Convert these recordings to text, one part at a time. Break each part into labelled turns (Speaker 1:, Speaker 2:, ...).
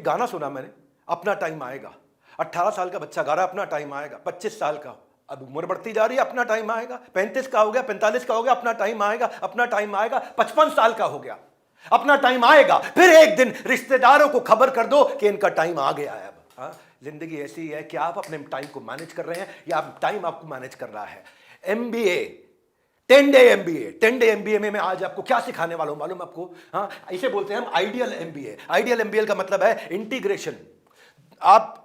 Speaker 1: एक गाना सुना मैंने, अपना टाइम आएगा। 18 साल का बच्चा गा रहा है अपना टाइम आएगा, 25 साल का, अब उम्र बढ़ती जा रही है, अपना टाइम आएगा, 35 का हो गया, 45 का हो गया, अपना टाइम आएगा, अपना टाइम आएगा, 55 साल का हो गया, अपना टाइम आएगा। फिर एक दिन रिश्तेदारों को खबर कर दो कि इनका टाइम आ गया है। अब जिंदगी ऐसी है कि आप अपने टाइम को मैनेज कर रहे हैं या टाइम आपको मैनेज कर रहा है। MBA, 10 day MBA, 10 day MBA में मैं आज आपको क्या सिखाने वाला हूं मालूम आपको? इसे बोलते हैं हम आइडियल एमबीए। आइडियल एमबीए का मतलब है इंटीग्रेशन। आप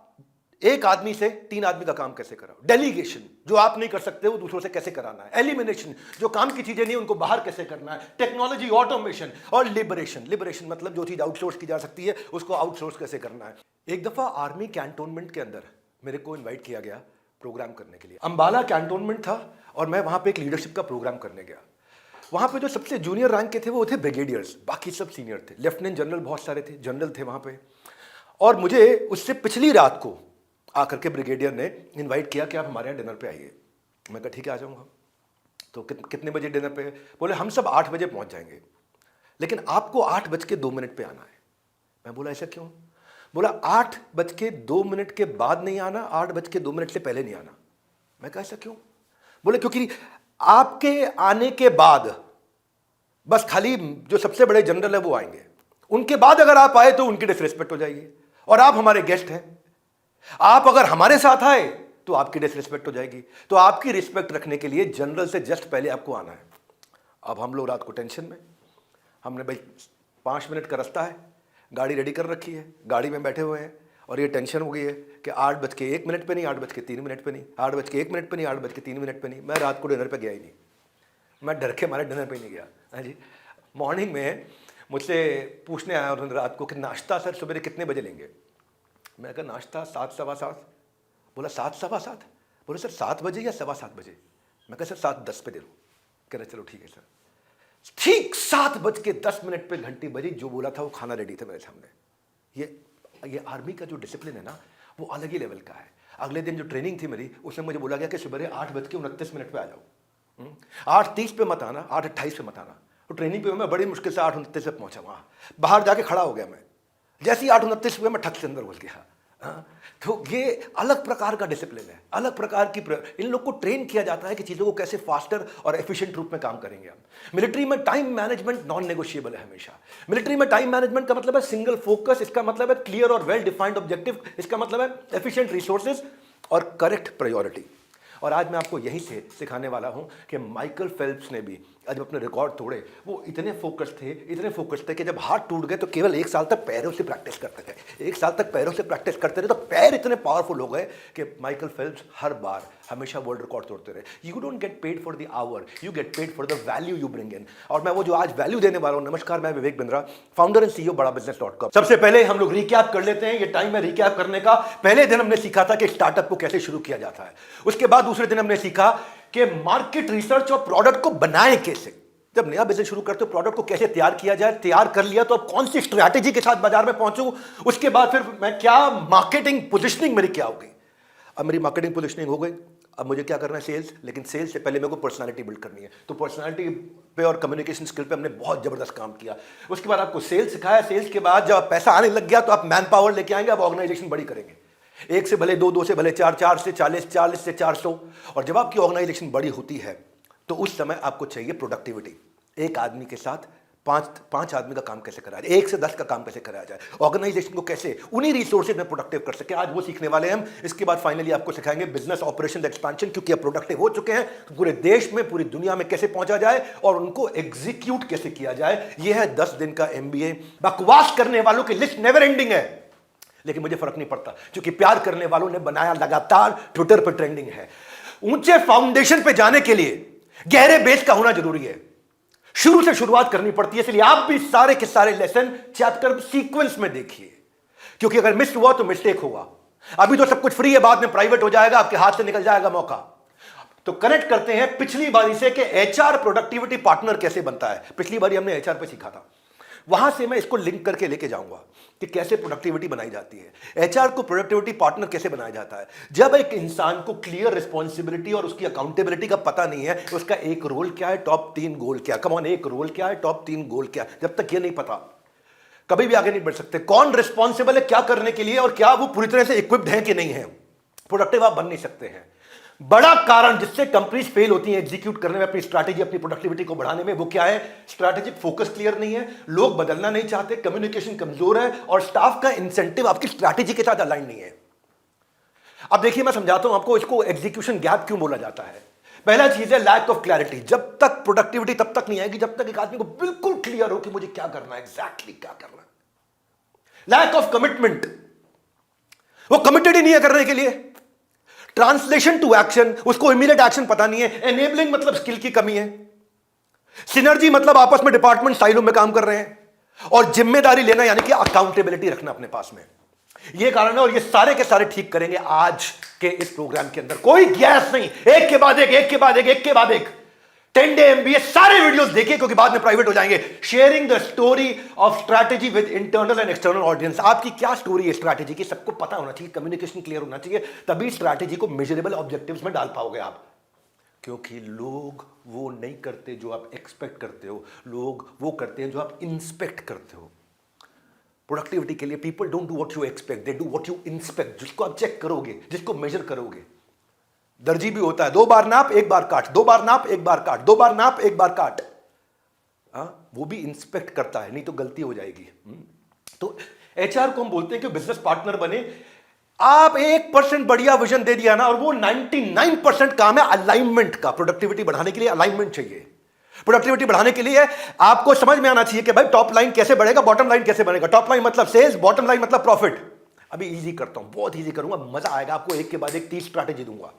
Speaker 1: एक आदमी से 3 आदमी का काम कैसे कराओ, डेलीगेशन, जो आप नहीं कर सकते वो दूसरों से कैसे कराना है, एलिमिनेशन, जो काम की चीजें नहीं उनको बाहर कैसे करना है, टेक्नोलॉजी, ऑटोमेशन, और लिबरेशन। लिबरेशन मतलब जो चीज आउटसोर्स की जा सकती है उसको आउटसोर्स कैसे करना है। एक दफा आर्मी कैंटोनमेंट के अंदर मेरे को इन्वाइट किया गया प्रोग्राम करने के लिए। अंबाला कैंटोनमेंट था और मैं वहां पे एक लीडरशिप का प्रोग्राम करने गया। वहां पे जो सबसे जूनियर रैंक के थे वो थे ब्रिगेडियर्स, बाकी सब सीनियर थे, लेफ्टिनेंट जनरल बहुत सारे थे, जनरल थे वहां पे। और मुझे उससे पिछली रात को आकर के ब्रिगेडियर ने इनवाइट किया कि आप हमारे यहाँ डिनर पे आइए। मैं कहा ठीक है आ जाऊँगा। तो कितने बजे डिनर पे? बोले हम सब 8 बजे पहुँच जाएंगे, लेकिन आपको 8:02 पे आना है। मैं बोला ऐसा क्यों? बोला 8:02 के बाद नहीं आना, 8:02 से पहले नहीं आना। मैं कहा ऐसा क्यों? बोले क्योंकि आपके आने के बाद बस खाली जो सबसे बड़े जनरल है वो आएंगे, उनके बाद अगर आप आए तो उनकी डिसरिस्पेक्ट हो जाएगी, और आप हमारे गेस्ट हैं। आप अगर हमारे साथ आए तो आपकी डिसरिस्पेक्ट हो जाएगी, तो आपकी रिस्पेक्ट रखने के लिए जनरल से जस्ट पहले आपको आना है। अब हम लोग रात को टेंशन में, हमने भाई 5 मिनट का रास्ता है, गाड़ी रेडी कर रखी है, गाड़ी में बैठे हुए हैं, और ये टेंशन हो गई है कि 8:01 पे नहीं, 8:03 पे नहीं, 8:01 पे नहीं, 8:03 पे नहीं। मैं रात को डिनर पे गया ही नहीं, मैं डर के मारे डिनर पे नहीं गया। हाँ जी। मॉर्निंग में मुझसे पूछने आया उन्होंने रात को कि नाश्ता सर सवेरे कितने बजे लेंगे? मैं कहा नाश्ता 7, सवा 7। बोला 7, सवा 7? बोले सर 7 बजे या सवा 7 बजे? मैं कहा सर 7:10 पे दे दो। कह रहे चलो ठीक है सर। ठीक 7:10 पे घंटी बजी, जो बोला था वो खाना रेडी था मेरे सामने। ये आर्मी का जो डिसिप्लिन है ना वो अलग ही लेवल का है। अगले दिन जो ट्रेनिंग थी मेरी उसमें मुझे बोला गया कि सुबह 8:29 पे आ जाओ, 8:30 पे मत आना, 8:28 पे मत आना। तो ट्रेनिंग पे मैं बड़ी मुश्किल से 8:29 पे पहुंचा। वहां बाहर जाके खड़ा हो गया मैं, जैसे ही 8:29 पे मैं ठक से अंदर घुस गया। तो ये अलग प्रकार का डिसिप्लिन है, अलग प्रकार की इन लोग को ट्रेन किया जाता है कि चीज़ों को कैसे फास्टर और एफिशिएंट रूप में काम करेंगे हम। मिलिट्री में टाइम मैनेजमेंट नॉन नेगोशिएबल है हमेशा। मिलिट्री में टाइम मैनेजमेंट का मतलब है सिंगल फोकस, इसका मतलब है क्लियर और वेल डिफाइंड ऑब्जेक्टिव, इसका मतलब है एफिशिएंट रिसोर्सेज और करेक्ट प्रायोरिटी। और आज मैं आपको यहीं से सिखाने वाला हूं कि माइकल फेल्प्स ने भी आज अपने रिकॉर्ड तोड़े। वो इतने फोकस थे कि जब हाथ टूट गए तो केवल 1 साल तक पैरों से प्रैक्टिस करते थे। 1 साल तक पैरों से प्रैक्टिस करते रहे तो पैर इतने पावरफुल हो गए कि माइकल फेल्प्स हर बार हमेशा वर्ल्ड रिकॉर्ड तोड़ते रहे। You don't get paid for the hour, you get paid for the value you bring in. और मैं वो जो आज वैल्यू देने वाला हूं। नमस्कार, मैं Vivek Bindra, founder and CEO badabusiness.com। सबसे पहले हम लोग रिकैप कर लेते हैं। ये टाइम है रिकैप करने का। पहले दिन हमने सीखा था कि स्टार्टअप को कैसे शुरू किया जाता है। उसके बाद दूसरे दिन हमने सीखा कि मार्केट रिसर्च और प्रोडक्ट को बनाएं कैसे। जब नया बिजनेस शुरू करते हो प्रोडक्ट को कैसे तैयार किया जाए, तैयार कर लिया तो अब कौन सी स्ट्रैटेजी के साथ बाजार में पहुंचूं। उसके बाद फिर मैं क्या मार्केटिंग पोजीशनिंग मेरी क्या होगी। अब मेरी मार्केटिंग पोजीशनिंग हो गई, अब मुझे क्या करना है सेल्स। लेकिन सेल्स से पहले मेरे को पर्सनालिटी बिल्ड करनी है, तो पर्सनालिटी पे और कम्युनिकेशन स्किल पे हमने बहुत जबरदस्त काम किया। उसके बाद आपको सेल्स सिखाया। सेल्स के बाद जब पैसा आने लग गया तो आप मैन पावर लेके आएंगे, आप ऑर्गेनाइजेशन बड़ी करेंगे। 1 से भले 2, 2 से भले 4, 4 से 40, 40 से 400। और जब आपकी ऑर्गेनाइजेशन बड़ी होती है तो उस समय आपको चाहिए प्रोडक्टिविटी। एक आदमी के साथ 5 आदमी का काम कैसे कराया जाए, 1 से 10 का काम कैसे कराया जाए, ऑर्गेनाइजेशन को कैसे उन्हीं रिसोर्सेज में प्रोडक्टिव कर सके, आज वो सीखने वाले हैं हम। इसके बाद फाइनली आपको सिखाएंगे बिजनेस ऑपरेशन एक्सपेंशन, क्योंकि अब प्रोडक्टिव हो चुके हैं तो पूरे देश में, पूरी दुनिया में कैसे पहुंचा जाए और उनको एग्जीक्यूट कैसे किया जाए। यह है 10 दिन का एमबीए। बकवास करने वालों की लिस्ट नेवर एंडिंग है, लेकिन मुझे फर्क नहीं पड़ता क्योंकि प्यार करने वालों ने बनाया लगातार ट्विटर पर ट्रेंडिंग है। ऊंचे फाउंडेशन पे जाने के लिए गहरे बेस का होना जरूरी है, शुरू से शुरुआत करनी पड़ती है। इसलिए आप भी सारे के सारे लेसन चैप्टर सीक्वेंस में देखिए, क्योंकि अगर मिस हुआ तो मिस्टेक होगा। अभी तो सब कुछ फ्री है, बाद में प्राइवेट हो जाएगा, आपके हाथ से निकल जाएगा मौका। तो कनेक्ट करते हैं पिछली बारी से कि एचआर प्रोडक्टिविटी पार्टनर कैसे बनता है। पिछली बारी हमने एचआर पे सीखा था, वहां से मैं इसको लिंक करके लेके जाऊंगा कि कैसे प्रोडक्टिविटी बनाई जाती है। एचआर को प्रोडक्टिविटी पार्टनर कैसे बनाया जाता है। जब एक इंसान को क्लियर रिस्पॉन्सिबिलिटी और उसकी अकाउंटेबिलिटी का पता नहीं है, उसका एक रोल क्या है, टॉप 3 गोल क्या, कम ऑन, एक रोल क्या है, टॉप 3 गोल क्या, जब तक ये नहीं पता कभी भी आगे नहीं बढ़ सकते। कौन रिस्पॉन्सिबल है क्या करने के लिए और क्या वो पूरी तरह से इक्विप्ड है कि नहीं है, प्रोडक्टिव आप बन नहीं सकते हैं। बड़ा कारण जिससे कंपनीज फेल होती हैं एग्जीक्यूट करने में, अपनी स्ट्रैटेजी, अपनी प्रोडक्टिविटी को बढ़ाने में, वो क्या है? स्ट्रैटेजिक फोकस क्लियर नहीं है, लोग बदलना नहीं चाहते, कम्युनिकेशन कमजोर है, और स्टाफ का इंसेंटिव आपकी स्ट्रैटेजी के साथ अलाइन नहीं है। अब देखिए मैं समझाता हूं आपको, इसको एग्जीक्यूशन गैप क्यों बोला जाता है। पहला चीज है लैक ऑफ क्लैरिटी। जब तक प्रोडक्टिविटी तब तक नहीं आएगी जब तक एक आदमी को बिल्कुल क्लियर हो कि मुझे क्या करना है, एग्जैक्टली क्या करना है। लैक ऑफ कमिटमेंट, वो कमिटेड ही नहीं है करने के लिए। ट्रांसलेशन टू एक्शन, उसको इमीडिएट एक्शन पता नहीं है। एनेबलिंग मतलब स्किल की कमी है। सिनर्जी मतलब आपस में डिपार्टमेंट साइलो में काम कर रहे हैं। और जिम्मेदारी लेना यानी कि अकाउंटेबिलिटी रखना अपने पास में। ये कारण है और ये सारे के सारे ठीक करेंगे आज के इस प्रोग्राम के अंदर। कोई गैस नहीं, एक के बाद एक, एक के बाद एक, एक के बाद एक। 10 डे MBA सारे वीडियोस देखिए क्योंकि बाद में प्राइवेट हो जाएंगे। Sharing the story of strategy with internal and external audience. आपकी क्या स्टोरी है स्ट्रैटेजी की, सबको पता होना चाहिए, कम्युनिकेशन क्लियर होना चाहिए, तभी स्ट्रैटेजी को मेजरेबल ऑब्जेक्टिव्स में डाल पाओगे आप। क्योंकि लोग वो नहीं करते जो आप एक्सपेक्ट करते हो, लोग वो करते हैं जो आप इंस्पेक्ट करते हो। प्रोडक्टिविटी के लिए people don't do what you expect, they do what you inspect. जिसको आप चेक करोगे, जिसको मेजर करोगे। दर्जी भी होता है, 2 बार नाप 1 बार काट, 2 बार नाप 1 बार काट, 2 बार नाप 1 बार काट। वो भी इंस्पेक्ट करता है, नहीं तो गलती हो जाएगी। तो HR को हम बोलते हैं कि बिजनेस पार्टनर बने। आप 1% बढ़िया विजन दे दिया ना, और वो 99% काम है अलाइनमेंट का। प्रोडक्टिविटी बढ़ाने के लिए अलाइनमेंट चाहिए। प्रोडक्टिविटी बढ़ाने के लिए आपको समझ में आना चाहिए कि भाई टॉप लाइन कैसे बढ़ेगा, बॉटम लाइन कैसे बनेगा। टॉप लाइन मतलब सेल्स, बॉटम लाइन मतलब प्रॉफिट। अभी इजी करता हूं, बहुत इजी करूंगा, मजा आएगा आपको। एक के बाद एक 30 स्ट्रैटेजी दूंगा।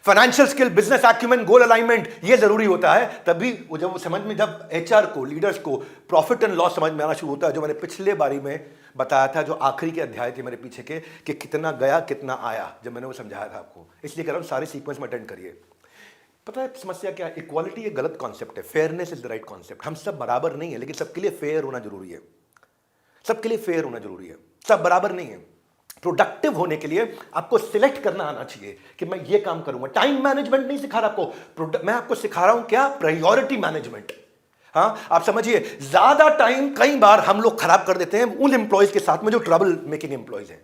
Speaker 1: फाइनेंशियल स्किल, बिजनेस एक्यूमेन, गोल अलाइनमेंट, ये जरूरी होता है। तभी जब वो समझ में, जब HR को, लीडर्स को प्रॉफिट एंड लॉस समझ में आना शुरू होता है, जो मैंने पिछले बारी में बताया था, जो आखिरी के अध्याय थे मेरे पीछे के, कि कितना गया कितना आया, जब मैंने वो समझाया था आपको। इसलिए कह रहा हूं सारे सीक्वेंस में अटेंड करिए। पता है समस्या क्या है? इक्वालिटी एक गलत कॉन्सेप्ट है, fairness is the right concept. हम सब बराबर नहीं है, लेकिन सबके लिए फेयर होना जरूरी है। सबके लिए फेयर होना जरूरी है, सब बराबर नहीं है। प्रोडक्टिव होने के लिए आपको सिलेक्ट करना आना चाहिए कि मैं ये काम करूंगा। टाइम मैनेजमेंट नहीं सिखा रहा आपको, मैं आपको सिखा रहा हूं क्या? Priority management. हाँ, आप समझिए, ज्यादा टाइम कई बार हम लोग खराब कर देते हैं उन एम्प्लॉयज के साथ में जो ट्रबल मेकिंग एम्प्लॉयज हैं।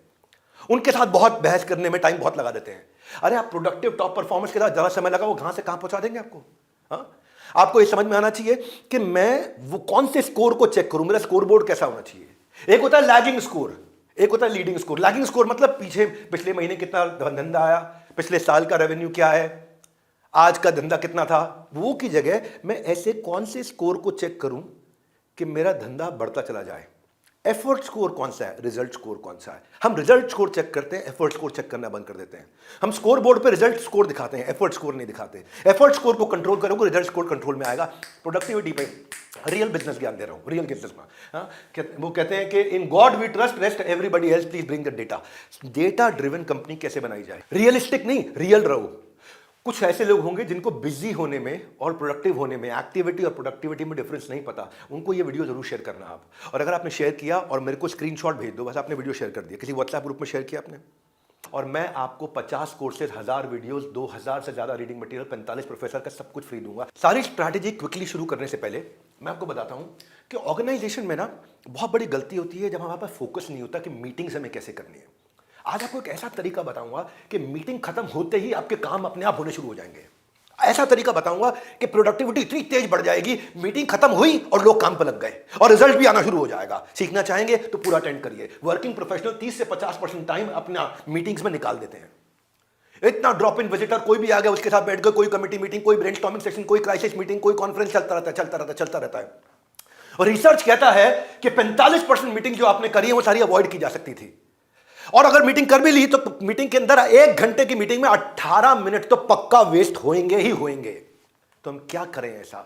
Speaker 1: उनके साथ बहुत बहस करने में टाइम बहुत लगा देते हैं। अरे आप प्रोडक्टिव टॉप परफॉर्मेंस के साथ ज्यादा समय लगाओ, कहां से कहां पहुंचा देंगे आपको। हाँ, आपको ये समझ में आना चाहिए कि मैं वो कौन से स्कोर को चेक करूं, मेरा स्कोर बोर्ड कैसा होना चाहिए। एक होता है लैगिंग स्कोर, एक होता है लीडिंग स्कोर। लैगिंग स्कोर मतलब पिछले महीने कितना धंधा आया, पिछले साल का रेवेन्यू क्या है, आज का धंधा कितना था। वो की जगह मैं ऐसे कौन से स्कोर को चेक करूं कि मेरा धंधा बढ़ता चला जाए। एफर्ट स्कोर कौन सा है, रिजल्ट स्कोर कौन सा है। हम रिजल्ट स्कोर चेक करते हैं, एफर्ट स्कोर चेक करना बंद कर देते हैं। हम स्कोर बोर्ड पे रिजल्ट स्कोर दिखाते हैं, एफर्ट स्कोर नहीं दिखाते। एफर्ट स्कोर को कंट्रोल करोगे, रिजल्ट स्कोर कंट्रोल में आएगा। प्रोडक्टिविटी पे रियल बिजनेस ज्ञान दे रहा हूं, रियल बिजनेस में। हाँ, वो कहते हैं कि in God we trust, rest everybody else, please bring the data. Data driven company कैसे बनाई जाए, रियलिस्टिक नहीं, रियल रहो। कुछ ऐसे लोग होंगे जिनको बिजी होने में और प्रोडक्टिव होने में, एक्टिविटी और प्रोडक्टिविटी में डिफरेंस नहीं पता, उनको ये वीडियो जरूर शेयर करना आप। और अगर आपने शेयर किया और मेरे को स्क्रीनशॉट भेज दो, बस आपने वीडियो शेयर कर दिया, किसी व्हाट्सएप ग्रुप में शेयर किया आपने, और मैं आपको 50 कोर्सेज, 1000 वीडियोस, 2000 से ज्यादा रीडिंग मटेरियल, 45 प्रोफेसर का सब कुछ फ्री दूंगा। सारी स्ट्रैटेजी क्विकली शुरू करने से पहले मैं आपको बताता हूं कि ऑर्गेनाइजेशन में ना बहुत बड़ी गलती होती है जब हमारे पास फोकस नहीं होता कि मीटिंग्स हमें कैसे करनी है। आज आपको एक ऐसा तरीका बताऊंगा कि मीटिंग खत्म होते ही आपके काम अपने आप होने शुरू हो जाएंगे। ऐसा तरीका बताऊंगा कि प्रोडक्टिविटी इतनी तेज बढ़ जाएगी, मीटिंग खत्म हुई और लोग काम पर लग गए और रिजल्ट भी आना शुरू हो जाएगा। सीखना चाहेंगे तो पूरा अटेंड करिए। वर्किंग प्रोफेशनल 30 से 50% टाइम अपना मीटिंग्स में निकाल देते हैं। इतना ड्रॉप इन विजिटर, कोई भी आ गया उसके साथ बैठ गए, कोई कमिटी मीटिंग, कोई ब्रेनस्टॉर्मिंग सेशन, कोई क्राइसिस मीटिंग, कोई कॉन्फ्रेंस चलता रहता है। और रिसर्च कहता है कि 45% मीटिंग जो आपने करी है वो सारी अवॉइड की जा सकती थी। और अगर मीटिंग कर भी ली तो मीटिंग के अंदर 1 घंटे की मीटिंग में 18 मिनट तो पक्का वेस्ट होंगे ही होंगे। तो हम क्या करें ऐसा?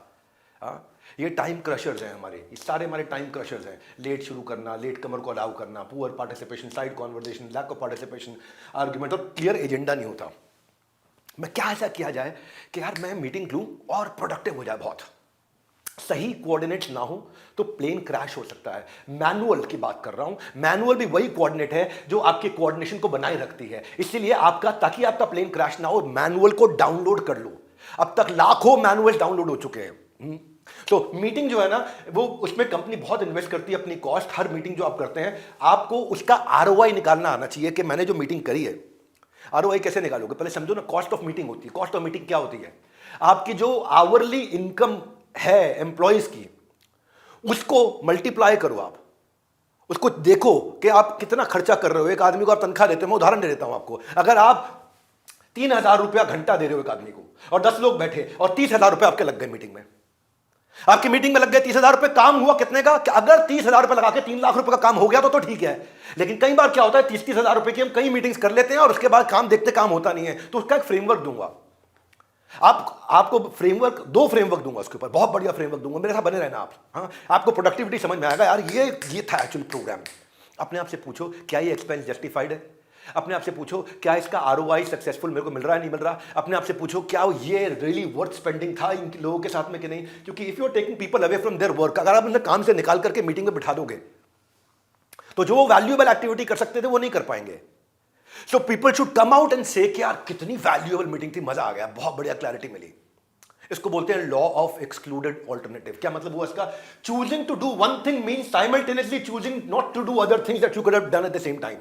Speaker 1: ये टाइम क्रशर्स हैं हमारे, ये सारे हमारे टाइम क्रशर्स हैं। लेट शुरू करना, लेट कमर को अलाउ करना, poor participation, side conversation, lack of participation, argument, और क्लियर एजेंडा नहीं होता। मैं क्या ऐसा किया जाए कि यार मैं मीटिंग लूं और प्रोडक्टिव हो जाए। बहुत सही कोऑर्डिनेट्स ना हो तो प्लेन क्रैश हो सकता है। मैनुअल की बात कर रहा हूं, मैनुअल भी वही कोऑर्डिनेट है जो आपके कोऑर्डिनेशन को बनाए रखती है। इसीलिए आपका, ताकि आपका प्लेन क्रैश ना हो, मैनुअल को डाउनलोड कर लो। अब तक लाखों मैनुअल डाउनलोड हो चुके हैं। तो मीटिंग जो है ना, वो उसमें कंपनी बहुत इन्वेस्ट करती है अपनी कॉस्ट। हर मीटिंग जो आप करते हैं, आपको उसका आरओआई निकालना आना चाहिए कि मैंने जो मीटिंग करी है। आरओआई कैसे निकालोगे? पहले समझो ना, कॉस्ट ऑफ मीटिंग होती है। कॉस्ट ऑफ मीटिंग क्या होती है? आपकी जो आवरली इनकम है एम्प्लॉयज की, उसको मल्टीप्लाई करो। आप उसको देखो कि आप कितना खर्चा कर रहे हो। एक आदमी को आप तनख्वाह देते हो, मैं उदाहरण दे देता हूं आपको। अगर आप 3,000 रुपया घंटा दे रहे हो एक आदमी को, और 10 लोग बैठे और 30,000 रुपये आपके लग गए मीटिंग में, आपकी मीटिंग में लग गए 30,000 रुपये, काम हुआ कितने का? कि अगर 30,000 रुपये लगा के 3 लाख रुपए का काम हो गया तो ठीक है। लेकिन कई बार क्या होता है, 30,000 रुपए की हम कई मीटिंग्स कर लेते हैं और उसके बाद काम देखते काम होता नहीं है। तो उसका एक फ्रेमवर्क दूंगा आपको फ्रेमवर्क, 2 फ्रेमवर्क दूंगा उसके ऊपर, बहुत बढ़िया फ्रेमवर्क दूंगा। मेरे साथ बने रहना आप। हाँ, आपको प्रोडक्टिविटी समझ में आएगा। यार ये था एक्चुअली प्रोग्राम। अपने आप से पूछो, क्या ये एक्सपेंस जस्टिफाइड है? अपने आप से पूछो, क्या इसका आरओआई सक्सेसफुल मेरे को मिल रहा है, नहीं मिल रहा? अपने आप से पूछो, क्या ये रियली वर्थ स्पेंडिंग था इन लोगों के साथ में कि नहीं? क्योंकि if you are taking people away from their work, अगर आप उन्हें काम से निकाल करके मीटिंग में बिठा दोगे, तो जो वो वैल्यूएबल एक्टिविटी कर सकते थे वो नहीं कर पाएंगे। So people should come out and से कि यार कितनी वैल्यूएबल मीटिंग थी, मजा आ गया, बहुत बढ़िया क्लैरिटी मिली। इसको बोलते हैं लॉ ऑफ एक्सक्लूडेड ऑल्टरनेटिव। क्या मतलब हुआ इसका? Choosing to do one thing means simultaneously choosing not to do other things that you could have done at the same time.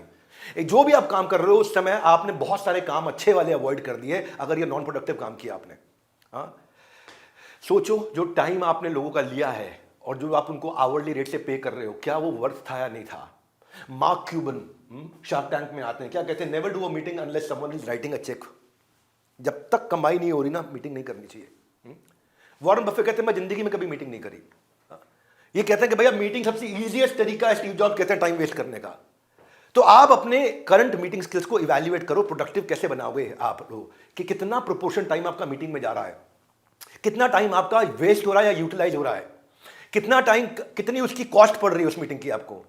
Speaker 1: जो भी आप काम कर रहे हो उस समय आपने बहुत सारे काम अच्छे वाले अवॉइड कर दिए अगर ये नॉन प्रोडक्टिव काम किया आपने। हाँ, सोचो, जो टाइम आपने लोगों का लिया है और जो आप उनको आवरली रेट से पे कर रहे हो, क्या वो वर्थ था या नहीं था? मार्क क्यूबन शार्क टैंक में आते हैं, क्या कहते हैं? Never do a meeting unless someone is writing a cheque. जब तक कमाई नहीं हो रही ना, मीटिंग नहीं करनी चाहिए। वॉरेन बफेट कहते हैं मैं जिंदगी में कभी मीटिंग नहीं करी। ये कहते हैं कि भैया मीटिंग सबसे इजीएस्ट तरीका है, स्टीव जॉब्स कहते हैं, टाइम वेस्ट करने का। तो आप अपने करंट मीटिंग स्किल्स को इवैल्यूएट करो, प्रोडक्टिव कैसे बनाओगे आप लोग, कि कितना प्रोपोर्शन टाइम आपका मीटिंग में जा रहा है, कितना टाइम आपका वेस्ट हो रहा है या यूटिलाइज हो रहा है, कितना टाइम, कितनी उसकी कॉस्ट पड़ रही है उस मीटिंग की आपको।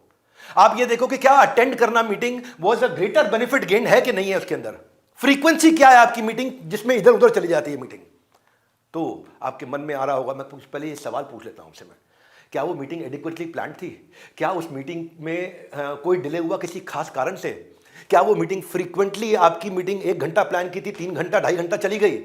Speaker 1: आप ये देखो कि क्या अटेंड करना meeting was a greater benefit gain है कि नहीं है, उसके अंदर फ्रीक्वेंसी क्या है आपकी मीटिंग जिसमें इधर उधर चली जाती है मीटिंग। तो आपके मन में आ रहा होगा, मैं पहले ये सवाल पूछ लेता हूं आपसे, मैं, क्या वो मीटिंग एडिक्वेटली प्लान थी? क्या उस मीटिंग में कोई डिले हुआ किसी खास कारण से? क्या वो मीटिंग फ्रीक्वेंटली, आपकी मीटिंग 1 घंटा प्लान की थी, 3 घंटा 2.5 घंटा चली गई?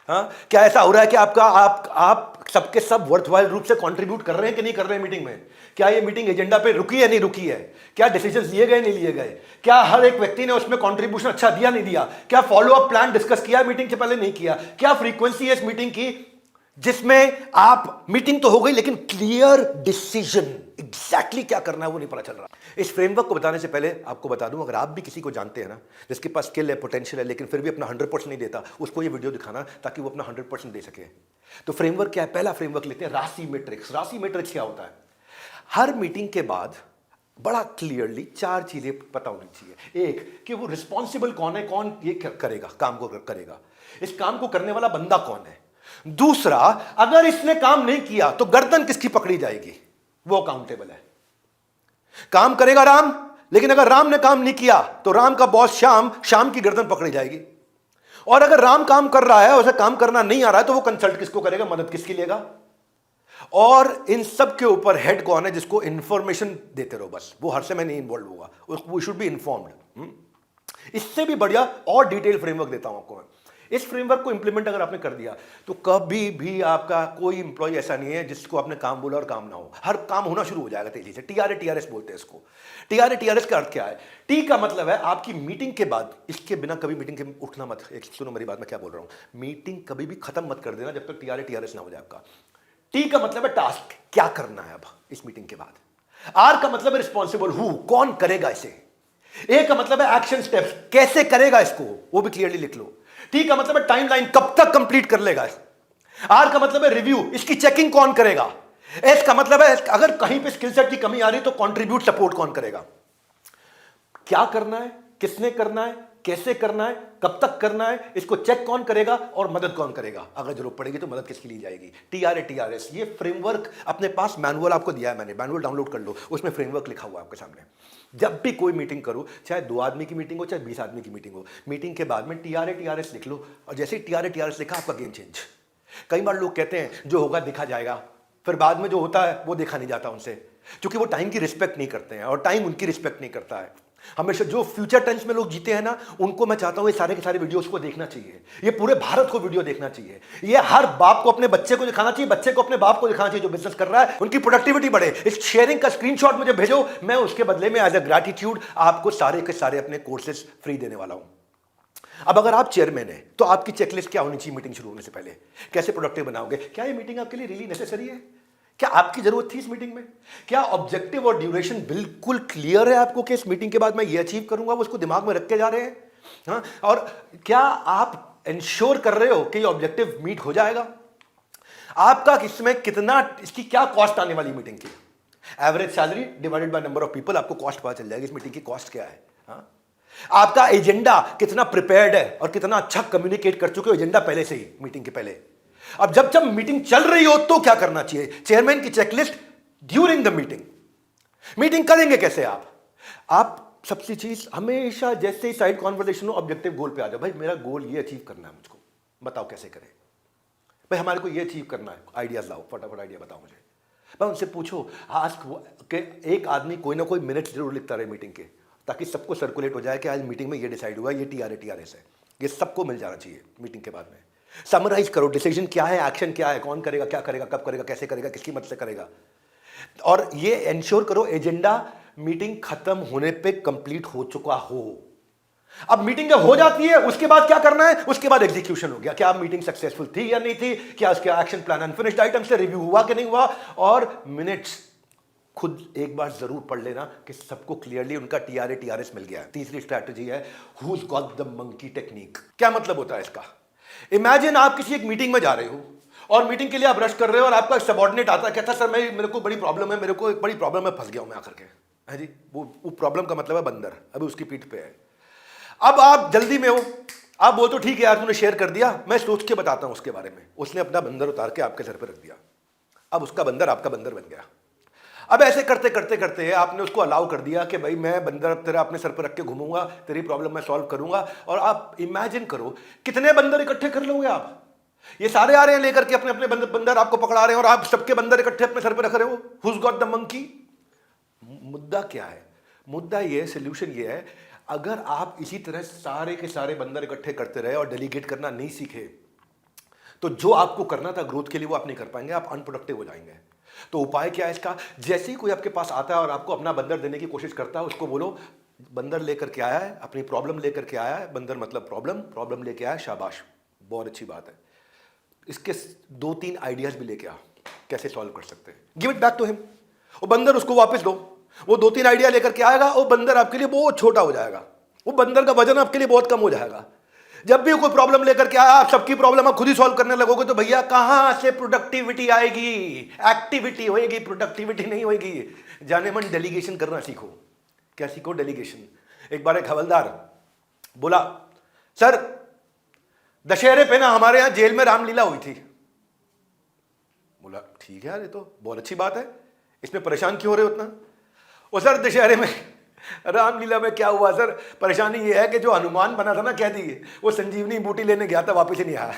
Speaker 1: हाँ, क्या ऐसा हो रहा है कि आप सबके सब वर्थवाइल रूप से कंट्रीब्यूट कर रहे हैं कि नहीं कर रहे हैं मीटिंग में? क्या ये मीटिंग एजेंडा पे रुकी है नहीं रुकी है? क्या डिसीजंस लिए गए नहीं लिए गए? क्या हर एक व्यक्ति ने उसमें कंट्रीब्यूशन अच्छा दिया नहीं दिया? क्या फॉलो अप प्लान डिस्कस किया मीटिंग से पहले नहीं किया? क्या फ्रीक्वेंसी है इस मीटिंग की जिसमें आप, मीटिंग तो हो गई लेकिन क्लियर डिसीजन एग्जैक्टली क्या करना है वो नहीं पता चल रहा। इस फ्रेमवर्क को बताने से पहले आपको बता दूं, अगर आप भी किसी को जानते हैं ना जिसके पास स्किल है, पोटेंशियल है, लेकिन फिर भी अपना 100% नहीं देता, उसको ये वीडियो दिखाना ताकि वो अपना 100% दे सके। तो फ्रेमवर्क क्या है? पहला फ्रेमवर्क लेते हैं राशि मैट्रिक्स। राशि मैट्रिक्स क्या होता है? हर मीटिंग के बाद बड़ा क्लियरली 4 चीजें पता होनी चाहिए। एक, कि वो रिस्पॉन्सिबल कौन है, कौन ये करेगा, काम को करेगा, इस काम को करने वाला बंदा कौन है। दूसरा, अगर इसने काम नहीं किया तो गर्दन किसकी पकड़ी जाएगी, वो अकाउंटेबल है। काम करेगा राम, लेकिन अगर राम ने काम नहीं किया तो राम का बॉस शाम की गर्दन पकड़ी जाएगी। और अगर राम काम कर रहा है, उसे काम करना नहीं आ रहा है, तो वो कंसल्ट किसको करेगा, मदद किसकी लेगा। और इन सब के ऊपर हेड कौन है, जिसको इंफॉर्मेशन देते रहो बस, वो हर समय नहीं इन्वॉल्व होगा, वो शुड बी इन्फॉर्म्ड। इससे भी बढ़िया और डिटेल फ्रेमवर्क देता हूं आपको मैं। इस फ्रेमवर्क को इंप्लीमेंट अगर आपने कर दिया तो कभी भी आपका कोई इंप्लॉय ऐसा नहीं है जिसको आपने काम बोला और काम ना हो। हर काम होना शुरू हो जाएगा तेजी से। TRS बोलते हैं इसको। TRS का अर्थ क्या है? टी का मतलब है आपकी मीटिंग के बाद, इसके बिना कभी मीटिंग के उठना मत। एक सुनो मेरी बात, मैं क्या बोल रहा हूं। मीटिंग कभी भी खत्म मत कर देना जब तक TRS ना हो जाए आपका। टी का मतलब है टास्क, क्या करना है अब इस मीटिंग के बाद। आर का मतलब है रिस्पॉन्सिबल, हु, कौन करेगा इसे। ए का मतलब है एक्शन स्टेप्स, कैसे करेगा इसको, वो भी क्लियरली लिख लो। टी का मतलब है टाइमलाइन, कब तक कंप्लीट कर लेगा। आर का मतलब है रिव्यू, इसकी चेकिंग कौन करेगा। एस का मतलब है अगर कहीं पे स्किल सेट की कमी आ रही तो कंट्रीब्यूट सपोर्ट कौन करेगा। क्या करना है, किसने करना है, कैसे करना है, कब तक करना है, इसको चेक कौन करेगा और मदद कौन करेगा। अगर जरूरत पड़ेगी तो मदद किसकी ली जाएगी। TRS, ये फ्रेमवर्क अपने पास मैनुअल आपको दिया है मैंने, मैनुअल डाउनलोड कर लो, उसमें फ्रेमवर्क लिखा हुआ है आपके सामने। जब भी कोई मीटिंग करो, चाहे 2 आदमी की मीटिंग हो चाहे 20 आदमी की मीटिंग हो, मीटिंग के बाद में TRS लिख लो, और जैसे ही TRS लिखा आपका गेम चेंज। कई बार लोग कहते हैं जो होगा दिखा जाएगा, फिर बाद में जो होता है वो देखा नहीं जाता उनसे, क्योंकि वो टाइम की रिस्पेक्ट नहीं करते हैं और टाइम उनकी रिस्पेक्ट नहीं करता है। हमेशा जो फ्यूचर टेंस में लोग जीते हैं ना, उनको मैं चाहता हूं ये सारे के सारे वीडियोस को देखना चाहिए, ये पूरे भारत को वीडियो देखना चाहिए, ये हर बाप को अपने बच्चे को दिखाना चाहिए, बच्चे को अपने बाप को दिखाना चाहिए जो बिजनेस कर रहा है, उनकी प्रोडक्टिविटी बढ़े। इस शेयरिंग का स्क्रीनशॉट मुझे भेजो, मैं उसके बदले में एज अ ग्रैटिट्यूड आपको सारे के सारे अपने कोर्सेज फ्री देने वाला हूं। अब अगर आप चेयरमैन हैं तो आपकी चेकलिस्ट क्या होनी चाहिए मीटिंग शुरू होने से पहले? कैसे प्रोडक्टिव बनाओगे? क्या ये मीटिंग आपके लिए रियली नेसेसरी है? क्या आपकी जरूरत थी इस मीटिंग में? क्या ऑब्जेक्टिव और ड्यूरेशन बिल्कुल क्लियर है आपको कि इस मीटिंग के बाद मैं ये अचीव करूंगा, वो उसको दिमाग में रख के जा रहे हैं? हाँ, और क्या आप इंश्योर कर रहे हो कि ये ऑब्जेक्टिव मीट हो जाएगा? आपका इसमें कितना, इसकी क्या कॉस्ट आने वाली मीटिंग की? Average salary divided by number of people, आपको कॉस्ट पता चल जाएगी इस मीटिंग की कॉस्ट क्या है। हाँ? आपका एजेंडा कितना प्रिपेयर्ड है और कितना अच्छा कम्युनिकेट कर चुके हो एजेंडा पहले से ही, मीटिंग के पहले। अब जब जब मीटिंग चल रही हो तो क्या करना चाहिए? चेयरमैन की checklist during the meeting. Meeting करेंगे कैसे आप सबसे चीज हमेशा जैसे ही साइड कॉन्वर्सेशन हो ऑब्जेक्टिव गोल पे आ जाओ। भाई मेरा गोल ये अचीव करना है, मुझको बताओ कैसे करें। भाई हमारे को ये अचीव करना है, आइडियाज लाओ, फटाफट आइडिया बताओ मुझे। भाई उनसे पूछो, आस्क के एक आदमी कोई ना कोई मिनट जरूर लिखता रहे मीटिंग के, ताकि सबको सर्कुलेट हो जाए कि आज मीटिंग में ये डिसाइड हुआ, ये टीआरएस है, ये सबको मिल जाना चाहिए मीटिंग के बाद में। समराइज करो, डिसीजन क्या है, एक्शन क्या है, कौन करेगा, क्या करेगा, कब करेगा, कैसे करेगा, किसकी मदद से करेगा। और ये इंश्योर करो एजेंडा मीटिंग खत्म होने पे कंप्लीट हो चुका हो। अब मीटिंग जब हो जाती है उसके बाद क्या करना है? उसके बाद एग्जीक्यूशन हो गया। क्या मीटिंग सक्सेसफुल थी या नहीं थी, क्या उसका एक्शन प्लान अनफिनिश्ड आइटम से रिव्यू हुआ कि नहीं हुआ, और मिनट्स खुद एक बार जरूर पढ़ लेना कि सबको क्लियरली उनका टीआरएस मिल गया है। तीसरी स्ट्रैटेजी है who's got the monkey technique. क्या मतलब होता है इसका? इमेजिन आप किसी एक मीटिंग में जा रहे हो और मीटिंग के लिए आप रश कर रहे हो और आपका सबॉर्डिनेट आता है, कहता है सर मेरे को बड़ी प्रॉब्लम है, मेरे को एक बड़ी प्रॉब्लम में फंस गया हूं मैं आकर के। है जी, वो प्रॉब्लम का मतलब है बंदर, अभी उसकी पीठ पे है। अब आप जल्दी में हो, आप बोलते हो ठीक है यार तूने शेयर कर दिया, मैं सोच के बताता हूं उसके बारे में। उसने अपना बंदर उतार के आपके सर पर रख दिया, अब उसका बंदर आपका बंदर बन गया। अब ऐसे करते करते करते आपने उसको अलाउ कर दिया कि भाई मैं बंदर तेरा अपने सर पर रख के घूमूंगा, तेरी प्रॉब्लम मैं सॉल्व करूंगा। और आप इमेजिन करो कितने बंदर इकट्ठे कर लोगे आप। ये सारे आ रहे हैं लेकर के अपने अपने बंदर आपको पकड़ा रहे हैं और आप सबके बंदर इकट्ठे अपने सर पर रख रहे हो। Who's got the monkey? मुद्दा क्या है? मुद्दा ये, सोल्यूशन ये है, अगर आप इसी तरह सारे के सारे बंदर इकट्ठे करते रहे और डेलीगेट करना नहीं सीखे तो जो आपको करना था ग्रोथ के लिए वो आप नहीं कर पाएंगे, आप अनप्रोडक्टिव हो जाएंगे। तो उपाय क्या है इसका? जैसे ही कोई आपके पास आता है और आपको अपना बंदर देने की कोशिश करता है, उसको बोलो बंदर लेकर के आया है, अपनी प्रॉब्लम लेकर के आया है, बंदर मतलब प्रॉब्लम लेके आया, शाबाश, बहुत अच्छी बात है। इसके 2-3 आइडियाज भी लेके आ, कैसे सॉल्व कर सकते हैं। Give it back to him. वो बंदर उसको वापस दो, वो 2-3 आइडिया लेकर के आएगा, वो बंदर आपके लिए बहुत छोटा हो जाएगा, वो बंदर का वजन आपके लिए बहुत कम हो जाएगा। जब भी कोई प्रॉब्लम लेकर के आया, आप सबकी प्रॉब्लम आप खुद ही सॉल्व करने लगोगे तो भैया कहां से प्रोडक्टिविटी आएगी? एक्टिविटी होएगी, प्रोडक्टिविटी नहीं होएगी। जाने मन डेलीगेशन करना सीखो। क्या सीखो? डेलीगेशन। एक बार एक हवलदार बोला सर दशहरे पे ना हमारे यहां जेल में रामलीला हुई थी। बोला ठीक है यार, ये तो बहुत अच्छी बात है, इसमें परेशान क्यों हो रहे हो उतना? वो सर दशहरे में रामलीला में क्या हुआ सर, परेशानी ये है कि जो हनुमान बना था ना, कह दी वो संजीवनी बूटी लेने गया था, वापस ही नहीं आया।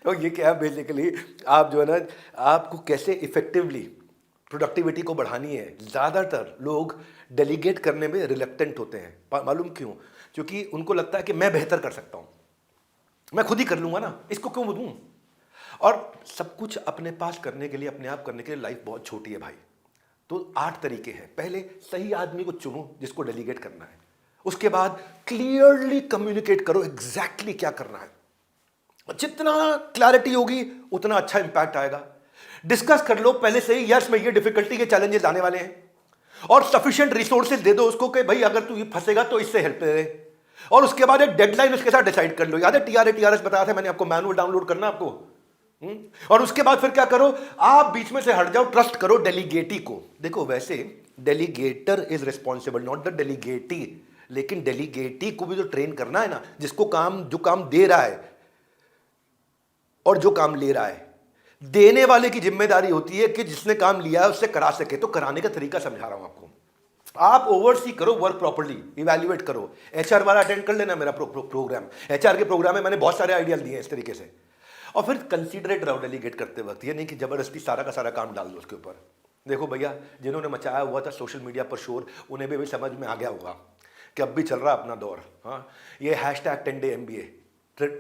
Speaker 1: तो ये क्या है बेसिकली, आप जो है ना, आपको कैसे इफेक्टिवली प्रोडक्टिविटी को बढ़ानी है। ज़्यादातर लोग डेलीगेट करने में रिलेक्टेंट होते हैं। मालूम क्यों? क्योंकि उनको लगता है कि मैं बेहतर कर सकता हूँ, मैं खुद ही कर लूँगा ना, इसको क्यों दूँ। और सब कुछ अपने पास करने के लिए, अपने आप करने के लिए लाइफ बहुत छोटी है भाई। तो 8 तरीके हैं। पहले सही आदमी को चुनो जिसको डेलीगेट करना है, उसके बाद क्लियरली कम्युनिकेट करो एग्जैक्टली क्या करना है। जितना क्लैरिटी होगी उतना अच्छा इंपैक्ट आएगा। डिस्कस कर लो पहले से ही, यस मैं ये डिफिकल्टी के चैलेंजेस आने वाले हैं, और सफिशिएंट रिसोर्सेज दे दो उसको कि भाई अगर तू ये फंसेगा तो इससे हेल्प ले। और उसके बाद एक डेडलाइन उसके साथ डिसाइड कर लो। याद है टीआरएस बताया था मैंने आपको, मैनुअल डाउनलोड करना आपको। और उसके बाद फिर क्या करो, आप बीच में से हट जाओ, ट्रस्ट करो डेलीगेटी को। देखो वैसे delegator is responsible, not the delegatee, लेकिन डेलीगेटी को भी तो ट्रेन करना है ना, जिसको जो काम दे रहा है और जो काम ले रहा है। देने वाले की जिम्मेदारी होती है कि जिसने काम लिया है उससे करा सके। तो कराने का तरीका समझा रहा हूं आपको। आप ओवरसी करो, वर्क प्रॉपर्ली, इवैल्यूएट करो। एचआर वाला अटेंड कर लेना मेरा प्रोग्राम। एचआर के प्रोग्राम में मैंने बहुत सारे आइडियाज दिए हैं इस तरीके से। और फिर कंसीडरेट रहो डेलीगेट करते वक्त, ये नहीं कि जबरदस्ती सारा का सारा काम डाल दो उसके ऊपर। देखो भैया, जिन्होंने मचाया हुआ था सोशल मीडिया पर शोर, उन्हें भी समझ में आ गया होगा कि अब भी चल रहा है अपना दौर। हाँ, ये हैशटैग 10 डे MBA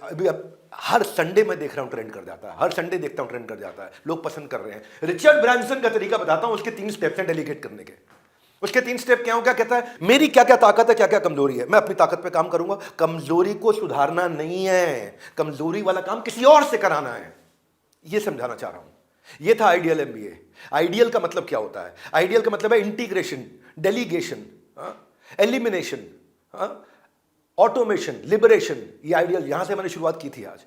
Speaker 1: अभी अब हर संडे में देख रहा हूं ट्रेंड कर जाता है, हर संडे देखता हूं ट्रेंड कर जाता है, लोग पसंद कर रहे हैं। रिचर्ड ब्रांसन का तरीका बताता हूं, उसके 3 स्टेप्स हैं डेलीगेट करने के। उसके 3 स्टेप क्या हो, क्या कहता है, मेरी क्या क्या ताकत है, क्या क्या कमजोरी है, मैं अपनी ताकत पे काम करूंगा। कमजोरी को सुधारना नहीं है, कमजोरी वाला काम किसी और से कराना है, ये समझाना चाह रहा हूं। ये था आइडियल MBA। आइडियल का मतलब क्या होता है? आइडियल का मतलब है integration, delegation, elimination, automation, liberation. ये आइडियल, यहां से मैंने शुरुआत की थी आज।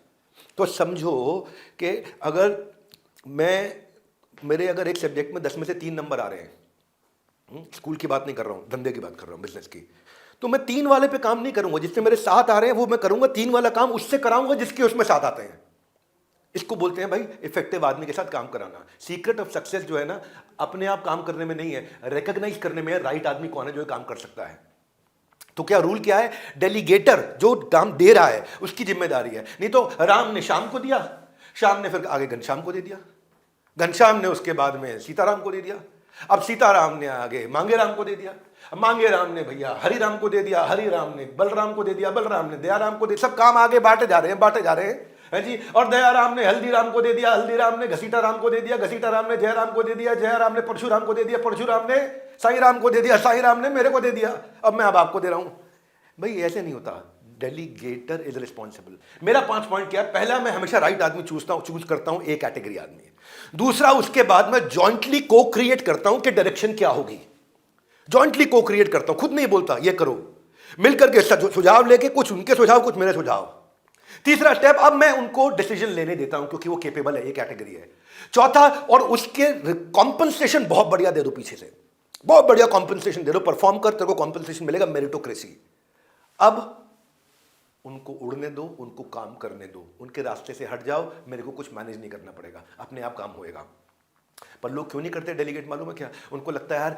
Speaker 1: तो समझो कि अगर मेरे अगर एक सब्जेक्ट में 10 में से 3 नंबर आ रहे हैं, स्कूल की बात नहीं कर रहा हूं, धंधे की बात कर रहा हूं, बिजनेस की, तो मैं 3 वाले पे काम नहीं करूंगा जिससे मेरे 7 आ रहे हैं, वो मैं करूंगा 3 वाला काम उससे कराऊंगा जिसके उसमें 7 आते हैं। इसको बोलते हैं भाई इफेक्टिव आदमी के साथ काम कराना। सीक्रेट ऑफ सक्सेस जो है ना, अपने आप काम करने में नहीं है, रिकॉग्नाइज करने में है राइट आदमी कौन है जो काम कर सकता है। तो क्या रूल क्या है? डेलीगेटर जो काम दे रहा है उसकी जिम्मेदारी है। नहीं तो राम ने श्याम को दिया, श्याम ने फिर आगे घनश्याम को दे दिया, घनश्याम ने उसके बाद में सीताराम को दे दिया, अब सीताराम ने आगे मांगे राम को दे दिया, अब मांगे राम ने भैया हरि राम को दे दिया, हरि राम ने बलराम को दे दिया, बलराम ने दयाराम को दे, सब काम आगे बांटे जा रहे हैं, बांटे जा रहे हैं, है जी। और दयाराम ने हल्दीराम को दे दिया, हल्दीराम ने घसीटा राम को दे दिया, घसीटा राम ने जयराम को दे दिया, जयराम ने परशुराम को दे दिया, परशुराम ने साईं राम को दे दिया, साईं राम ने मेरे को दे दिया, अब मैं अब आपको दे रहा हूं। भाई ऐसे नहीं होता। Delegator is responsible. मेरा 5 पॉइंट क्या है? पहला, मैं हमेशा राइट आदमी चूज करता हूं, एक कैटेगरी आदमी। दूसरा, उसके बाद मैं जॉइंटली को क्रिएट करता हूं कि डायरेक्शन क्या होगी। जॉइंटली को क्रिएट करता हूं, खुद नहीं बोलता ये करो, मिलकर के सुझाव लेके, कुछ उनके सुझाव कुछ मेरे सुझाव। तीसरा स्टेप, अब मैं उनको डिसीजन लेने देता हूं क्योंकि वो केपेबल है, ये कैटेगरी है। चौथा, और उसके कॉम्पनसेशन बहुत बढ़िया दे दो, पीछे से बहुत बढ़िया कॉम्पनसेशन दे दो, परफॉर्म कर, तेरे को कॉम्पनसेशन मिलेगा, मेरिटोक्रेसी। अब उनको उड़ने दो, उनको काम करने दो, उनके रास्ते से हट जाओ, मेरे को कुछ मैनेज नहीं करना पड़ेगा, अपने आप काम होएगा। पर लोग क्यों नहीं करते डेलीगेट? मालूम है क्या? उनको लगता है यार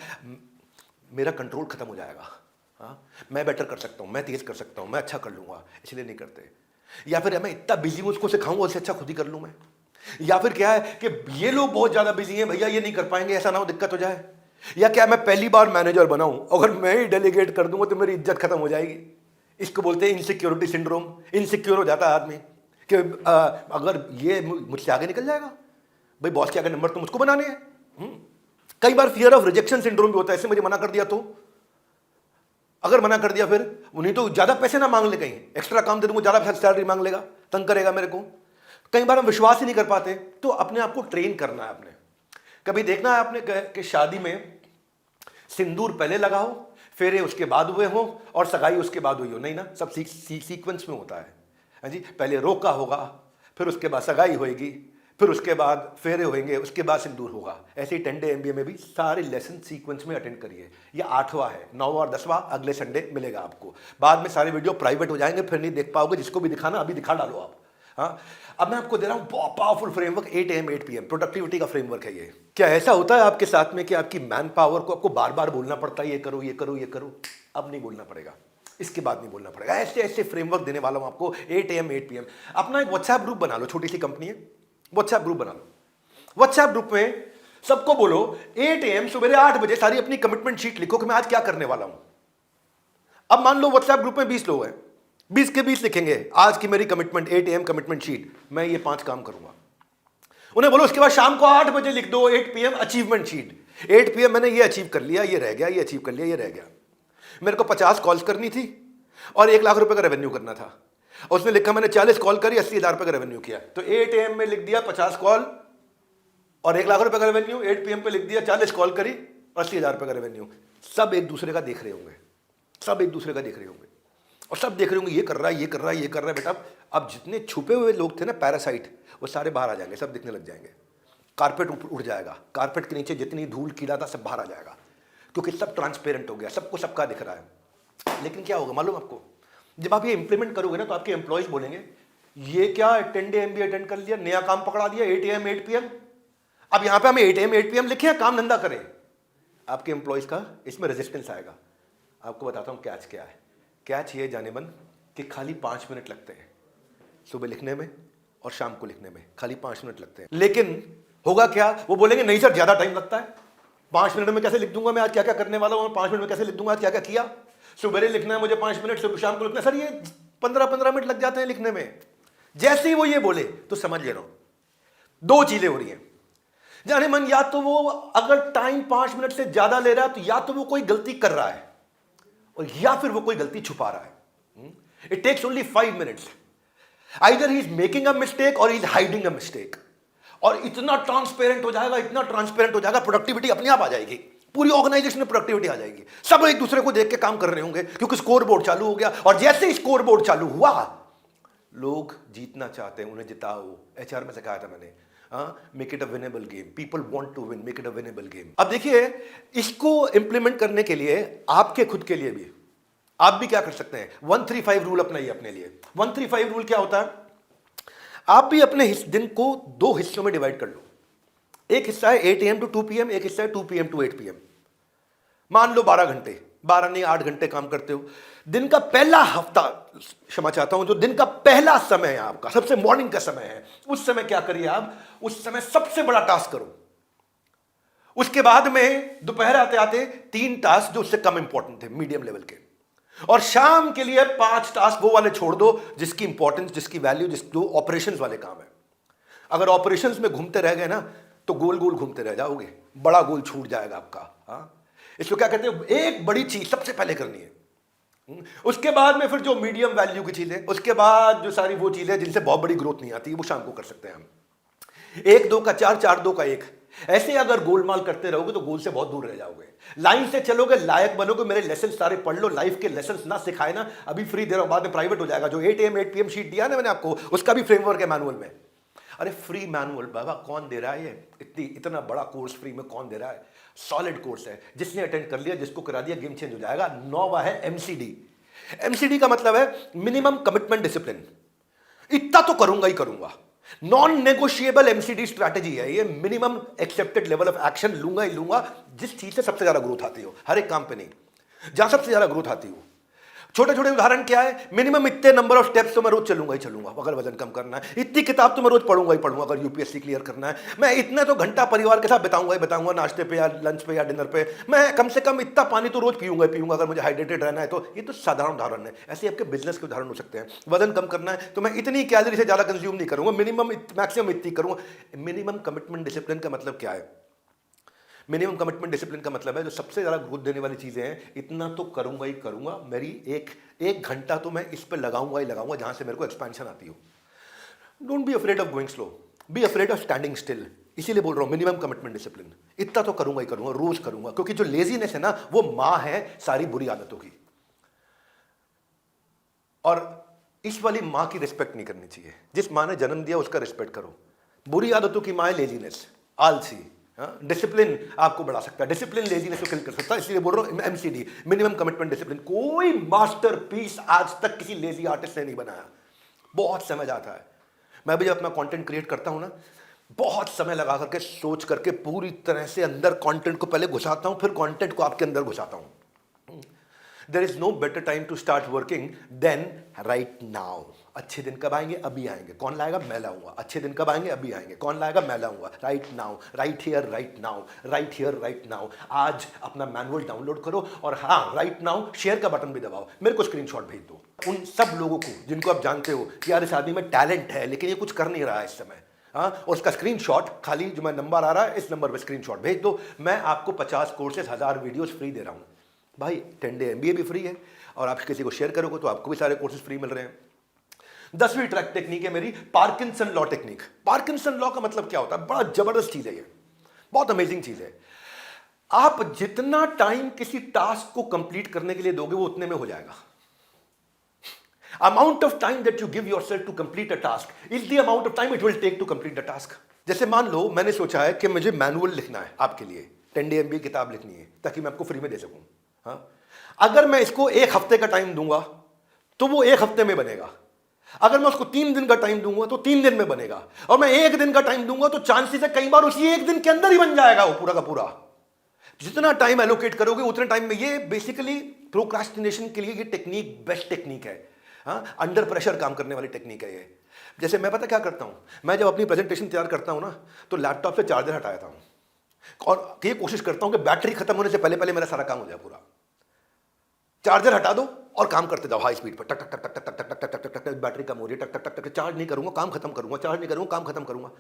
Speaker 1: मेरा कंट्रोल खत्म हो जाएगा, हाँ मैं बेटर कर सकता हूँ, मैं तेज कर सकता हूँ, मैं अच्छा कर लूंगा, इसलिए नहीं करते। या फिर मैं इतना बिजी हूँ, उसको सिखाऊंगा, उससे अच्छा खुद ही कर लूँ मैं। या फिर क्या है कि ये लोग बहुत ज्यादा बिजी हैं भैया, ये नहीं कर पाएंगे, ऐसा ना हो दिक्कत हो जाए। या क्या मैं पहली बार मैनेजर बनाऊं, अगर मैं ही डेलीगेट कर दूंगा तो मेरी इज्जत खत्म हो जाएगी। इसको बोलते हैं इनसिक्योरिटी सिंड्रोम। इनसिक्योर हो जाता है आदमी कि अगर ये मुझसे आगे निकल जाएगा, भाई बॉस के आगे नंबर तो मुझको बनाने हैं। कई बार फियर ऑफ रिजेक्शन सिंड्रोम भी होता है, ऐसे मुझे मना कर दिया तो, अगर मना कर दिया फिर उन्हें तो ज्यादा पैसे ना मांग ले, कहीं एक्स्ट्रा काम दे दूंगा, ज्यादा सैलरी मांग लेगा, तंग करेगा मेरे को। कई बार हम विश्वास ही नहीं कर पाते। तो अपने आप को ट्रेन करना है आपने। कभी देखना है आपने कि शादी में सिंदूर पहले लगाओ, फेरे उसके बाद हुए हो, और सगाई उसके बाद हुई हो? नहीं ना, सब सीक्वेंस में होता है जी। पहले रोका होगा, फिर उसके बाद सगाई होएगी, फिर उसके बाद फेरे होंगे, उसके बाद सिंदूर होगा। ऐसे ही 10 डे MBA में भी सारे लेसन सीक्वेंस में अटेंड करिए। ये 8वां है, 9वां और 10वां अगले संडे मिलेगा आपको। बाद में सारे वीडियो प्राइवेट हो जाएंगे, फिर नहीं देख पाओगे। जिसको भी दिखाना अभी दिखा डालो आप। हाँ, अब मैं आपको दे रहा हूं powerful framework, 8 AM 8 PM productivity का फ्रेमवर्क है ये। क्या ऐसा होता है आपके साथ में कि आपकी मैन पावर को आपको बार बार बोलना पड़ता है ये करो ये करो ये करो? अब नहीं बोलना पड़ेगा, इसके बाद नहीं बोलना पड़ेगा। ऐसे ऐसे फ्रेमवर्क देने वाला हूं आपको 8 AM 8 PM। अपना एक व्हाट्सएप ग्रुप बना लो, छोटी सी कंपनी है, व्हाट्सएप ग्रुप बना लो। व्हाट्सएप ग्रुप में सबको बोलो 8 AM सुबह 8 बजे सारी अपनी कमिटमेंट शीट लिखो कि मैं आज क्या करने वाला हूं। अब मान लो व्हाट्सएप ग्रुप में 20 लोग हैं, 20 के 20 लिखेंगे आज की मेरी कमिटमेंट, 8 AM कमिटमेंट शीट, मैं ये 5 काम करूंगा। उन्हें बोलो उसके बाद शाम को 8 बजे लिख दो 8 PM अचीवमेंट शीट। 8 PM मैंने ये अचीव कर लिया, ये रह गया, ये अचीव कर लिया, ये रह गया। मेरे को 50 कॉल्स करनी थी और 1 लाख रुपए का रेवेन्यू करना था। उसने लिखा मैंने 40 कॉल करी, 80,000 रुपए का रेवेन्यू किया। तो 8 AM में लिख दिया 50 कॉल और 1 लाख रुपए का रेवेन्यू। 8 PM पे लिख दिया 40 कॉल करी, 80,000 रुपए का रेवेन्यू। सब एक दूसरे का देख रहे होंगे, सब एक दूसरे का देख रहे होंगे, और सब देख रहे होंगे ये कर रहा है, ये कर रहा है, ये कर रहा है। बेटा अब जितने छुपे हुए लोग थे ना, पैरासाइट, वो सारे बाहर आ जाएंगे, सब दिखने लग जाएंगे। कारपेट उड़ जाएगा, कारपेट के नीचे जितनी धूल कीड़ा था सब बाहर आ जाएगा, क्योंकि सब ट्रांसपेरेंट हो गया, सबको सबका दिख रहा है। लेकिन क्या होगा मालूम आपको? जब आप ये इंप्लीमेंट करोगे ना, तो आपके एम्प्लॉयज बोलेंगे ये क्या 10 डे MBA अटेंड कर लिया, नया काम पकड़ा दिया, 8 AM 8 PM। अब यहां पे हमें 8 AM 8 PM लिखे, काम धंधा करें। आपके एम्प्लॉयज का इसमें रेजिस्टेंस आएगा। आपको बताता हूं कैच क्या है। कैच ये जानेमन कि खाली 5 मिनट लगते हैं सुबह लिखने में और शाम को लिखने में, खाली 5 मिनट लगते हैं। लेकिन होगा क्या? वो बोलेंगे नहीं सर ज्यादा टाइम लगता है। 5 मिनट में कैसे लिख दूंगा मैं आज क्या क्या करने वाला हूं, 5 मिनट में कैसे लिख दूंगा आज क्या क्या किया। सुबह लिखना है मुझे 5 मिनट, सुबह शाम को लिखना है। सर ये 15-15 मिनट लग जाते हैं लिखने में। जैसे ही वो ये बोले तो समझ ले रहा हूं दो चीजें हो रही हैं। जाने मन, या तो वो अगर टाइम 5 मिनट से ज्यादा ले रहा है तो या तो वो कोई गलती कर रहा है और या फिर वो कोई गलती छुपा रहा है। It takes only 5 minutes. Either he is making a mistake और he is hiding a mistake. और इतना ट्रांसपेरेंट हो जाएगा, इतना ट्रांसपेरेंट हो जाएगा, प्रोडक्टिविटी अपने आप आ जाएगी। पूरी ऑर्गेनाइजेशन में प्रोडक्टिविटी आ जाएगी। सब एक दूसरे को देख के काम कर रहे होंगे क्योंकि स्कोर बोर्ड चालू हो गया। और जैसे ही स्कोर बोर्ड चालू हुआ, लोग जीतना चाहते हैं, उन्हें जिताओ। एचआर में सिखाया था मैंने, make it a winnable game. People want to win, make it a winnable game. अब देखिए, इसको इंप्लीमेंट करने के लिए आपके खुद के लिए भी आप भी क्या कर सकते हैं, 135 रूल अपनाइए अपने लिए। 135 रूल क्या होता है, आप भी अपने दिन को 2 हिस्सों में डिवाइड कर लो। एक हिस्सा है 8 AM to 2 PM, एक हिस्सा है 2 PM to 8 PM। मान लो 12 घंटे, 12 नहीं 8 घंटे काम करते हो। दिन का पहला हफ्ता, क्षमा चाहता हूं, जो दिन का पहला समय है आपका, सबसे मॉर्निंग का समय है, उस समय क्या करिए आप, उस समय सबसे बड़ा टास्क करो। उसके बाद में दोपहर आते आते 3 टास्क जो उससे कम इंपॉर्टेंट थे, मीडियम लेवल के। और शाम के लिए 5 टास्क वो वाले छोड़ दो जिसकी इंपॉर्टेंस, जिसकी वैल्यू, जो ऑपरेशंस वाले काम है। अगर ऑपरेशंस में घूमते रह गए ना तो गोल गोल घूमते रह जाओगे, बड़ा गोल छूट जाएगा आपका। इसको क्या कहते हैं, एक बड़ी चीज सबसे पहले करनी है। उसके बाद में फिर जो मीडियम वैल्यू की चीजें, उसके बाद जो सारी वो चीजें जिनसे बहुत बड़ी ग्रोथ नहीं आती, वो शाम को कर सकते हैं हम। 1 2 का 4, 4 2 का 1। ऐसे अगर गोलमाल करते रहोगे तो गोल से बहुत दूर रह जाओगे। लाइन से चलोगे, लायक बनोगे। मेरे लेसन सारे पढ़ लो, लाइफ के लेसन ना सिखाए ना, अभी फ्री दे रहा हूं, बाद में प्राइवेट हो जाएगा। जो 8 AM 8 PM शीट दिया ना मैंने आपको, उसका भी फ्रेमवर्क है मैनुअल में। अरे फ्री मैनुअल बाबा कौन दे रहा है, ये इतना बड़ा कोर्स फ्री में कौन दे रहा है। सॉलिड कोर्स है, जिसने अटेंड कर लिया, जिसको करा दिया, गेम चेंज हो जाएगा। 9वां है MCD। MCD का मतलब है मिनिमम कमिटमेंट डिसिप्लिन। इतना तो करूंगा ही करूंगा, नॉन नेगोशिएबल MCD स्ट्रैटेजी है ये। Minimum accepted level of action लूंगा ही लूंगा, जिस चीज से सबसे ज्यादा ग्रोथ आती हो, हर एक काम पे नहीं, जहां सबसे ज्यादा ग्रोथ आती हो। छोटे छोटे उदाहरण क्या है, मिनिमम इतने नंबर ऑफ स्टेप्स तो मैं रोज चलूंगा ही चलूंगा अगर वजन कम करना है। इतनी किताब तो मैं रोज पढ़ूंगा ही पढ़ूंगा अगर UPSC क्लियर करना है। मैं इतना तो घंटा परिवार के साथ बिताऊंगा ही बिताऊंगा, नाश्ते पे या लंच पे या डिनर पे। मैं कम से कम इतना पानी तो रोज पीऊंगा ही पीऊंगा अगर मुझे हाइड्रेटेड रहना है तो। ये तो साधारण उदाहरण है, ऐसे आपके बिजनेस के उदाहरण हो सकते हैं। वजन कम करना है तो मैं इतनी कैलोरी से ज्यादा कंज्यूम नहीं करूंगा, मिनिमम मैक्सिमम इतनी करूंगा। मिनिमम कमिटमेंट डिसिप्लिन का मतलब क्या है, मिनिमम कमिटमेंट डिसिप्लिन का मतलब है जो सबसे ज्यादा ग्रोथ देने वाली चीजें हैं, इतना तो करूंगा ही करूंगा। मेरी एक घंटा तो मैं इस पर लगाऊंगा ही लगाऊंगा जहां से मेरे को एक्सपेंशन आती हो। Don't be afraid of going slow, be afraid of standing still. इसीलिए बोल रहा हूं मिनिमम कमिटमेंट डिसिप्लिन, इतना तो करूंगा ही करूंगा, रोज करूंगा। क्योंकि जो लेजीनेस है ना, वो मां है सारी बुरी आदतों की। और इस वाली मां की रिस्पेक्ट नहीं करनी चाहिए। जिस मां ने जन्म दिया उसका रिस्पेक्ट करो। बुरी आदतों की मां है लेजीनेस, आलसी। डिसिप्लिन आपको बढ़ा सकता है, डिसिप्लिन लेजीनेस को किल कर सकता है। इसलिए बोल रहा हूं MCD, मिनिमम कमिटमेंट डिसिप्लिन। कोई मास्टरपीस आज तक किसी लेजी आर्टिस्ट ने नहीं बनाया, बहुत समय जाता है। मैं भी जब अपना कंटेंट क्रिएट करता हूं ना, बहुत समय लगा करके सोच करके पूरी तरह से अंदर कंटेंट को पहले घुसाता हूं, फिर कंटेंट को आपके अंदर घुसाता हूं। There is no better time to start working then right now. अच्छे दिन कब आएंगे, अभी आएंगे। कौन लाएगा, मैं लाऊंगा। अच्छे दिन कब आएंगे, अभी आएंगे। कौन लाएगा, मैं लाऊंगा। Right now, right here right now, right here right now. आज अपना मैनुअल डाउनलोड करो और हाँ, राइट नाउ शेयर का बटन भी दबाओ, मेरे को स्क्रीनशॉट भेज दो। उन सब लोगों को जिनको आप जानते हो कि यार इस आदमी में टैलेंट है लेकिन ये कुछ कर नहीं रहा है इस समय, और उसका स्क्रीनशॉट खाली जो मैं नंबर आ रहा है इस नंबर पर स्क्रीनशॉट भेज दो। मैं आपको 50 कोर्सेज 1000 वीडियोस फ्री दे रहा हूं भाई। 10 डे MBA भी फ्री है और आप किसी को शेयर करोगे तो आपको भी सारे कोर्सेज फ्री मिल रहे हैं। 10वीं ट्रैक टेक्निक है मेरी, Parkinson law technique. Parkinson law का मतलब क्या होता है, बड़ा जबरदस्त चीज है ये, बहुत अमेजिंग चीज है। आप जितना टाइम किसी टास्क को कंप्लीट करने के लिए दोगे वो उतने में हो जाएगा। Amount of time that you give yourself to complete a task is the amount of time it will take to complete a task. जैसे मान लो मैंने सोचा है कि मुझे मैनुअल लिखना है आपके लिए, 10 डे MBA किताब लिखनी है ताकि मैं आपको फ्री में दे सकूं। हाँ, अगर मैं इसको 1 हफ्ते का टाइम दूंगा तो वो 1 हफ्ते में बनेगा। अगर मैं उसको 3 दिन का टाइम दूंगा तो 3 दिन में बनेगा। और मैं 1 दिन का टाइम दूंगा तो चांसेस है कई बार उसी 1 दिन के अंदर ही बन जाएगा वो पूरा का पूरा। जितना टाइम एलोकेट करोगे उतने टाइम में, ये बेसिकली प्रोक्रास्टिनेशन के लिए ये टेक्निक बेस्ट टेक्निक है। हाँ, अंडर प्रेशर काम करने वाली टेक्निक है ये। जैसे मैं पता क्या करता हूं, मैं जब अपनी प्रेजेंटेशन तैयार करता हूं ना तो लैपटॉप से चार्जर हटा देता हूं। और ये कोशिश करता हूं कि बैटरी खत्म होने से पहले पहले मेरा सारा काम हो जाए पूरा। चार्जर हटा दो और काम करते जाओ हाई स्पीड पर, टक टक टक टक टक टक टक टक टक टक टक, बैटरी कम हो रही है, टक टक टक टक, चार्ज नहीं करूंगा काम खत्म करूंगा, चार्ज नहीं करूंगा काम खत्म करूंगा।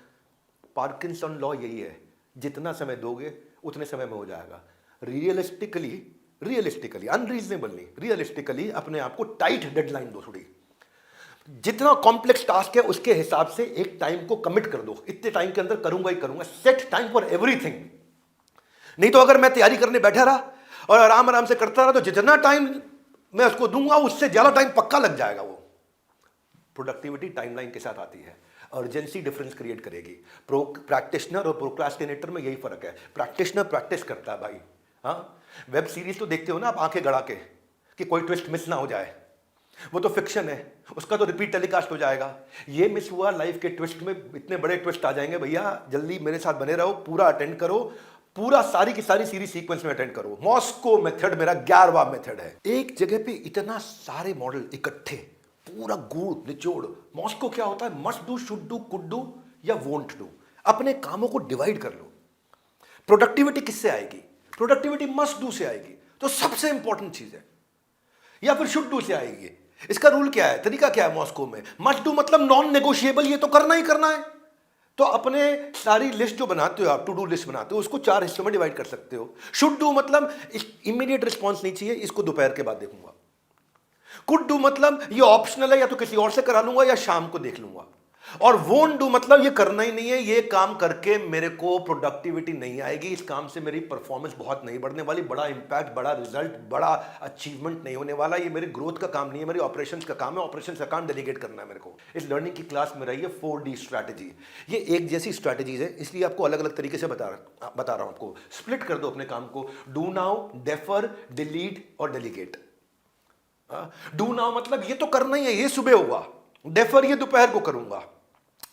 Speaker 1: पार्किंसन लॉ यही है, जितना समय दोगे उतने समय में हो जाएगा। रियलिस्टिकली, रियलिस्टिकली, अनरीजनेबल नहीं, रियलिस्टिकली अपने आप को टाइट डेडलाइन दो थोड़ी। जितना कॉम्प्लेक्स टास्क है उसके हिसाब से एक टाइम को कमिट कर दो, इतने टाइम के अंदर करूंगा ही करूंगा। Set time for everything. नहीं तो अगर मैं तैयारी करने बैठा रहा और आराम आराम से करता रहा तो जितना टाइम मैं उसको दूंगा उससे ज्यादा टाइम पक्का लग जाएगा। वो प्रोडक्टिविटी टाइमलाइन के साथ आती है, अर्जेंसी डिफरेंस क्रिएट करेगी। प्रैक्टिशनर और प्रोक्रास्टिनेटर में यही फर्क है। प्रैक्टिशनर प्रैक्टिस करता है भाई। हाँ, वेब सीरीज तो देखते हो ना आप आंखें गड़ा के कि कोई ट्विस्ट मिस ना हो जाए, वो तो फिक्शन है, उसका तो रिपीट टेलीकास्ट हो जाएगा। ये मिस हुआ लाइफ के ट्विस्ट में, इतने बड़े ट्विस्ट आ जाएंगे भैया, जल्दी मेरे साथ बने रहो, पूरा अटेंड करो, पूरा सारी की सारी सीरीज सीक्वेंस में अटेंड करो। मॉस्को मेथड मेरा 11वां मेथड है। एक जगह पे इतना सारे मॉडल इकट्ठे, पूरा गुड़ निचोड़। मॉस्को क्या होता है? Must do, should do, could do या वोंट डू। अपने कामों को डिवाइड कर लो। प्रोडक्टिविटी किससे आएगी? प्रोडक्टिविटी मस्ट डू से आएगी, तो सबसे इंपॉर्टेंट चीज है, या फिर शुड डू से आएगी। इसका रूल क्या है, तरीका क्या है मॉस्को में? मस्ट डू मतलब नॉन नेगोशिएबल, ये तो करना ही करना है। तो अपने सारी लिस्ट जो बनाते हो आप, टू डू लिस्ट बनाते हो, उसको 4 हिस्सों में डिवाइड कर सकते हो। शुड डू मतलब इमीडिएट रिस्पॉन्स नहीं चाहिए, इसको दोपहर के बाद देखूंगा। कुड डू मतलब ये ऑप्शनल है, या तो किसी और से करा लूंगा या शाम को देख लूंगा। और वोंट डू मतलब ये करना ही नहीं है, ये काम करके मेरे को प्रोडक्टिविटी नहीं आएगी, इस काम से मेरी परफॉर्मेंस बहुत नहीं बढ़ने वाली, बड़ा इंपैक्ट, बड़ा रिजल्ट, बड़ा अचीवमेंट नहीं होने वाला, ये मेरे ग्रोथ का काम नहीं है, मेरी ऑपरेशंस का काम है, ऑपरेशंस का काम डेलीगेट करना है मेरे को। इस लर्निंग की क्लास में रही है 4D स्ट्रैटेजी। ये एक जैसी स्ट्रैटेजीज है, इसलिए आपको अलग अलग तरीके से बता रहा हूं आपको। स्प्लिट कर दो अपने काम को, डू नाउ, डेफर, डिलीट और डेलीगेट। डू नाउ मतलब ये तो करना ही है, ये सुबह होगा। डेफर ये दोपहर को करूंगा।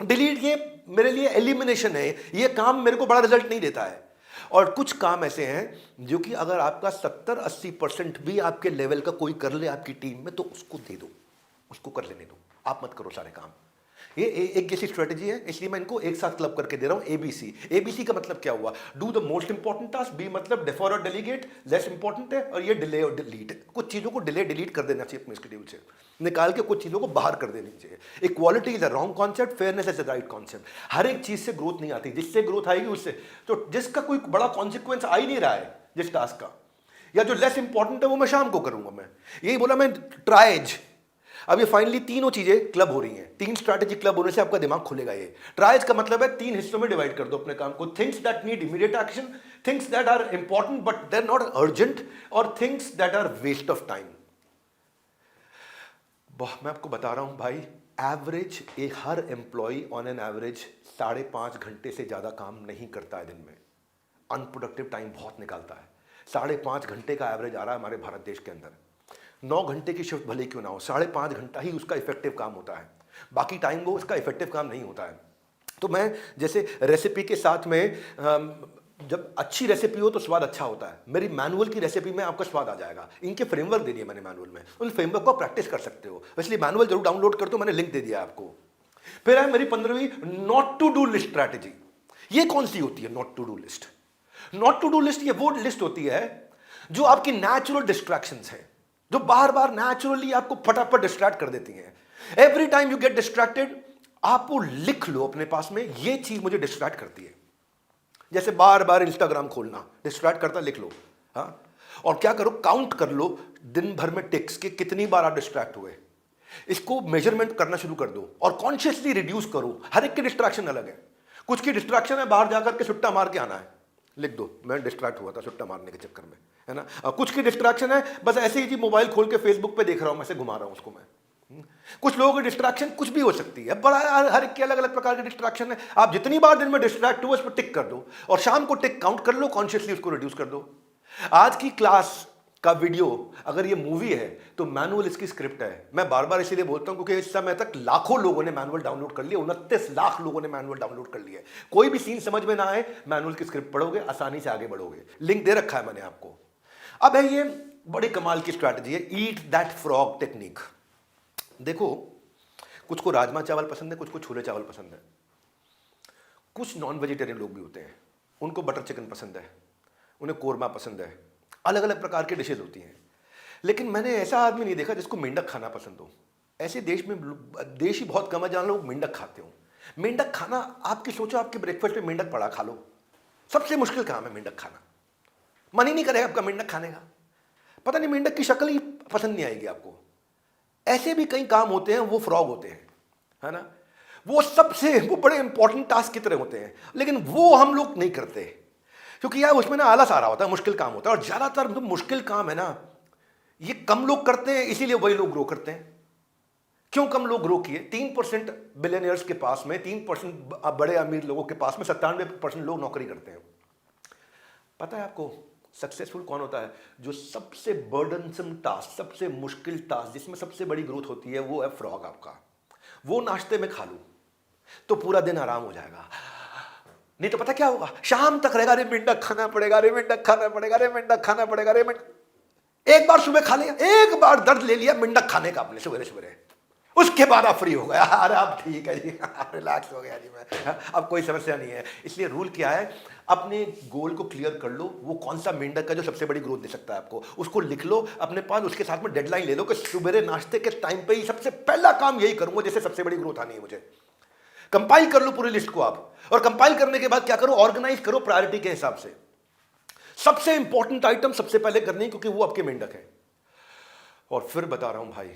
Speaker 1: डिलीट ये मेरे लिए एलिमिनेशन है, ये काम मेरे को बड़ा रिजल्ट नहीं देता है। और कुछ काम ऐसे हैं जो कि अगर आपका 70-80% भी आपके लेवल का कोई कर ले आपकी टीम में, तो उसको दे दो, उसको कर लेने दो, आप मत करो सारे काम। ये एक जैसी स्ट्रेटजी है, इसलिए मैं इनको एक साथ क्लब करके दे रहा हूं। एबीसी। एबीसी का मतलब क्या हुआ? Do the most important task, B मतलब डेफर और डेलीगेट, लेस इंपॉर्टेंट है, और ये डिले और डिलीट। कुछ चीजों को डिले डिलीट कर देना चाहिए अपने शेड्यूल से, निकाल के कुछ चीजों को बाहर कर देनी चाहिए। Equality is a wrong concept, fairness is a right concept. हर एक चीज से ग्रोथ नहीं आती, जिससे ग्रोथ आएगी उससे, तो जिसका कोई बड़ा कॉन्सिक्वेंस आ ही नहीं रहा है जिस टास्क का, या जो लेस इंपॉर्टेंट है वो मैं शाम को करूंगा। मैं यही बोला, मैं ट्राइज। अब ये फाइनली तीनों चीजें क्लब हो रही हैं, 3 स्ट्रैटेजी क्लब होने से आपका दिमाग खुलेगा। ये ट्राइज का मतलब है 3 हिस्सों में डिवाइड कर दो अपने काम को। Things that need immediate action, things that are important but they are not urgent, और things that are waste of time. मैं आपको बता रहा हूं भाई, एवरेज हर एम्प्लॉय ऑन एन एवरेज 5.5 घंटे से ज्यादा काम नहीं करता है दिन में। अनप्रोडक्टिव टाइम बहुत निकालता है। 5.5 घंटे का एवरेज आ रहा है हमारे भारत देश के अंदर। 9 घंटे की शिफ्ट भले क्यों ना हो, 5.5 घंटा ही उसका इफेक्टिव काम होता है, बाकी टाइम वो उसका इफेक्टिव काम नहीं होता है। तो मैं जैसे रेसिपी के साथ में, जब अच्छी रेसिपी हो तो स्वाद अच्छा होता है। मेरी मैनुअल की रेसिपी में आपका स्वाद आ जाएगा। इनके फ्रेमवर्क दे दिए मैंने मैनुअल में, उन फ्रेमवर्क को प्रैक्टिस कर सकते हो, इसलिए मैनुअल जरूर डाउनलोड कर दो, मैंने लिंक दे दिया आपको। फिर है मेरी 15वीं not to do list strategy. ये कौन सी होती है not to do list? Not to do list ये वो लिस्ट होती है जो आपकी नेचुरल डिस्ट्रैक्शंस है, जो बार बार नेचुरली आपको फटाफट डिस्ट्रैक्ट कर देती हैं। Every time you get distracted, आप वो लिख लो अपने पास में, ये चीज मुझे डिस्ट्रैक्ट करती है। जैसे बार बार इंस्टाग्राम खोलना डिस्ट्रैक्ट करता, लिख लो। हाँ, और क्या करो, काउंट कर लो दिन भर में टिक्स के कितनी बार आप डिस्ट्रैक्ट हुए। इसको मेजरमेंट करना शुरू कर दो और कॉन्शियसली रिड्यूस करो। हर एक की डिस्ट्रैक्शन अलग है। कुछ की डिस्ट्रैक्शन है बाहर जाकर के सुट्टा मार के आना है, लिख दो मैं डिस्ट्रैक्ट हुआ था सुट्टा मारने के चक्कर में, है ना। कुछ की डिस्ट्रैक्शन है बस ऐसे ही जी मोबाइल खोल के फेसबुक पे देख रहा हूं, मैं से घुमा रहा हूं उसको मैं। कुछ लोगों की डिस्ट्रैक्शन कुछ भी हो सकती है, बड़ा हर एक की अलग अलग प्रकार की डिस्ट्रैक्शन है। आप जितनी बार दिन में डिस्ट्रैक्ट हो उस पर टिक कर दो और शाम को टिक काउंट कर लो, कॉन्शियसली उसको रिड्यूस कर दो। आज की क्लास का वीडियो अगर ये मूवी है तो मैनुअल इसकी स्क्रिप्ट है। मैं बार बार इसीलिए बोलता हूं क्योंकि इस समय तक लाखों लोगों ने मैनुअल डाउनलोड कर लिया, 29 लाख लोगों ने मैनुअल डाउनलोड कर लिया। कोई भी सीन समझ में ना आए, मैनुअल की स्क्रिप्ट पढ़ोगे आसानी से आगे बढ़ोगे। लिंक दे रखा है मैंने आपको। अब है ये बड़ी कमाल की स्ट्रैटेजी है, ईट दैट फ्रॉग टेक्निक। देखो, कुछ को राजमा चावल पसंद है, कुछ को छोले चावल पसंद है, कुछ नॉन वेजिटेरियन लोग भी होते हैं, उनको बटर चिकन पसंद है, उन्हें कोरमा पसंद है, अलग अलग प्रकार की डिशेज होती हैं। लेकिन मैंने ऐसा आदमी नहीं देखा जिसको मेंढक खाना पसंद हो। ऐसे देश ही बहुत कम है जहाँ लोग मेंढक खाते हो। मेंढक खाना, आपकी सोचो आपके ब्रेकफास्ट में मेंढक पड़ा, खा लो। सबसे मुश्किल काम है मेंढक खाना, मन ही नहीं करेगा आपका मेंढक खाने का। पता नहीं, मेंढक की शक्ल ही पसंद नहीं आएगी आपको। ऐसे भी कई काम होते हैं, वो फ्रॉग होते हैं, है ना। वो बड़े इंपॉर्टेंट टास्क की तरह होते हैं, लेकिन वो हम लोग नहीं करते क्योंकि यार उसमें ना आलस आ रहा होता है, मुश्किल काम होता है। और ज्यादातर जो मुश्किल काम है ना, ये कम लोग करते हैं, इसीलिए वही लोग ग्रो करते हैं। क्यों कम लोग ग्रो किए? 3% बिलियनियर्स के पास में, 3% बड़े अमीर लोगों के पास में 97% लोग नौकरी करते हैं। पता है आपको सक्सेसफुल कौन होता है? जो सबसे बर्डनसम टास्क, सबसे मुश्किल टास्क, जिसमें सबसे बड़ी ग्रोथ होती है, वो है फ्रॉग आपका। वो नाश्ते में खा लो तो पूरा दिन आराम हो जाएगा। नहीं तो पता क्या होगा, शाम तक रहेगा, अरे मेंढक खाना पड़ेगा, अरे मेंढक खाना पड़ेगा, अरे मेंढक खाना पड़ेगा, अरे एक बार सुबह खा लिया, एक बार दर्द ले लिया मेंढक खाने का आपने सवेरे सवेरे, उसके बाद आप फ्री हो गया, अरे आप ठीक है जी, रिलैक्स हो गया जी मैं, अब कोई समस्या नहीं है। इसलिए रूल क्या है, अपने गोल को क्लियर कर लो, वो कौन सा मेंढक है जो सबसे बड़ी ग्रोथ दे सकता है आपको, उसको लिख लो अपने पास, उसके साथ में डेडलाइन ले लो कि सुबह नाश्ते के टाइम पे ही सबसे पहला काम यही करूंगा जिससे सबसे बड़ी ग्रोथ आनी है मुझे। कंपाइल कर लो पूरी लिस्ट को आप, और कंपाइल करने के बाद क्या करो, ऑर्गेनाइज करो प्रायोरिटी के हिसाब से। सबसे इंपॉर्टेंट आइटम सबसे पहले करनी है, क्योंकि वो आपके मेंढक है। और फिर बता रहा हूं भाई,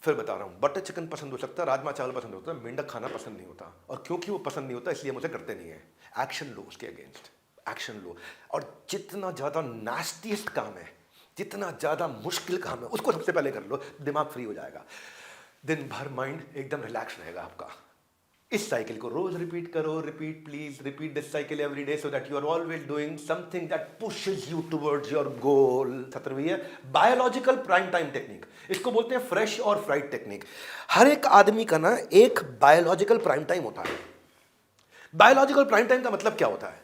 Speaker 1: फिर बता रहा हूं, बटर चिकन पसंद हो सकता है, राजमा चावल पसंद होता है, मेंढक खाना पसंद नहीं होता। और क्योंकि वो पसंद नहीं होता इसलिए मुझे करते नहीं है। एक्शन लो उसके अगेंस्ट, एक्शन लो। और जितना ज्यादा नास्टीएस्ट काम है, जितना ज्यादा मुश्किल काम है, उसको सबसे पहले कर लो, दिमाग फ्री हो जाएगा, दिन भर माइंड एकदम रिलैक्स रहेगा आपका। इस साइकिल को रोज रिपीट करो, repeat, please repeat this cycle every day, so that you are always doing something that pushes you towards your goal. 17वीं है बायोलॉजिकल प्राइम टाइम टेक्निक, इसको बोलते हैं फ्रेश और फ्राइड टेक्निक। हर एक आदमी का ना एक बायोलॉजिकल प्राइम टाइम होता है। बायोलॉजिकल प्राइम टाइम का मतलब क्या होता है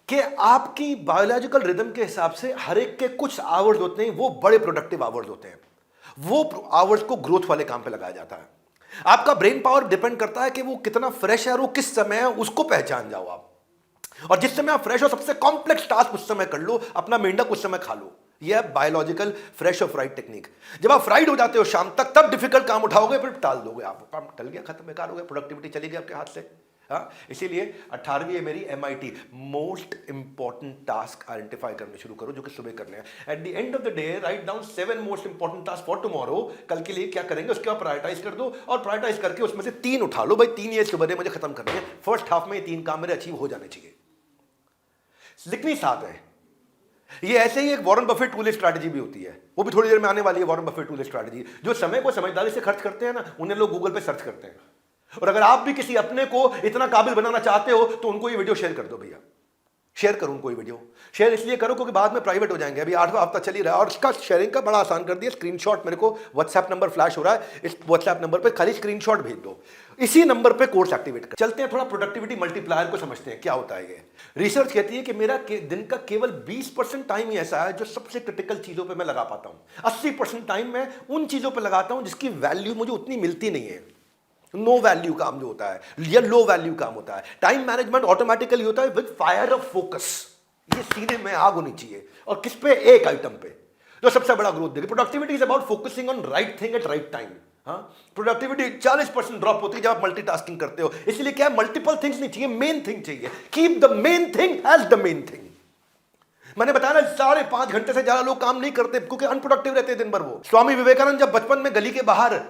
Speaker 1: कि आपकी बायोलॉजिकल रिदम के हिसाब से हर एक के कुछ आवर्स होते हैं, वो बड़े प्रोडक्टिव आवर्स होते हैं, वो आवर्स को ग्रोथ वाले काम पे लगाया जाता है। आपका ब्रेन पावर डिपेंड करता है कि वो कितना फ्रेश है और वो किस समय है, उसको पहचान जाओ आप। और जिस समय आप फ्रेश हो, सबसे कॉम्प्लेक्स टास्क उस समय कर लो, अपना मेंढक उस समय खा लो। यह है बायोलॉजिकल फ्रेश और फ्राइड टेक्निक। जब आप फ्राइड हो जाते हो शाम तक, तब डिफिकल्ट काम उठाओगे, फिर टाल दोगे, आप काम टल गया, खत्म, बेकार हो गया, प्रोडक्टिविटी चली गई आपके हाथ से। हाँ, इसीलिए 18वीं है मेरी MIT, most important task identify करने शुरू करो जो कि सुबह करने हैं। At the end of the day write down 7 most important task for tomorrow, कल के लिए क्या करेंगे, उसके बाद प्रायोरिटाइज कर दो, और प्रायोरिटाइज करके उसमें से 3 उठा लो। भाई 3 ये सुबह मुझे खत्म करने हैं, फर्स्ट हाफ में ये 3 काम मेरे अचीव हो जाने चाहिए। लिखनी साथ है। ये ऐसे ही एक वॉरेन बफेट टू स्ट्रैटेजी भी होती है, वो भी थोड़ी देर में आने वाली है। वॉरेन बफेट टू स्ट्रैटेजी, जो समय को समझदारी से खर्च करते हैं ना, उन्हें लोग गूगल पे सर्च करते हैं। और अगर आप भी किसी अपने को इतना काबिल बनाना चाहते हो तो उनको ये वीडियो शेयर कर दो भैया, शेयर करो उनको ये वीडियो। शेयर इसलिए करो क्योंकि बाद में प्राइवेट हो जाएंगे। अभी 8वां हफ्ता चल ही रहा है और इसका शेयरिंग का बड़ा आसान कर दिया। स्क्रीनशॉट मेरे को व्हाट्सएप नंबर फ्लैश हो रहा है, इस व्हाट्सएप नंबर पे खाली स्क्रीनशॉट भेज दो, इसी नंबर पे कोर्स एक्टिवेट कर। चलते हैं थोड़ा प्रोडक्टिविटी मल्टीप्लायर को समझते हैं, क्या होता है ये। रिसर्च कहती है कि मेरा दिन का केवल 20% टाइम ही ऐसा है जो सबसे क्रिटिकल चीजों पर मैं लगा पाता हूं। 80% टाइम मैं उन चीजों पर लगाता हूं जिसकी वैल्यू मुझे उतनी मिलती नहीं है। नो वैल्यू काम जो होता है या लो वैल्यू काम होता है। टाइम मैनेजमेंट ऑटोमेटिकली होता है विद फायर ऑफ फोकस। ये सीने में आग होनी चाहिए, और किस पे, एक आइटम पे जो सबसे बड़ा ग्रोथ देगी। Productivity is about focusing on right thing at right time. हाँ, प्रोडक्टिविटी 40% ड्रॉप होती है जब आप मल्टीटास्किंग करते हो। इसलिए क्या, मल्टीपल थिंग्स नहीं चाहिए, मेन थिंग चाहिए। Keep the main thing as the main thing. मैंने बताया ना, 5.5 घंटे से ज्यादा लोग काम नहीं करते क्योंकि अनप्रोडक्टिव रहते हैं दिन भर। वो स्वामी विवेकानंद जब बचपन में गली के बाहर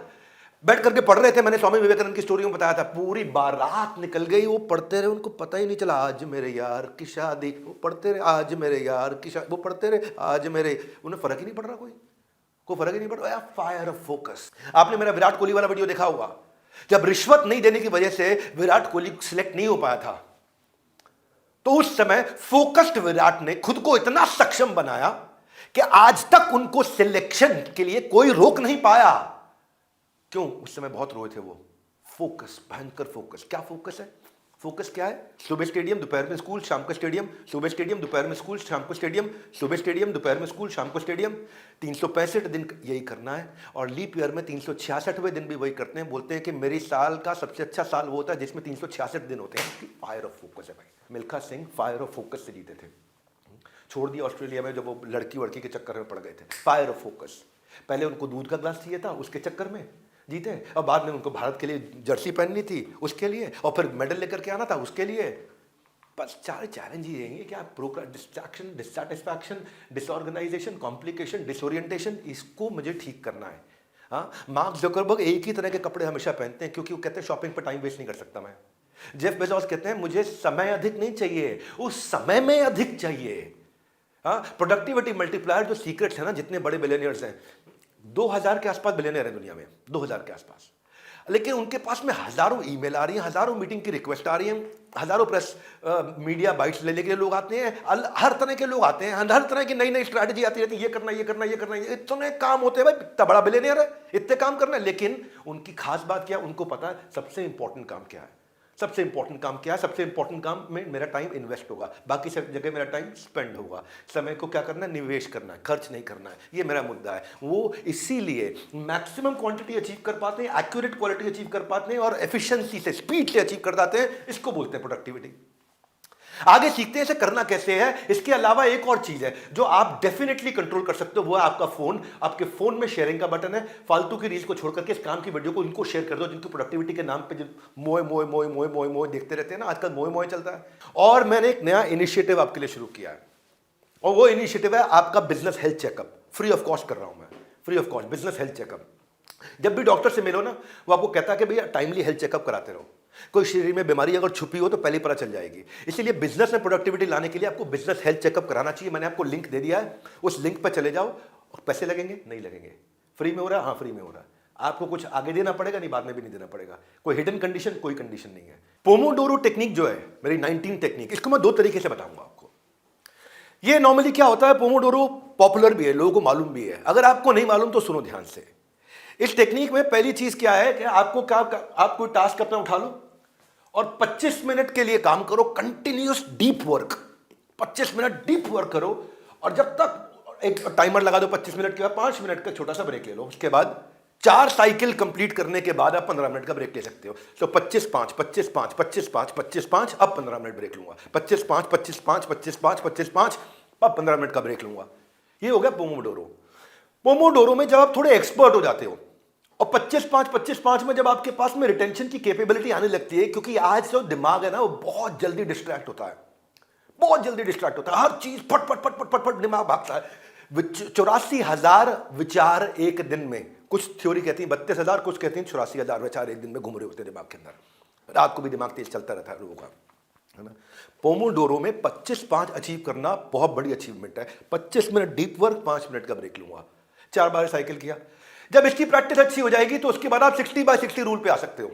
Speaker 1: बैठ करके पढ़ रहे थे, मैंने स्वामी विवेकानंद की स्टोरी में बताया था, पूरी बारात निकल गई, वो पढ़ते रहे, उनको पता ही नहीं चला, आज मेरे यार की शादी, वो पढ़ते रहे, आज मेरे यार की शादी, वो पढ़ते रहे, आज मेरे, उन्हें फर्क ही नहीं पड़ रहा, कोई फर्क ही नहीं पड़ रहा। Fire of focus. आपने मेरा विराट कोहली वाला वीडियो देखा होगा, जब रिश्वत नहीं देने की वजह से विराट कोहली सिलेक्ट नहीं हो पाया था, तो उस समय फोकस्ड विराट ने खुद को इतना सक्षम बनाया कि आज तक उनको सिलेक्शन के लिए कोई रोक नहीं पाया। क्यों? उस समय बहुत रोए थे वो। फोकस, भयंकर फोकस। क्या फोकस है? फोकस क्या है? सुबह स्टेडियम, दोपहर में स्कूल, शाम को स्टेडियम, सुबह स्टेडियम, दोपहर में स्कूल, शाम को स्टेडियम, सुबह स्टेडियम, दोपहर में स्कूल, शाम को स्टेडियम। 365 दिन यही करना है, और लीप ईयर में 366वें दिन भी वही करते हैं। बोलते हैं कि मेरी साल का सबसे अच्छा साल वो होता है जिसमें 366 दिन होते हैं। फायर ऑफ फोकस है भाई। मिल्खा सिंह फायर और फोकस से जीते थे। छोड़ दिया ऑस्ट्रेलिया में जब वो लड़की वड़की के चक्कर में पड़ गए थे। फायर और फोकस, पहले उनको दूध का ग्लास चाहिए था, उसके चक्कर में जीते, और बाद में उनको भारत के लिए जर्सी पहननी थी उसके लिए, और फिर मेडल लेकर के आना था उसके लिए। बस 4 चैलेंज ही रहेंगे क्या, distraction, dissatisfaction, disorganisation, complication, disorientation, इसको मुझे ठीक करना है। हाँ, मार्क ज़करबर्ग एक ही तरह के कपड़े हमेशा पहनते हैं क्योंकि वो कहते हैं शॉपिंग पर टाइम वेस्ट नहीं कर सकता मैं। जेफ बेजोस कहते हैं मुझे समय अधिक नहीं चाहिए, उस समय में अधिक चाहिए। हाँ, प्रोडक्टिविटी मल्टीप्लायर जो सीक्रेट्स है ना, जितने बड़े बिलियनियर्स हैं, 2000 के आसपास बिलियनियर है दुनिया में, 2000 के आसपास, लेकिन उनके पास में हजारों ईमेल आ रही हैं, हजारों मीटिंग की रिक्वेस्ट आ रही हैं, हजारों प्रेस मीडिया बाइट्स लेने के लिए लोग आते हैं, हर तरह के लोग आते हैं, हर तरह की नई नई स्ट्रैटेजी आती रहती है, ये करना ये करना ये करना, इतने काम होते हैं भाई, इतना बड़ा बिलियनियर है, इतने काम करना है। लेकिन उनकी खास बात क्या, उनको पता है सबसे इंपॉर्टेंट काम क्या है, सबसे इंपॉर्टेंट काम क्या है, सबसे इंपॉर्टेंट काम में मेरा टाइम इन्वेस्ट होगा, बाकी सब जगह मेरा टाइम स्पेंड होगा। समय को क्या करना है, निवेश करना है, खर्च नहीं करना है, ये मेरा मुद्दा है। वो इसीलिए मैक्सिमम क्वांटिटी अचीव कर पाते हैं, एक्यूरेट क्वालिटी अचीव कर पाते हैं, और एफिशिएंसी से, स्पीड से अचीव कर पाते हैं। इसको बोलते हैं प्रोडक्टिविटी। आगे सीखते हैं इसे करना कैसे है। इसके अलावा एक और चीज है जो आप डेफिनेटली कंट्रोल कर सकते हो, वो है आपका फोन। आपके फोन में शेयरिंग का बटन है, फालतू की रील्स को छोड़ करके इस काम की वीडियो को इनको शेयर कर दो जिनको प्रोडक्टिविटी के नाम पे जो मोए मोए मोए मोए मोए मोए देखते रहते हैं ना, आजकल मोए मोए चलता है। और मैंने एक नया इनिशिएटिव आपके लिए शुरू किया है, और वो इनिशिएटिव है आपका business health checkup. Free of cost कर रहा हूं मैं, free of cost business health checkup. जब भी डॉक्टर से मिलो ना, वो आपको कहता है कि भैया टाइमली हेल्थ चेकअप कराते रहो, कोई शरीर में बीमारी अगर छुपी हो तो पहले पता चल जाएगी। इसलिए बिजनेस में प्रोडक्टिविटी लाने के लिए आपको बिजनेस हेल्थ चेकअप कराना चाहिए। मैंने आपको लिंक दे दिया है, उस लिंक पर चले जाओ। और पैसे लगेंगे? नहीं लगेंगे। फ्री में हो रहा है? हाँ, फ्री में हो रहा है। आपको कुछ आगे देना पड़ेगा? नहीं, बाद में भी नहीं देना पड़ेगा। कोई हिडन कंडीशन, कोई कंडीशन नहीं है। पोमोडोरो टेक्निक जो है मेरी 19 टेक्निक, इसको मैं 2 तरीके से बताऊंगा आपको। ये नॉर्मली क्या होता है, पोमोडोरो पॉपुलर भी है, लोगों को मालूम भी है। अगर आपको नहीं मालूम तो सुनो ध्यान से। इस टेक्निक में पहली चीज क्या है कि आपको क्या, आप कोई टास्क अपना उठा लो और 25 मिनट के लिए काम करो, continuous deep work. 25 minute deep work करो, और जब तक एक टाइमर लगा दो 25 मिनट के बाद, 5 मिनट का छोटा सा ब्रेक ले लो। उसके बाद 4 साइकिल कंप्लीट करने के बाद आप 15 मिनट का ब्रेक ले सकते हो। तो 25-5 25-5 25-5 25-5, अब 15 मिनट ब्रेक लूंगा। 25-5 25-5 25-5 25-5, अब 15 मिनट का ब्रेक लूंगा। ये हो गया पोमोडोरो। पोमोडोरो में जब आप थोड़े एक्सपर्ट हो जाते हो, और 25-5 25-5 में जब आपके पास में रिटेंशन की कैपेबिलिटी आने लगती है, क्योंकि आज जो दिमाग है ना वो बहुत जल्दी डिस्ट्रैक्ट होता है, बहुत जल्दी डिस्ट्रैक्ट होता है। हर चीज फट फट फट फट फट फट दिमाग भागता है। 84,000 विचार एक दिन में, कुछ थ्योरी कहती है 32,000, कुछ कहती है 84,000 विचार एक दिन में घूम रहे होते हैं दिमाग के अंदर। रात को भी दिमाग तेज चलता रहता है लोगों का, है ना। पोमोडोरो में 25-5 अचीव करना बहुत बड़ी अचीवमेंट है। 25 मिनट डीप वर्क, 5 मिनट का ब्रेक लूंगा, 4 बार साइकिल किया। जब इसकी प्रैक्टिस अच्छी हो जाएगी तो उसके बाद आप 60/60 रूल पे आ सकते हो।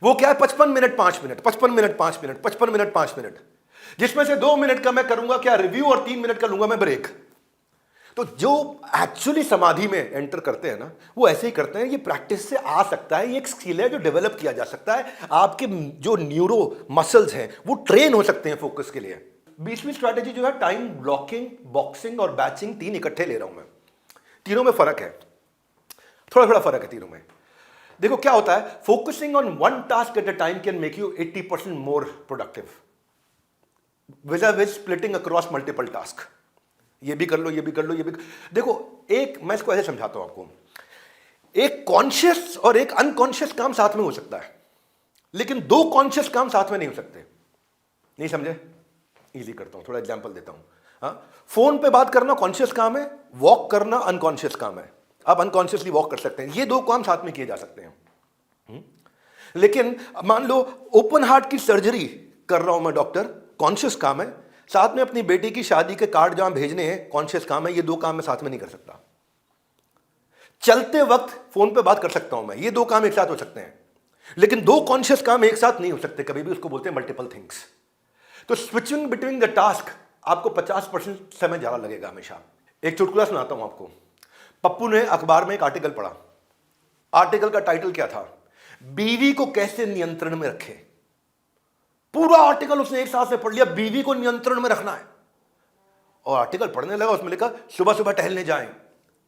Speaker 1: वो क्या है, 55 minute 5 minute, 55 minute 5 minute, 55 minute 5 minute, जिसमें से 2 मिनट का मैं करूंगा क्या, रिव्यू, और 3 मिनट का लूंगा मैं ब्रेक। तो जो एक्चुअली समाधि में एंटर करते हैं ना, वो ऐसे ही करते हैं। ये प्रैक्टिस से आ सकता है, ये एक स्किल है जो डेवलप किया जा सकता है। आपके जो न्यूरो मसल्स हैं वो ट्रेन हो सकते हैं फोकस के लिए। 20वीं स्ट्रैटेजी जो है टाइम ब्लॉकिंग, बॉक्सिंग और बैचिंग, 3 इकट्ठे ले रहा हूं मैं। तीनों में फर्क है, थोड़ा थोड़ा फर्क है तीनों में। देखो क्या होता है, focusing on one task at a time can make you 80% more productive विज़ splitting across multiple task. ये भी कर लो, ये भी कर लो, ये भी देखो, एक मैं इसको ऐसे समझाता हूं आपको। एक कॉन्शियस और एक अनकॉन्शियस काम साथ में हो सकता है, लेकिन 2 कॉन्शियस काम साथ में नहीं हो सकते। नहीं समझे? इजी करता हूं, थोड़ा एग्जांपल देता हूं। हाँ, फोन पे बात करना कॉन्शियस काम है, वॉक करना अनकॉन्शियस काम है। आप अनकॉन्शियसली वॉक कर सकते हैं, ये 2 काम साथ में किए जा सकते हैं। लेकिन मान लो ओपन हार्ट की सर्जरी कर रहा हूं मैं डॉक्टर, कॉन्शियस काम है। साथ में अपनी बेटी की शादी के कार्ड जहां भेजने हैं, कॉन्शियस काम है। ये 2 काम मैं साथ में नहीं कर सकता। चलते वक्त फोन पे बात कर सकता हूं मैं, ये 2 काम एक साथ हो सकते हैं, लेकिन 2 कॉन्शियस काम एक साथ नहीं हो सकते कभी भी। उसको बोलते हैं मल्टीपल थिंग्स। तो स्विचिंग बिटवीन द टास्क आपको 50% समय ज्यादा लगेगा हमेशा। एक चुटकुला सुनाता हूं आपको। पप्पू ने अखबार में एक आर्टिकल पढ़ा। आर्टिकल का टाइटल क्या था, बीवी को कैसे नियंत्रण में रखें। पूरा आर्टिकल उसने एक साथ से पढ़ लिया, बीवी को नियंत्रण में रखना है। और आर्टिकल पढ़ने लगा, उसमें लिखा सुबह सुबह टहलने जाएं,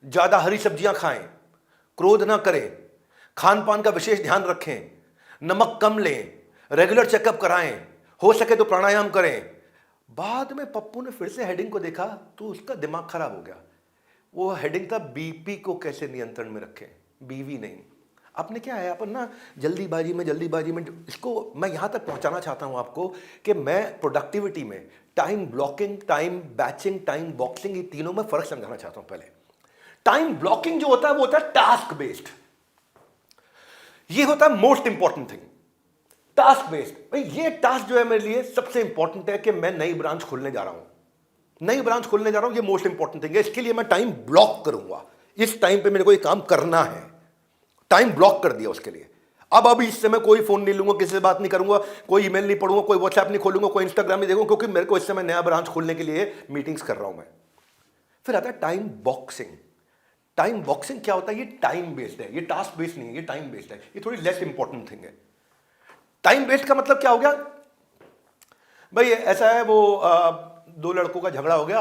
Speaker 1: ज्यादा हरी सब्जियां खाएं, क्रोध ना करें, खान पान का विशेष ध्यान रखें, नमक कम लें, रेगुलर चेकअप कराएं, हो सके तो प्राणायाम करें। बाद में पप्पू ने फिर से हेडिंग को देखा तो उसका दिमाग खराब हो गया। वो हेडिंग था बीपी को कैसे नियंत्रण में रखें, बीवी नहीं। आपने क्या है, अपन ना जल्दीबाजी में इसको मैं यहां तक पहुंचाना चाहता हूं आपको कि मैं प्रोडक्टिविटी में time blocking, time batching, time boxing, ये तीनों में फर्क समझाना चाहता हूं। पहले टाइम ब्लॉकिंग जो होता है वो होता है टास्क बेस्ड। ये होता है most important thing, task based. भाई ये टास्क जो है मेरे लिए सबसे इंपॉर्टेंट है कि मैं नई ब्रांच खोलने जा रहा हूं, नई ब्रांच खोलने जा रहा हूं, ये मोस्ट इंपॉर्टेंट थिंग है। इसके लिए मैं टाइम ब्लॉक करूंगा, इस टाइम पे मेरे को ये काम करना है। टाइम ब्लॉक कर दिया उसके लिए। अब इससे मैं कोई फोन नहीं लूंगा, किसी से बात नहीं करूंगा, कोई ईमेल नहीं पढ़ूंगा, कोई व्हाट्सएप नहीं खोलूंगा, कोई इंस्टाग्राम नहीं देखूंगा, क्योंकि मेरे को इस समय नया ब्रांच खोलने के लिए मीटिंग्स कर रहा हूं मैं। फिर आता है टाइम बॉक्सिंग। टाइम बॉक्सिंग क्या होता है? ये टाइम बेस्ड है, ये टास्क बेस्ड नहीं है, ये टाइम बेस्ड है। ये थोड़ी लेस इंपॉर्टेंट थिंग है। टाइम बेस्ड का मतलब क्या हो गया भाई? ऐसा है, वो दो लड़कों का झगड़ा हो गया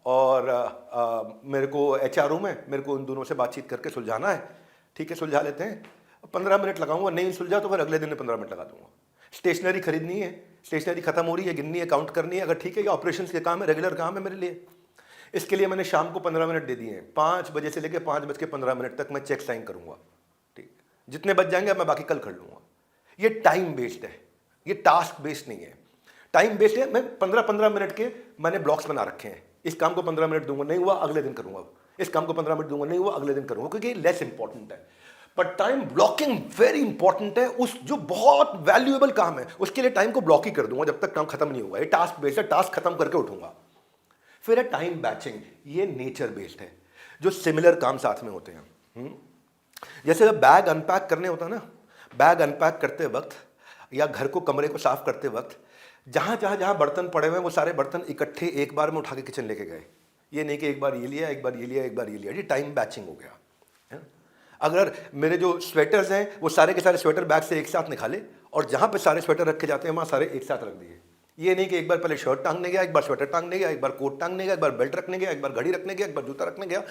Speaker 1: और मेरे को एचआर रूम है, मेरे को उन दोनों से बातचीत करके सुलझाना है। ठीक है, सुलझा लेते हैं, 15 मिनट लगाऊंगा, नहीं सुलझा तो फिर अगले दिन में 15 मिनट लगा दूंगा। स्टेशनरी खरीदनी है, स्टेशनरी खत्म हो रही है, गिननी है, काउंट करनी है, अगर ठीक है, ये ऑपरेशन के काम है, रेगुलर काम है मेरे लिए। इसके लिए मैंने शाम को 15 मिनट दे दिए हैं। 5 बजे से लेकर 5:15 तक मैं चेक साइन करूंगा। ठीक, जितने बच जाएंगे मैं बाकी कल कर लूंगा। ये टाइम बेस्ड है, ये टास्क बेस्ड नहीं है। टाइम बेस्ड है, मैं 15-15 मिनट के मैंने ब्लॉक्स बना रखे हैं। इस काम को 15 मिनट दूंगा, नहीं हुआ अगले दिन करूंगा। इस काम को 15 मिनट दूंगा, नहीं हुआ अगले दिन करूंगा, क्योंकि लेस इंपॉर्टेंट है। पर टाइम ब्लॉकिंग वेरी इंपॉर्टेंट है। उस जो बहुत वैल्यूएबल काम है उसके लिए टाइम को ब्लॉक ही कर दूंगा जब तक काम खत्म नहीं होगा। ये टास्क बेस्ड है, टास्क खत्म करके उठूंगा। फिर है टाइम बैचिंग, ये नेचर बेस्ड है, जो सिमिलर काम साथ में होते हैं। जैसे जब बैग अनपैक करने होता है ना, बैग अनपैक करते वक्त या घर को, कमरे को साफ करते वक्त जहां बर्तन पड़े हुए हैं वो सारे बर्तन इकट्ठे एक बार में उठा के किचन लेके गए। ये नहीं कि एक बार ये लिया, एक बार ये लिया, एक बार ये लिया। ये टाइम बैचिंग हो गया है? अगर मेरे जो स्वेटर्स हैं वो सारे के सारे स्वेटर बैग से एक साथ निकाले और जहां पे सारे स्वेटर रखे जाते हैं वहां सारे एक साथ रख दिए। ये नहीं कि एक बार पहले शर्ट टांगने गया, एक बार स्वेटर टांगने गया, एक बार कोट टांगने गया, एक बार बेल्ट रखने गया, एक बार घड़ी रखने गया, एक बार जूता रखने गया।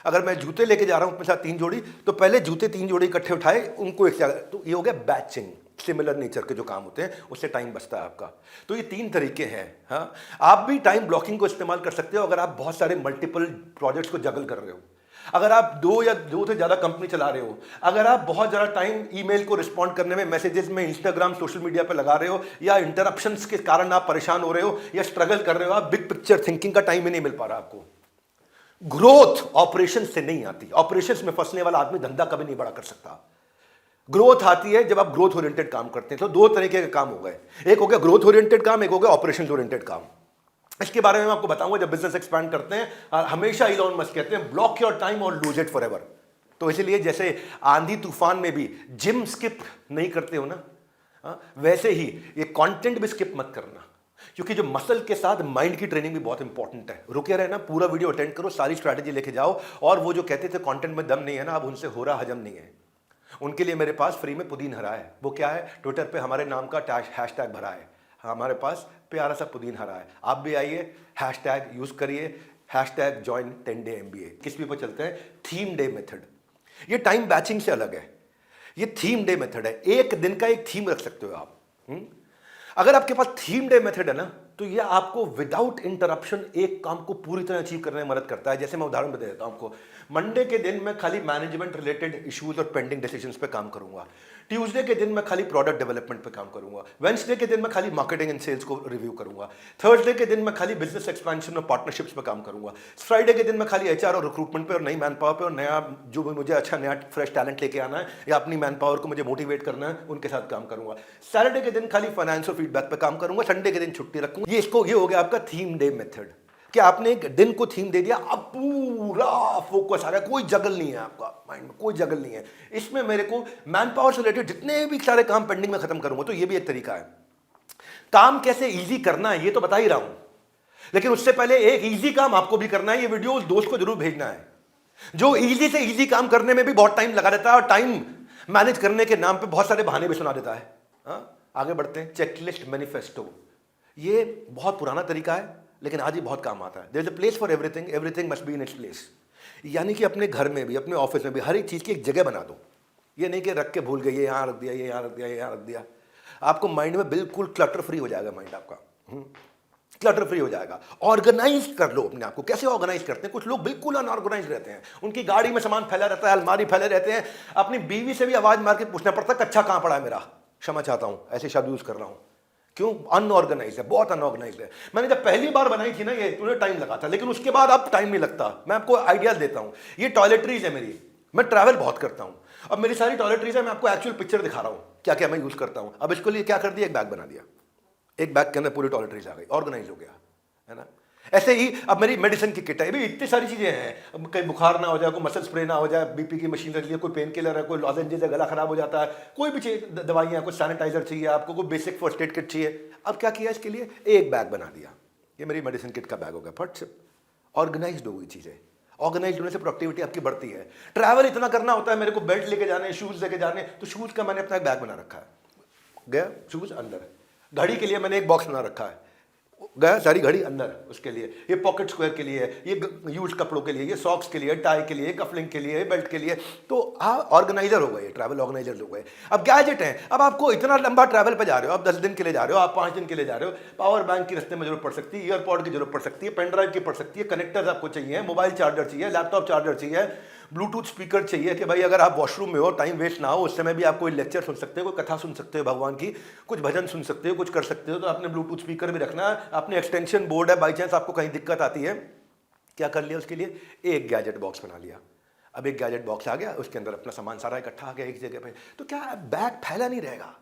Speaker 1: अगर मैं जूते लेके जा रहा हूं अपने साथ 3 जोड़ी, तो पहले जूते 3 जोड़ी इकट्ठे उठाए, उनको एक जगह। तो ये हो गया बैचिंग। सिमिलर नेचर के जो काम होते हैं उससे टाइम बचता है आपका। तो ये 3 तरीके हैं। हाँ, आप भी टाइम ब्लॉकिंग को इस्तेमाल कर सकते हो अगर आप बहुत सारे मल्टीपल प्रोजेक्ट्स को जगल कर रहे हो, अगर आप 2 या 2 से ज्यादा कंपनी चला रहे हो, अगर आप बहुत ज्यादा टाइम ईमेल को रिस्पॉन्ड करने में, मैसेजेस में, इंस्टाग्राम, सोशल मीडिया पर लगा रहे हो, या इंटरप्शंस के कारण आप परेशान हो रहे हो या स्ट्रगल कर रहे हो, आप बिग पिक्चर थिंकिंग का टाइम ही नहीं मिल पा रहा आपको। ग्रोथ ऑपरेशन से नहीं आती। ऑपरेशंस में फंसने वाला आदमी धंधा कभी नहीं बड़ा कर सकता। ग्रोथ आती है जब आप ग्रोथ ओरिएंटेड काम करते हैं। तो 2 तरीके के काम हो गए, एक हो गया ग्रोथ ओरिएंटेड काम, एक हो गया ऑपरेशंस ओरिएंटेड काम। इसके बारे में मैं आपको बताऊंगा जब बिजनेस एक्सपैंड करते हैं। हमेशा इलॉन मस्क कहते हैं ब्लॉक योर टाइम और लूज इट फॉरएवर। तो इसलिए जैसे आंधी तूफान में भी जिम स्किप नहीं करते हो ना, वैसे ही ये कंटेंट भी स्किप मत करना, क्योंकि जो मसल के साथ माइंड की ट्रेनिंग भी बहुत इंपॉर्टेंट है। रुके रहना, पूरा वीडियो अटेंड करो, सारी स्ट्रैटेजी लेके जाओ। और वो जो कहते थे कंटेंट में दम नहीं है ना, अब उनसे हो रहा हजम नहीं है। उनके लिए मेरे पास फ्री में पुदीन हरा है। वो क्या है? ट्विटर पे हमारे नाम का हैशटैग भरा है, हमारे पास प्यारा सा पुदीन हरा है। आप भी आइए, हैशटैग यूज करिए, हैशटैग जॉइन 10 डे MBA। किस भी पर चलते हैं? Theme day method. ये टाइम बैचिंग से अलग है, ये थीम डे मेथड है। एक दिन का एक थीम रख सकते हो आप। अगर आपके पास थीम डे मेथड है ना, तो ये आपको विदाउट इंटरप्शन एक काम को पूरी तरह अचीव करने में मदद करता है। जैसे मैं उदाहरण बता देता हूं आपको। मंडे के दिन मैं खाली मैनेजमेंट रिलेटेड इश्यूज और पेंडिंग डिसीजंस पे काम करूंगा। ट्यूसडे के दिन मैं खाली प्रोडक्ट डेवलपमेंट पे काम करूंगा। वेडनेसडे के दिन मैं खाली मार्केटिंग एंड सेल्स को रिव्यू करूंगा। थर्सडे के दिन मैं खाली बिजनेस एक्सपेंशन और पार्टनरशिप्स पे काम करूंगा। फ्राइडे के दिन मैं खाली HR और रिक्रूटमेंट पे और नई मैन पावर पे और नया जो भी मुझे अच्छा नया फ्रेश टैलेंट लेके आना है या अपनी मैन पावर को मुझे मोटिवेट करना है, उनके साथ काम करूंगा। सैटरडे के दिन खाली फाइनेंस और फीडबैक पे काम करूंगा। संडे के दिन छुट्टी रखूंगा। ये हो गया आपका थीम डे मेथड। कि आपने एक दिन को थीम दे दिया, अब पूरा फोकस आ गया, कोई जगल नहीं है आपका माइंड में, कोई जगल नहीं है। इसमें मेरे को मैन पावर से रिलेटेड जितने भी सारे काम पेंडिंग में खत्म करूंगा। तो ये भी एक तरीका है। काम कैसे इजी करना है ये तो बता ही रहा हूं, लेकिन उससे पहले एक इजी काम आपको भी करना है। ये वीडियो उस दोस्त को जरूर भेजना है जो इजी से इजी काम करने में भी बहुत टाइम लगा देता है और टाइम मैनेज करने के नाम पे बहुत सारे बहाने भी सुना देता है। आगे बढ़ते हैं। चेकलिस्ट मैनिफेस्टो, ये बहुत पुराना तरीका है लेकिन आज ही बहुत काम आता है। There is a place for everything, everything must be in its place. यानी कि अपने घर में भी, अपने ऑफिस में भी हर एक चीज़ की एक जगह बना दो। ये नहीं कि रख के भूल गए, ये यहाँ रख दिया, ये यहाँ रख दिया, ये यहाँ रख दिया। आपको माइंड में बिल्कुल क्लटर फ्री हो जाएगा माइंड आपका, क्लटर फ्री हो जाएगा। ऑर्गेनाइज कर लो अपने आप को। कैसे ऑर्गेनाइज करते हैं? कुछ लोग बिल्कुल अनऑर्गेनाइज रहते हैं, उनकी गाड़ी में सामान फैला रहता है, अलमारी फैले रहते हैं, अपनी बीवी से भी आवाज मार के पूछना पड़ता है कच्चा कहां पड़ा है मेरा, क्षमा चाहता हूं ऐसे शब्द यूज कर रहा हूं। क्यों? अनऑर्गेनाइज है, बहुत अनऑर्गेनाइज है। मैंने जब पहली बार बनाई थी ना ये, उन्हें टाइम लगा था, लेकिन उसके बाद अब टाइम नहीं लगता। मैं आपको आइडियाज देता हूं। ये टॉयलेटरीज है मेरी, मैं ट्रैवल बहुत करता हूं, अब मेरी सारी टॉयलेटरीज है, मैं आपको एक्चुअल पिक्चर दिखा रहा हूं क्या क्या मैं यूज करता हूं। अब इसके लिए क्या कर दिया, एक बैग बना दिया, एक बैग के अंदर पूरी टॉयलेटरीज आ गई, ऑर्गेनाइज हो गया, है ना। ऐसे ही अब मेरी मेडिसिन की किट है, भी इतनी सारी चीजें हैं, अब कहीं बुखार ना हो जाए, कोई मसल स्प्रे ना हो जाए, बीपी की मशीन रख लिया, कोई पेन किलर है, कोई लॉजेंजेस है, गला खराब हो जाता है, कोई भी चीज दवाइयाँ, कोई सैनिटाइजर चाहिए आपको, कोई बेसिक फर्स्ट एड किट चाहिए। अब क्या किया इसके लिए, एक बैग बना दिया, ये मेरी मेडिसिन किट का बैग हो गया, फट से ऑर्गेनाइज हो गई चीजें। ऑर्गेनाइज होने से प्रोडक्टिविटी आपकी बढ़ती है। ट्रैवल इतना करना होता है, मेरे को बेल्ट लेके जाने, शूज लेके जाने, तो शूज का मैंने अपना एक बैग बना रखा है, गया शूज अंदर। घड़ी के लिए मैंने एक बॉक्स बना रखा है, गया सारी घड़ी अंदर, उसके लिए ये पॉकेट स्क्वायर के लिए है, ये यूज कपड़ों के लिए, ये सॉक्स के लिए, टाई के लिए, कफलिंग के लिए, बेल्ट के लिए। तो ऑर्गेनाइजर हो गए, ट्रैवल ऑर्गेनाइजर हो गए। अब गैजेट है, अब आपको इतना लंबा ट्रैवल पे जा रहे हो, आप 10 दिन के लिए जा रहे हो, आप 5 दिन के लिए जा रहे हो, पावर बैंक की रस्ते में जरूरत पड़ सकती है, ईयरपॉड की जरूरत पड़ सकती है, पेन ड्राइव की पड़ सकती है, कनेक्टर्स आपको चाहिए, मोबाइल चार्जर चाहिए, लैपटॉप चार्जर चाहिए, ब्लूटूथ स्पीकर चाहिए कि भाई अगर आप वॉशरूम में हो, टाइम वेस्ट ना हो, उस समय भी आप कोई लेक्चर सुन सकते हो, कोई कथा सुन सकते हो भगवान की, कुछ भजन सुन सकते हो, कुछ कर सकते हो, तो आपने ब्लूटूथ स्पीकर भी रखना है, आपने एक्सटेंशन बोर्ड है, बाई चांस आपको कहीं दिक्कत आती है, क्या कर लिया उसके लिए, एक गैजेट बॉक्स बना लिया। अब एक गैजेट बॉक्स आ गया, उसके अंदर अपना सामान सारा इकट्ठा आ गया एक जगह पे, तो क्या बैग फैला नहीं रहेगा,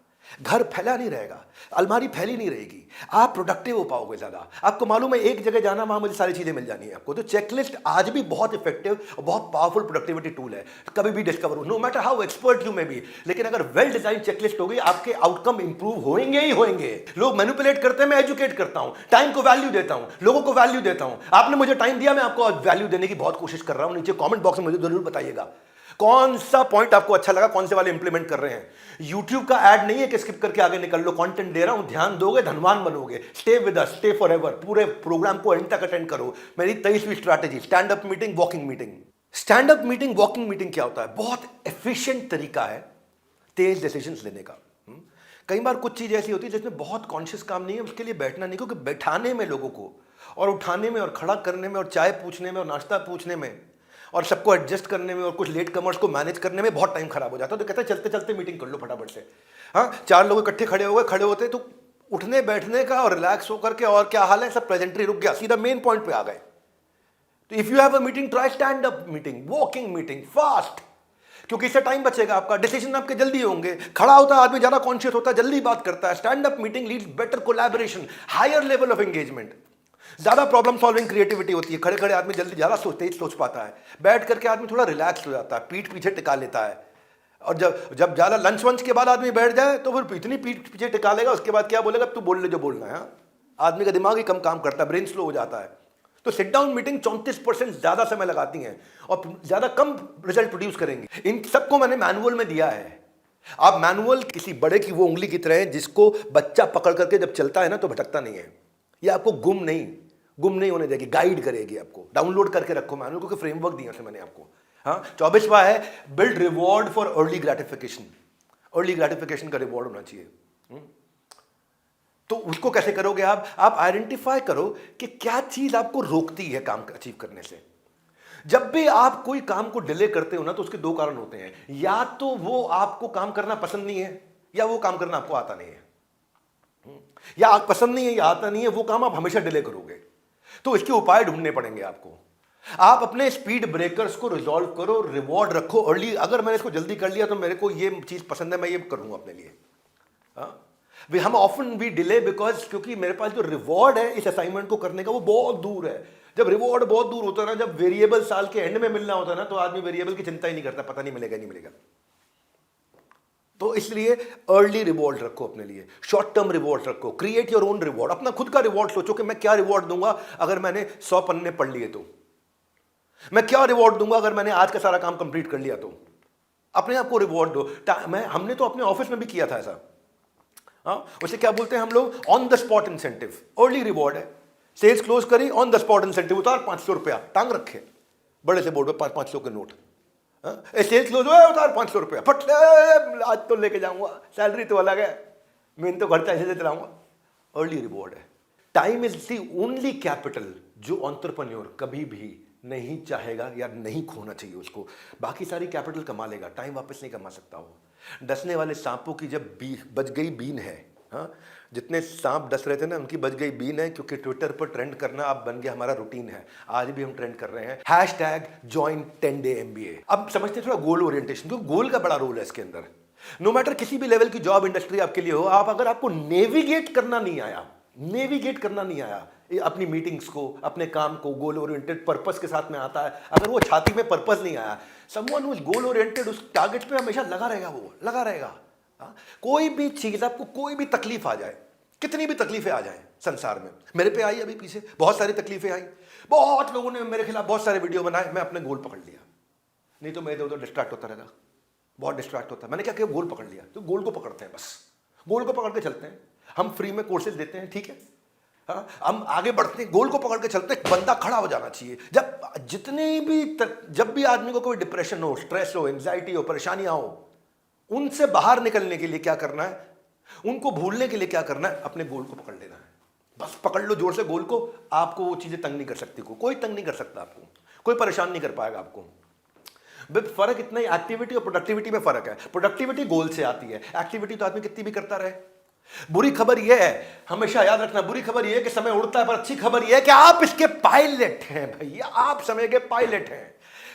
Speaker 1: घर फैला नहीं रहेगा, अलमारी फैली नहीं रहेगी, आप प्रोडक्टिव हो पाओगे ज्यादा। आपको मालूम है एक जगह जाना, वहां मुझे सारी चीजें मिल जानी है आपको। तो चेकलिस्ट आज भी बहुत इफेक्टिव और बहुत पावरफुल प्रोडक्टिविटी टूल है, कभी भी डिस्कवर हो, no matter how expert you may be, लेकिन अगर वेल डिजाइन चेकलिस्ट होगी, आपके आउटकम इंप्रूव होंगे ही होंगे। लोग मैनिपुलेट करते हैं, मैं एजुकेट करता हूं, टाइम को वैल्यू देता हूं, लोगों को वैल्यू देता हूं। आपने मुझे टाइम दिया, मैं आपको वैल्यू देने की बहुत कोशिश कर रहा हूं। नीचे कॉमेंट बॉक्स में मुझे जरूर बताइएगा कौन सा पॉइंट आपको अच्छा लगा, कौन से वाले इंप्लीमेंट कर रहे हैं। यूट्यूब का ऐड नहीं है कि स्किप करके आगे निकल लो, कंटेंट दे रहा हूं, ध्यान दोगे धनवान बनोगे। Stay with us, stay for ever, पूरे प्रोग्राम को एंड तक अटेंड करो। मेरी 23वीं strategy, stand up meeting, walking meeting. Stand up meeting, walking meeting क्या होता है? बहुत एफिशिएंट तरीका है तेज डिसीजंस लेने का। कई बार कुछ चीज ऐसी होती है जिसमें बहुत कॉन्शियस काम नहीं है, उसके लिए बैठना नहीं, क्योंकि बैठाने में लोगों को और उठाने में और खड़ा करने में और चाय पूछने में और नाश्ता पूछने में और सबको एडजस्ट करने में और कुछ लेट कमर्स को मैनेज करने में बहुत टाइम खराब हो जाता है। तो कहते हैं चलते चलते मीटिंग कर लो फटाफट से। हाँ, 4 लोग इकट्ठे खड़े हो गए, खड़े होते तो उठने बैठने का और रिलैक्स होकर के और क्या हाल है, सब प्रेजेंटरी रुक गया, सीधा मेन पॉइंट पे आ गए। तो if you have a meeting, try stand up meeting, walking meeting, fast, क्योंकि इससे टाइम बचेगा आपका, डिसीजन आपके जल्दी होंगे। खड़ा होता है आदमी ज्यादा कॉन्शियस होता है, जल्दी बात करता है। Stand up meeting leads better collaboration, higher level of engagement, ज्यादा प्रॉब्लम सॉल्विंग क्रिएटिविटी होती है। खड़े खड़े आदमी जल्दी ज्यादा तेज सोच पाता है, बैठ करके आदमी थोड़ा रिलैक्स हो जाता है, पीठ पीछे टिका लेता है। और जब ज्यादा लंच वंच के बाद आदमी बैठ जाए तो फिर इतनी पीठ पीछे टिका लेगा, उसके बाद क्या बोलेगा, तू बोल ले जो बोलना है। हाँ? आदमी का दिमाग ही कम काम करता है, ब्रेन स्लो हो जाता है। तो सिट डाउन मीटिंग 34% ज्यादा समय लगाती हैं और ज्यादा कम रिजल्ट प्रोड्यूस करेंगे। इन सबको मैंने मैनुअल में दिया है। आप मैनुअल किसी बड़े की वो उंगली की तरह है जिसको बच्चा पकड़ करके जब चलता है ना तो भटकता नहीं है। ये आपको गुम नहीं होने देगी, गाइड करेगी आपको। डाउनलोड करके रखो मैनुअल, क्योंकि फ्रेमवर्क दिया है मैंने आपको। हाँ, 24वां है build reward for early gratification. Early gratification का रिवॉर्ड होना चाहिए। तो उसको कैसे करोगे आप आइडेंटिफाई करो कि क्या चीज आपको रोकती है काम अचीव करने से। जब भी आप कोई काम को डिले करते हो ना तो उसके 2 कारण होते हैं, या तो वो आपको काम करना पसंद नहीं है या वो काम करना आपको आता नहीं है। या आप पसंद नहीं है या आता नहीं है, वो काम आप हमेशा डिले करोगे। तो इसके उपाय ढूंढने पड़ेंगे आपको। आप अपने स्पीड ब्रेकर्स को रिजॉल्व करो, रिवॉर्ड रखो अर्ली। अगर मैंने इसको जल्दी कर लिया तो मेरे को ये चीज पसंद है, मैं ये करूंगा अपने लिए। हम ऑफन वी डिले बिकॉज क्योंकि मेरे पास जो रिवॉर्ड है इस असाइनमेंट को करने का वो बहुत दूर है। जब रिवॉर्ड बहुत दूर होता है ना, जब वेरिएबल साल के एंड में मिलना होता है ना, तो आदमी वेरिएबल की चिंता ही नहीं करता, पता नहीं मिलेगा नहीं मिलेगा। तो इसलिए अर्ली रिवॉर्ड रखो अपने लिए, शॉर्ट टर्म रिवॉर्ड रखो, क्रिएट योर ओन रिवॉर्ड। अपना खुद का रिवॉर्ड सोचो कि मैं क्या रिवॉर्ड दूंगा अगर मैंने 100 पन्ने पढ़ लिए, तो मैं क्या रिवॉर्ड दूंगा अगर मैंने आज का सारा काम कंप्लीट कर लिया। तो अपने आप को रिवॉर्ड दो। हमने तो अपने ऑफिस में भी किया था ऐसा। उसे क्या बोलते हैं हम लोग, on the spot incentive. Early reward है, सेल्स क्लोज करी, ऑन द स्पॉट इंसेंटिव उतार 500 रुपया टांग रखे बड़े से बोर्ड पे, 500 के नोट। सेल्स क्लोज हुआ, उतार 500 रुपया, फट आज तो लेके जाऊंगा, सैलरी तो अलग है। मैं तो खर्चा ऐसे चलाऊंगा, अर्ली रिवॉर्ड है। Time is the only capital जो एंटरप्रेन्योर कभी भी नहीं चाहेगा या नहीं खोना चाहिए उसको। बाकी सारी कैपिटल कमा लेगा, टाइम वापस नहीं कमा सकता वो। डसने वाले सांपों की जब बज गई बीन है, हाँ, जितने सांप डस रहे थे ना उनकी बज गई बीन है, क्योंकि ट्विटर पर ट्रेंड करना अब बन गया हमारा रूटीन है। आज भी हम ट्रेंड कर रहे हैं #join 10 day MBA। अब समझते थोड़ा गोल ओरिएंटेशन, क्योंकि गोल का बड़ा रोल है इसके अंदर। नो मैटर किसी भी लेवल की जॉब इंडस्ट्री आपके लिए हो, आप अगर आपको नेविगेट करना नहीं आया अपनी मीटिंग्स को, अपने काम को गोल ओरिएंटेड पर्पस के साथ में आता है, अगर वो छाती में पर्पस नहीं आया, someone who is goal oriented उस टारगेट पे हमेशा लगा रहेगा, वो लगा रहेगा। हाँ? कोई भी चीज, आपको कोई भी तकलीफ आ जाए, कितनी भी तकलीफें आ जाएं संसार में, मेरे पे आई अभी पीछे बहुत सारी तकलीफें आई, बहुत लोगों ने मेरे खिलाफ बहुत सारे वीडियो बनाए, मैं अपने गोल पकड़ लिया। नहीं तो मैं इधर उधर डिस्ट्रैक्ट होता रहता, बहुत डिस्ट्रैक्ट होता। मैंने क्या किया, गोल पकड़ लिया। तो गोल को पकड़ते हैं, बस गोल को पकड़ के चलते हैं। हम फ्री में कोर्सेज देते हैं, ठीक है, हाँ, हम आगे बढ़ते हैं, गोल को पकड़ के चलते हैं। बंदा खड़ा हो जाना चाहिए। जब भी आदमी को कोई डिप्रेशन हो, स्ट्रेस हो, एंजाइटी हो, परेशानियां हो, उनसे बाहर निकलने के लिए क्या करना है, उनको भूलने के लिए क्या करना है, अपने गोल को पकड़ लेना है। बस पकड़ लो जोर से गोल को, आपको वो चीजें तंग नहीं कर सकती, कोई तंग नहीं कर सकता आपको, कोई परेशान नहीं कर पाएगा आपको। फर्क इतना ही एक्टिविटी और प्रोडक्टिविटी में फर्क है। प्रोडक्टिविटी गोल से आती है, एक्टिविटी तो आदमी कितनी भी करता रहे। बुरी खबर यह है, हमेशा याद रखना, बुरी खबर यह है कि समय उड़ता है, पर अच्छी खबर यह है कि आप इसके पायलट हैं भैया, आप समय के पायलट हैं।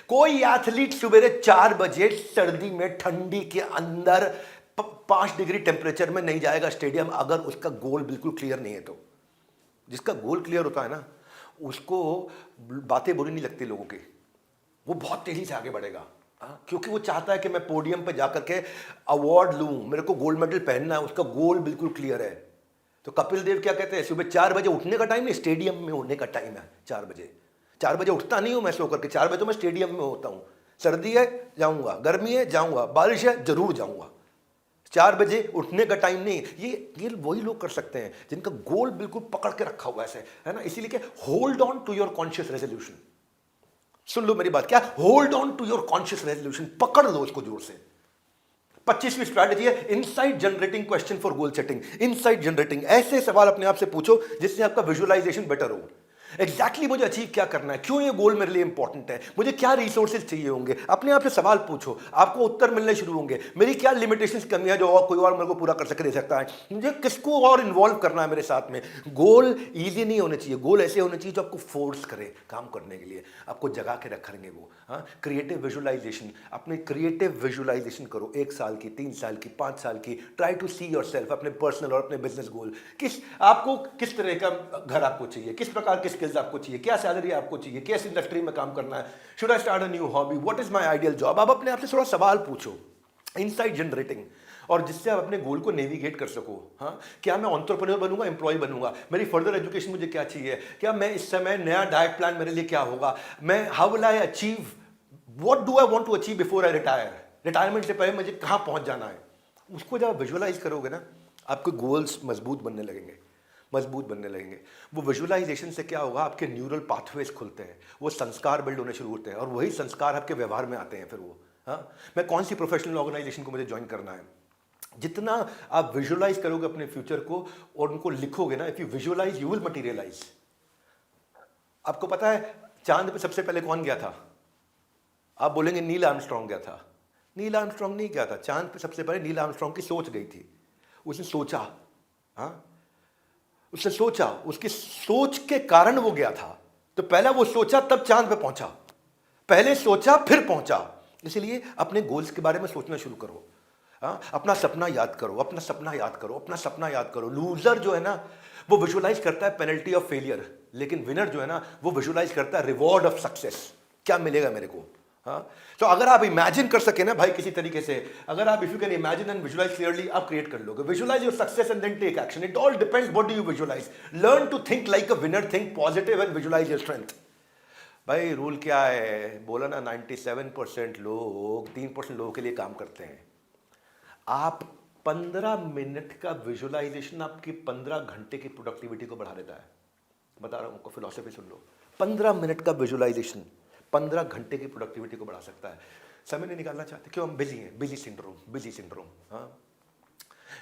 Speaker 1: कोई एथलीट सवेरे 4 बजे सर्दी में ठंडी के अंदर 5 डिग्री टेम्परेचर में नहीं जाएगा स्टेडियम, अगर उसका गोल बिल्कुल क्लियर नहीं है तो। जिसका गोल क्लियर होता है ना, उसको बातें बुरी नहीं लगती लोगों की, वो बहुत तेजी से आगे बढ़ेगा, क्योंकि वो चाहता है कि मैं पोडियम पे जाकर के अवार्ड लूं, मेरे को गोल्ड मेडल पहनना है, उसका गोल बिल्कुल क्लियर है। तो कपिल देव क्या कहते हैं, सुबह 4 बजे उठने का टाइम नहीं, स्टेडियम में होने का टाइम है 4 बजे। 4 बजे उठता नहीं हूं मैं सो करके, 4 बजे तो मैं स्टेडियम में होता हूं। सर्दी है जाऊंगा, गर्मी है जाऊंगा, बारिश है जरूर जाऊंगा। 4 बजे उठने का टाइम नहीं। ये वही लोग कर सकते हैं जिनका गोल बिल्कुल पकड़ के रखा हुआ है ना। इसीलिए hold on to your conscious resolution. सुन लो मेरी बात, क्या, hold on to your conscious resolution, पकड़ लो उसको जोर से। 25वीं स्ट्रैटेजी है insight generating question for goal setting. Insight generating, ऐसे सवाल अपने आप से पूछो जिससे आपका विजुअलाइजेशन बेटर हो। एग्जैक्टली मुझे अचीव क्या करना है, क्यों ये गोल मेरे लिए इंपॉर्टेंट है, मुझे क्या रिसोर्सेज चाहिए होंगे, अपने आप से सवाल पूछो, आपको उत्तर मिलने शुरू होंगे। मेरी क्या लिमिटेशंस, कमियां जो और कोई और मेरे को पूरा कर सके दे सकता है, मुझे किसको और इन्वॉल्व करना है मेरे साथ में। गोल इजी नहीं होने चाहिए, गोल ऐसे होने चाहिए जो आपको फोर्स करे काम करने के लिए, आपको जगा के रखेंगे वो। हाँ, क्रिएटिव विजुअलाइजेशन, अपने क्रिएटिव विजुअलाइजेशन करो, 1 साल की, 3 साल की, 5 साल की। Try to see yourself, अपने पर्सनल और अपने बिजनेस गोल। आपको किस तरह का घर आपको चाहिए, किस प्रकार के स्किल्स आपको चाहिए, क्या सैलरी आपको चाहिए, किस इंडस्ट्री में काम करना है, should I start a new hobby, what is my ideal job. आप अपने आप से थोड़ा सवाल पूछो, इनसाइट जनरेटिंग, और जिससे आप अपने गोल को नेविगेट कर सको। हाँ, क्या मैं एंटरप्रेन्योर बनूंगा, एम्प्लॉय बनूंगा, मेरी फर्दर एजुकेशन मुझे क्या चाहिए, क्या मैं इस समय नया डाइट प्लान मेरे लिए क्या होगा, मैं how will I achieve, what do I want to achieve before I retire, retirement से पहले मुझे कहां पहुंच जाना है। उसको जब आप विजुअलाइज करोगे ना, आपके गोल्स मजबूत बनने लगेंगे। वो विजुअलाइजेशन से क्या होगा, आपके न्यूरल पाथवेज खुलते हैं, वो संस्कार बिल्ड होने शुरू होते हैं, और वही संस्कार आपके व्यवहार में आते हैं फिर वो। हाँ, मैं कौन सी प्रोफेशनल ऑर्गेनाइजेशन को मुझे ज्वाइन करना है, जितना आप विजुअलाइज करोगे अपने फ्यूचर को और उनको लिखोगे ना, if you visualise you will materialise. आपको पता है चांद पे सबसे पहले कौन गया था, आप बोलेंगे नील आर्मस्ट्रॉन्ग गया था। नील आर्मस्ट्रॉन्ग नहीं गया था, चांद पे सबसे पहले नील आर्मस्ट्रॉन्ग की सोच गई थी। उसने सोचा, हाँ, उसने सोचा, उसकी सोच के कारण वो गया था। तो पहला वो सोचा तब चांद पे पहुंचा, पहले सोचा फिर पहुंचा। इसलिए अपने गोल्स के बारे में सोचना शुरू करो। हाँ, अपना सपना याद करो, अपना सपना याद करो, अपना सपना याद करो। लूजर जो है ना, वो विजुअलाइज करता है पेनल्टी ऑफ फेलियर, लेकिन विनर जो है ना, वो विजुअलाइज करता है रिवॉर्ड ऑफ सक्सेस, क्या मिलेगा मेरे को। हाँ, तो अगर आप इमेजिन कर सके ना भाई किसी तरीके से, अगर आप if you can imagine and visualise clearly, आप क्रिएट कर लोगे। Visualise your success and then take action. It all depends what do you visualise. Learn to think like a winner, think positive and visualise your strength. भाई rule क्या है, बोला ना, 97% लोग 3% लोगों के लिए काम करते हैं। आप 15 मिनट का विजुअलाइजेशन आपकी 15 घंटे की प्रोडक्टिविटी को बढ़ा देता है। बता रहा हूं आपको, फिलॉसफी सुन लो। 15 मिनट का विजुअलाइजेशन 15 घंटे की प्रोडक्टिविटी को बढ़ा सकता है। समय नहीं निकालना चाहते, क्यों, हम बिजी हैं, बिजी सिंड्रोम। हाँ,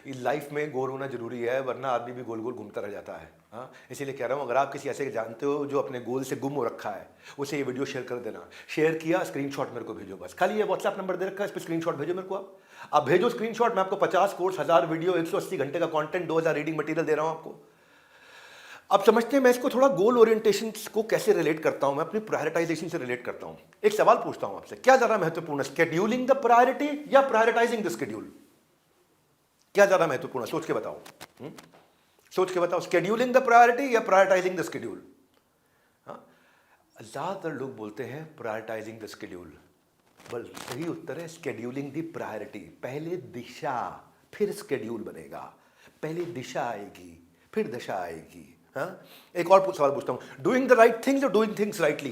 Speaker 1: लाइफ में गोल होना जरूरी है, वरना आदमी भी गोल गोल घूमता रह जाता है। हाँ, इसीलिए कह रहा हूँ, अगर आप किसी ऐसे जानते हो जो अपने गोल से गुम हो रखा है, उसे ये वीडियो शेयर कर देना। शेयर किया, स्क्रीनशॉट मेरे को भेजो बस। खाली ये व्हाट्सएप नंबर दे रखा है, इस पर स्क्रीनशॉट भेजो मेरे को। आप भेजो स्क्रीनशॉट, मैं आपको 50 कोर्स, 1000 वीडियो, 180 घंटे का कंटेंट, 2000 रीडिंग मटेरियल दे रहा हूँ आपको। अब समझते हैं मैं इसको थोड़ा गोल ओरिएंटेशन को कैसे रिलेट करता हूं, मैं अपनी प्रायोरिटाइजेशन से रिलेट करता हूं। एक सवाल पूछता हूं आपसे, क्या ज्यादा महत्वपूर्ण है, स्केड्यूलिंग द प्रायोरिटी या प्रायोरिटाइजिंग द स्केड्यूल? क्या ज्यादा महत्वपूर्ण है, सोच के बताओ। सोच के बताओ, स्केड्यूलिंग द प्रायोरिटी या प्रायोरिटाइजिंग द स्केड्यूल? ज्यादातर लोग बोलते हैं प्रायोरिटाइजिंग द स्केड्यूल, बल सही उत्तर है स्केड्यूलिंग द प्रायोरिटी। पहले दिशा फिर स्केड्यूल बनेगा, पहले दिशा आएगी फिर दशा आएगी। हाँ, एक और सवाल पूछता हूं, डूइंग द राइट थिंग्स और डूइंग थिंग्स राइटली?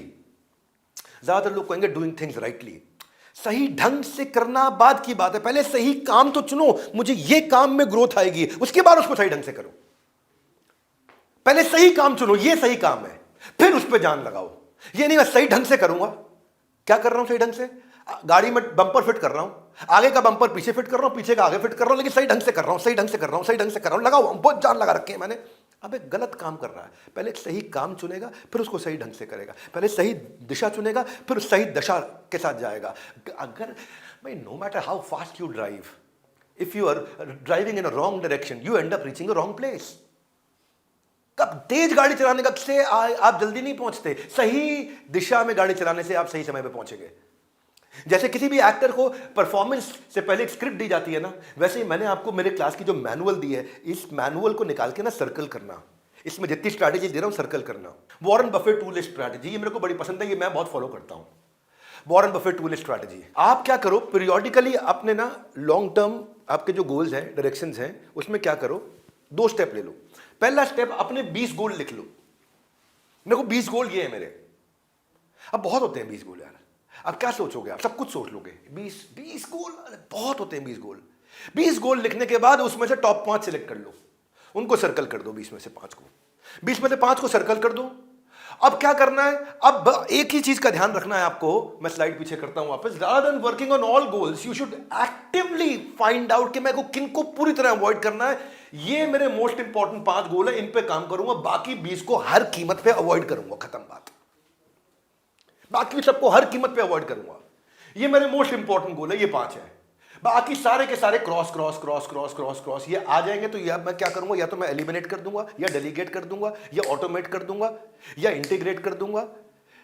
Speaker 1: ज्यादातर लोग कहेंगे डूइंग थिंग्स राइटली, सही ढंग से करना बाद की बात है, पहले सही काम तो चुनो, मुझे ये काम में ग्रोथ आएगी, उसके बाद उसको सही ढंग से करो। पहले सही काम चुनो, ये सही काम है, फिर उस पर जान लगाओ। ये नहीं मैं सही ढंग से करूंगा, क्या कर रहा हूं सही ढंग से? गाड़ी में बंपर फिट कर रहा हूं, आगे का बंपर पीछे फिट कर रहा हूं, पीछे का आगे फिट कर रहा हूं, लेकिन सही ढंग से कर रहा हूं, सही ढंग से कर रहा हूं, सही ढंग से कर रहा हूं, लगाओ, बहुत जान लगा रखी है मैंने। अब एक गलत काम कर रहा है, पहले सही काम चुनेगा फिर उसको सही ढंग से करेगा, पहले सही दिशा चुनेगा फिर सही दशा के साथ जाएगा। अगर भाई no matter how fast you drive, if you are driving in a wrong direction you end up reaching a wrong place. कब तेज गाड़ी चलाने का से आप जल्दी नहीं पहुंचते, सही दिशा में गाड़ी चलाने से आप सही समय पे पहुंचेंगे। जैसे किसी भी एक्टर को परफॉर्मेंस से पहले एक स्क्रिप्ट दी जाती है ना, वैसे ही मैंने आपको मेरे क्लास की जो मैनुअल दी है, इस मैनुअल को निकाल के ना सर्कल करना, इसमें जितनी स्ट्रैटेजी दे रहा हूं सर्कल करना। Warren Buffett two list strategy, ये मेरे को बड़ी पसंद है, ये मैं बहुत फॉलो करता हूं। Warren Buffett two list strategy, आप क्या करो, पीरियोडिकली अपने ना लॉन्ग टर्म आपके जो गोल्स हैं, डायरेक्शंस हैं, उसमें क्या करो, 2 स्टेप ले लो। पहला स्टेप, अपने 20 गोल लिख लो। मेरे को 20 गोल ये है मेरे। अब बहुत होते हैं 20 गोल यार, अब क्या सोचोगे आप, सब कुछ सोच लोगे। 20 गोल बहुत होते हैं। 20 गोल लिखने के बाद उसमें से टॉप 5 सिलेक्ट कर लो, उनको सर्कल कर दो। 20 में से 5 को, 20 में से 5 को सर्कल कर दो। अब क्या करना है, अब एक ही चीज का ध्यान रखना है आपको, मैं स्लाइड पीछे करता हूं वापस। Rather than working on all goals you should actively find out कि मैं को किन को पूरी तरह अवॉइड करना है। ये मेरे मोस्ट इंपॉर्टेंट 5 गोल है, इन पे काम करूंगा, बाकी 20 को हर कीमत पे अवॉइड करूंगा, खत्म बात। बाकी सबको हर कीमत पे अवॉइड करूंगा। ये मेरे मोस्ट इंपॉर्टेंट गोल है, ये 5 है। बाकी सारे के सारे cross cross cross cross cross cross ये आ जाएंगे, तो या मैं क्या करूंगा, या तो मैं एलिमिनेट कर दूंगा, या डेलीगेट कर दूंगा, या ऑटोमेट कर दूंगा, या इंटीग्रेट कर दूंगा,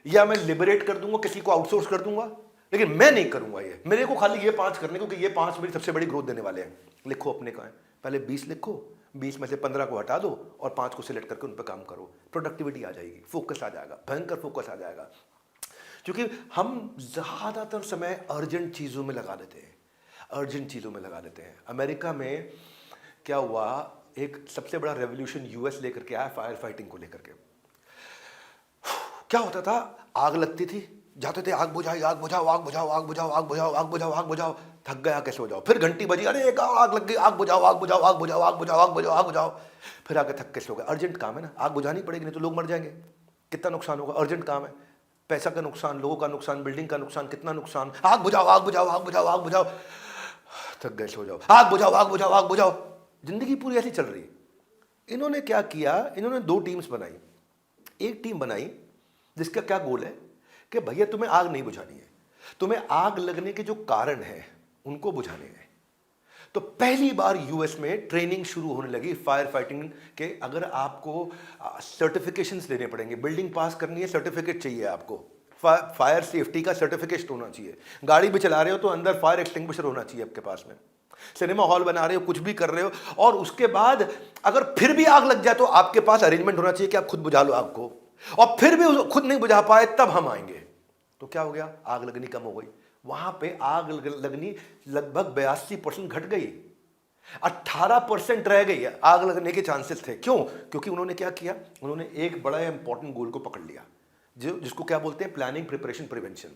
Speaker 1: या मैं लिबरेट कर दूंगा, किसी को आउटसोर्स कर दूंगा। लेकिन मैं नहीं करूंगा ये, मेरे को खाली ये 5 करने, क्योंकि ये 5 मेरी सबसे बड़ी ग्रोथ देने वाले हैं। लिखो अपने का है, पहले 20 लिखो, 20 में से 15 को हटा दो और 5 को सिलेक्ट करके उन पर काम करो। प्रोडक्टिविटी आ जाएगी, फोकस आ जाएगा, भयंकर फोकस आ जाएगा। क्योंकि हम ज्यादातर समय अर्जेंट चीजों में लगा देते हैं, अर्जेंट चीजों में लगा देते हैं। अमेरिका में क्या हुआ, एक सबसे बड़ा रेवोल्यूशन यूएस लेकर के आया फायर फाइटिंग को लेकर के। क्या होता था, आग लगती थी, जाते थे आग बुझाओ आग बुझाओ आग बुझाओ आग बुझाओ आग बुझाओ आग बुझाओ आग बुझाओ, थक गया कैसे हो जाओ, फिर घंटी बजी, अरे आग लग गई, आग बुझाओ आग बुझाओ आग बुझाओ आग बुझाओ आग बुझाओ आग बुझाओ, फिर आगे थक कैसे हो गया। अर्जेंट काम है ना, आग बुझानी पड़ेगी, नहीं तो लोग मर जाएंगे, कितना नुकसान होगा। अर्जेंट काम है, पैसा का नुकसान, लोगों का नुकसान, बिल्डिंग का नुकसान, कितना नुकसान। आग बुझाओ आग बुझाओ आग बुझाओ आग बुझाओ, थक गए सो जाओ, आग बुझाओ आग बुझाओ आग बुझाओ। जिंदगी पूरी ऐसी चल रही है। इन्होंने क्या किया, इन्होंने 2 टीम्स बनाई। एक टीम बनाई जिसका क्या गोल है कि भैया तुम्हें आग नहीं बुझानी है, तुम्हें आग लगने के जो कारण है उनको बुझाने हैं। तो पहली बार यूएस में ट्रेनिंग शुरू होने लगी फायर फाइटिंग के। अगर आपको सर्टिफिकेशंस लेने पड़ेंगे, बिल्डिंग पास करनी है, सर्टिफिकेट चाहिए आपको, फायर सेफ्टी का सर्टिफिकेट होना चाहिए। गाड़ी भी चला रहे हो तो अंदर फायर एक्सटिंग्विशर होना चाहिए आपके पास में। सिनेमा हॉल बना रहे हो, कुछ भी कर रहे हो, और उसके बाद अगर फिर भी आग लग जाए तो आपके पास अरेंजमेंट होना चाहिए कि आप खुद बुझा लो आग को, और फिर भी खुद नहीं बुझा पाए तब हम आएंगे। तो क्या हो गया, आग लगनी कम हो गई। वहां पे आग लगनी लगभग 82% घट गई, 18% रह गई आग लगने के चांसेस थे। क्यों? क्योंकि उन्होंने क्या किया, उन्होंने एक बड़ा इंपॉर्टेंट गोल को पकड़ लिया, जिसको क्या बोलते हैं, planning preparation prevention.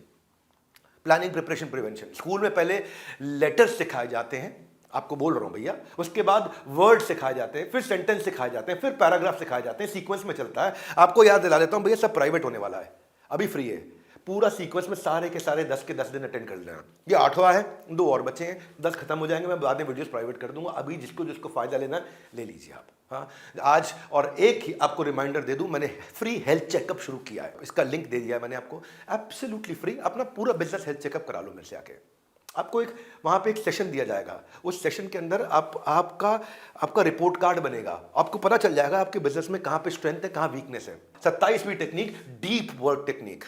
Speaker 1: Planning preparation prevention. School में पहले लेटर्स सिखाए जाते हैं, आपको बोल रहा हूं भैया, उसके बाद वर्ड सिखाए जाते हैं, फिर सेंटेंस सिखाए जाते हैं, फिर पैराग्राफ सिखाए जाते हैं, सीक्वेंस में चलता है। आपको याद दिला देता हूं भैया, सब प्राइवेट होने वाला है, अभी फ्री है। पूरा सीक्वेंस में सारे के सारे 10 के 10 दिन अटेंड कर लेना। ये 8वां है, 2 और बचे हैं, 10 खत्म हो जाएंगे, मैं बाद में वीडियोस प्राइवेट कर दूंगा। अभी जिसको जिसको फायदा लेना है, ले लीजिए आप। हाँ, आज और एक ही आपको रिमाइंडर दे दूं, मैंने फ्री हेल्थ चेकअप शुरू किया है, इसका लिंक दे दिया है मैंने आपको, एब्सोल्युटली फ्री। अपना पूरा बिजनेस हेल्थ चेकअप करा लो मेरे से आके। आपको एक वहां पे एक सेशन दिया जाएगा, उस सेशन के अंदर आपका रिपोर्ट कार्ड बनेगा, आपको पता चल जाएगा आपके बिजनेस में कहां पे स्ट्रेंथ है, कहां वीकनेस है। 27वीं टेक्निक, डीप वर्क टेक्निक।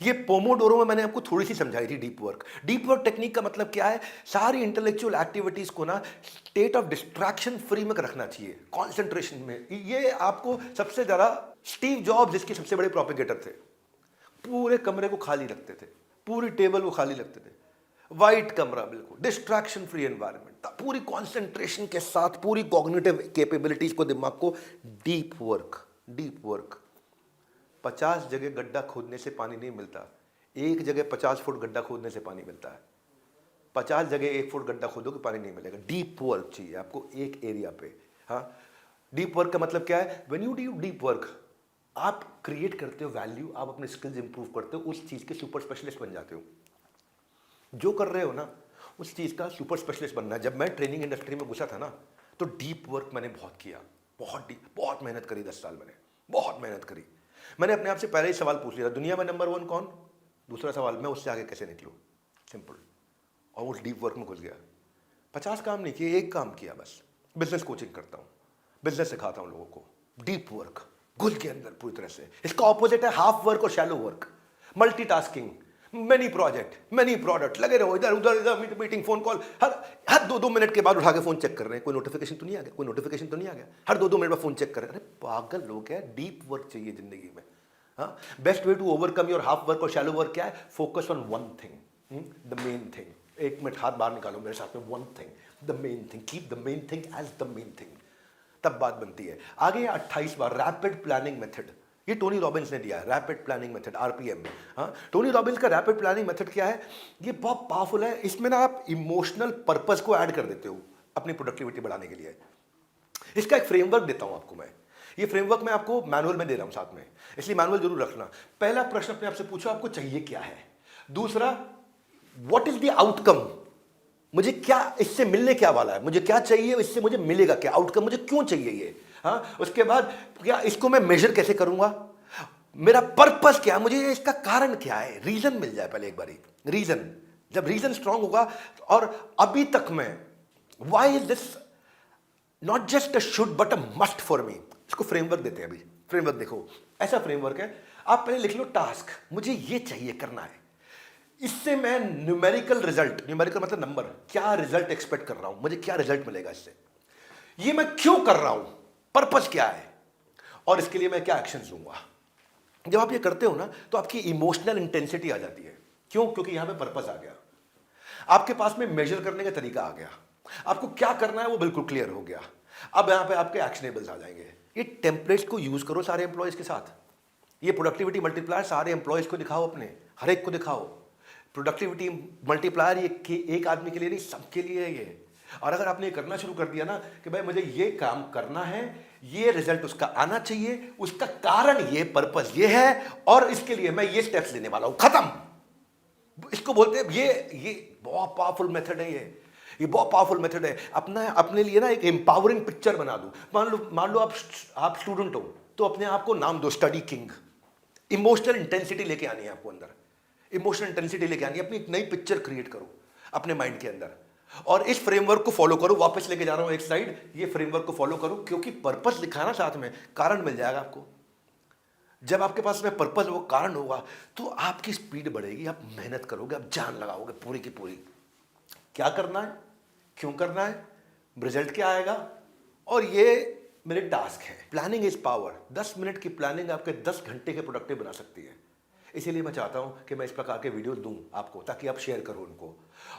Speaker 1: ये पोमोडोरो में मैंने आपको थोड़ी सी समझाई थी। डीप वर्क टेक्निक का मतलब क्या है, सारी इंटेलेक्चुअल एक्टिविटीज को ना स्टेट ऑफ डिस्ट्रैक्शन फ्री में रखना चाहिए, कॉन्सेंट्रेशन में। ये आपको सबसे ज्यादा स्टीव जॉब्स जिसके सबसे बड़े प्रोपेगेटर थे, पूरे कमरे को खाली रखते थे, पूरी टेबल को खाली रखते थे, वाइट कमरा, बिल्कुल डिस्ट्रैक्शन फ्री एनवायरनमेंट, पूरी कॉन्सेंट्रेशन के साथ, पूरी कॉग्निटिव कैपेबिलिटीज को, दिमाग को। Deep work. 50 जगह गड्ढा खोदने से पानी नहीं मिलता, एक जगह 50 फुट गड्ढा खोदने से पानी मिलता है। 50 जगह 1 फुट गड्ढा खोदोगे पानी नहीं मिलेगा। डीप वर्क चाहिए आपको एक एरिया पे। हाँ, डीप वर्क का मतलब क्या है, when you do deep work, आप क्रिएट करते हो वैल्यू, आप अपने स्किल्स इंप्रूव करते हो, उस चीज के सुपर स्पेशलिस्ट बन जाते हो। जो कर रहे हो ना, उस चीज का सुपर स्पेशलिस्ट बनना है। जब मैं ट्रेनिंग इंडस्ट्री में घुसा था ना, तो डीप वर्क मैंने बहुत किया, बहुत मेहनत करी। 10 साल मैंने बहुत मेहनत करी। मैंने अपने आप से पहले ही सवाल पूछ लिया, दुनिया में नंबर 1 कौन? दूसरा सवाल, मैं उससे आगे कैसे निकलूं? सिंपल। और उस डीप वर्क में घुस गया। 50 काम नहीं किए, एक काम किया बस। बिजनेस कोचिंग करता हूं, बिजनेस सिखाता हूं लोगों को। डीप वर्क, घुस के अंदर पूरी तरह से। इसका ऑपोजिट है हाफ वर्क और shallow work. Multitasking, many product, लगे रहो इधर उधर, मीटिंग, फोन कॉल, हर 2-2 मिनट के बाद उठा के फोन चेक कर रहे हैं, कोई नोटिफिकेशन तो नहीं आ गया, हर 2-2 मिनट में फोन चेक कर रहे हैं। अरे पागल लोग हैं। डीप वर्क चाहिए जिंदगी में। हाँ, best way to overcome your half work और शैलो वर्क क्या है? Focus on one thing, the main thing. 1 minute हाथ बाहर निकालो मेरे साथ में, one thing, the main thing, keep the main thing as the main thing, तब बात बनती है। आगे 28 बार रैपिड प्लानिंग मेथड, ये टोनी रॉबिन्स ने दिया है, रैपिड प्लानिंग मेथड, आरपीएम। हाँ, टोनी रॉबिन्स का रैपिड प्लानिंग मेथड क्या है? ये बहुत पावरफुल है। इसमें ना आप इमोशनल पर्पस को ऐड कर देते हो अपनी प्रोडक्टिविटी बढ़ाने के लिए। इसका एक फ्रेमवर्क देता हूं आपको मैं। ये फ्रेमवर्क मैं आपको मैनुअल में दे रहा हूं साथ में, इसलिए मैनुअल जरूर रखना। पहला प्रश्न अपने आप से पूछो, आपको चाहिए क्या है? दूसरा, व्हाट इज द आउटकम? मुझे क्या इससे मिलने क्या वाला है, मुझे क्या चाहिए, इससे मुझे मिलेगा क्या आउटकम, मुझे क्यों चाहिए ये? हाँ, उसके बाद क्या इसको मैं मेजर कैसे करूंगा, मेरा पर्पस क्या है, मुझे इसका कारण क्या है, रीजन मिल जाए पहले एक बारी। रीजन, जब रीजन स्ट्रांग होगा, और अभी तक मैं, why is this not just a should but a must for me, इसको फ्रेमवर्क देते हैं। अभी फ्रेमवर्क देखो, ऐसा फ्रेमवर्क है, आप पहले लिख लो टास्क, मुझे ये चाहिए करना है, इससे मैं न्यूमेरिकल रिजल्ट, न्यूमेरिकल मतलब नंबर, क्या रिजल्ट एक्सपेक्ट कर रहा हूं, मुझे क्या रिजल्ट मिलेगा इससे, ये मैं क्यों कर रहा हूं, पर्पस क्या है, और इसके लिए मैं क्या एक्शन लूंगा। जब आप ये करते हो ना, तो आपकी इमोशनल इंटेंसिटी आ जाती है। क्यों? क्योंकि यहां पे पर्पस आ गया, आपके पास में मेजर करने का तरीका आ गया, आपको क्या करना है वो बिल्कुल क्लियर हो गया। अब यहां पे आपके एक्शनेबल्स आ जाएंगे। ये टेम्पलेट्स को यूज करो सारे एम्प्लॉयज के साथ। ये प्रोडक्टिविटी मल्टीप्लायर सारे एम्प्लॉयज को दिखाओ, अपने हर एक को दिखाओ। प्रोडक्टिविटी मल्टीप्लायर ये एक आदमी के लिए नहीं, सबके लिए है ये। और अगर आपने ये करना शुरू कर दिया ना कि भाई मुझे ये काम करना है, ये रिजल्ट उसका आना चाहिए, उसका कारण ये, पर्पस ये है, और इसके लिए मैं ये स्टेप्स लेने वाला हूं, खत्म। इसको बोलते हैं, ये बहुत पावरफुल मेथड है। ये बहुत पावरफुल मेथड है। अपने लिए ना एक एम्पावरिंग पिक्चर बना दो। मान लो आप स्टूडेंट हो, तो अपने आप को नाम दो स्टडी किंग। इमोशनल इंटेंसिटी लेके आनी है आपको अंदर, इमोशनल इंटेंसिटी लेके आनी है, अपनी एक नई पिक्चर क्रिएट करो अपने माइंड के अंदर, और इस फ्रेमवर्क को फॉलो करो। वापस लेके जा रहा हूं एक स्लाइड, ये फ्रेमवर्क को फॉलो करो, क्योंकि पर्पस लिखा ना साथ में, कारण मिल जाएगा आपको। जब आपके पास में पर्पस, वो कारण होगा, तो आपकी स्पीड बढ़ेगी, आप मेहनत करोगे, आप जान लगाओगे पूरी की पूरी। क्या करना है, क्यों करना है, रिजल्ट क्या आएगा, और ये मेरे टास्क है। Planning is power. 10 मिनट की प्लानिंग आपके 10 घंटे के प्रोडक्टिव बना सकती है। इसीलिए मैं चाहता हूं कि मैं इस प्रकार के वीडियो दूं आपको, ताकि आप शेयर करो उनको।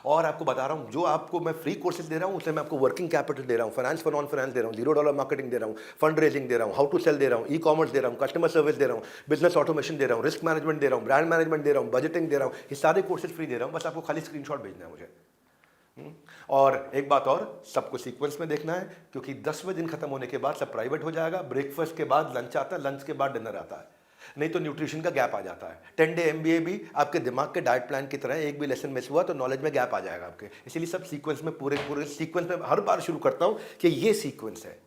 Speaker 1: और आपको बता रहा हूं, जो आपको मैं फ्री कोर्सेज दे रहा हूं, उसमें मैं आपको वर्किंग कैपिटल दे रहा हूं, फाइनेंस फॉर नॉन फाइनेंस दे रहा हूं, $0 मार्केटिंग दे रहा हूं, फंड रेजिंग दे रहा हूं, हाउ टू सेल दे रहा हूं, ई कॉमर्स दे रहा हूं, कस्टमर सर्विस दे रहा हूं, बिजनेस ऑटोमेशन दे रहा हूं, रिस्क मैनेजमेंट दे रहा हूं, ब्रांड मैनेजमेंट दे रहा हूं, बजटिंग दे रहा हूं। ये सारे कोर्सेज फ्री दे रहा हूं, बस आपको खाली स्क्रीनशॉट भेजना है मुझे। और एक बात और, सबको सीक्वेंस में देखना है, क्योंकि 10वें दिन खत्म होने के बाद सब प्राइवेट हो जाएगा। ब्रेकफास्ट के बाद लंच आता है, लंच के बाद डिनर आता है। नहीं तो न्यूट्रिशन का गैप आ जाता है। 10 डे MBA भी आपके दिमाग के डाइट प्लान की तरह है, एक भी लेसन मिस हुआ तो नॉलेज में गैप आ जाएगा आपके। इसीलिए सब सीक्वेंस में पूरे सीक्वेंस में हर बार शुरू करता हूं कि ये सीक्वेंस है।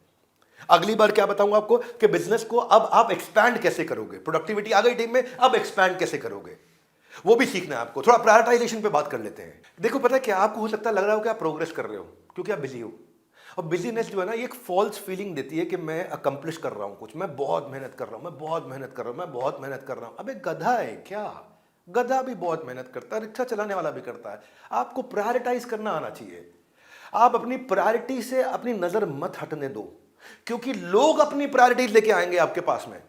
Speaker 1: अगली बार क्या बताऊंगा आपको कि बिजनेस को अब आप एक्सपैंड कैसे करोगे, प्रोडक्टिविटी आ गई टीम में, अब एक्सपैंड कैसे करोगे वो भी सीखना है आपको। थोड़ा प्रायोरिटाइजेशन पे बात कर लेते हैं। देखो पता है क्या, आपको हो सकता है लग रहा हो कि आप प्रोग्रेस कर रहे हो क्योंकि आप बिजी हो, और बिजीनेस जो है ना ये एक फॉल्स फीलिंग देती है कि मैं अकम्प्लिश कर रहा हूं कुछ, मैं बहुत मेहनत कर रहा हूं, मैं बहुत मेहनत कर रहा हूं, मैं बहुत मेहनत कर रहा हूं। अबे गधा है क्या, गधा भी बहुत मेहनत करता है, रिक्शा चलाने वाला भी करता है। आपको प्रायोरिटाइज करना आना चाहिए। आप अपनी प्रायोरिटी से अपनी नजर मत हटने दो, क्योंकि लोग अपनी प्रायोरिटीज लेके आएंगे आपके पास में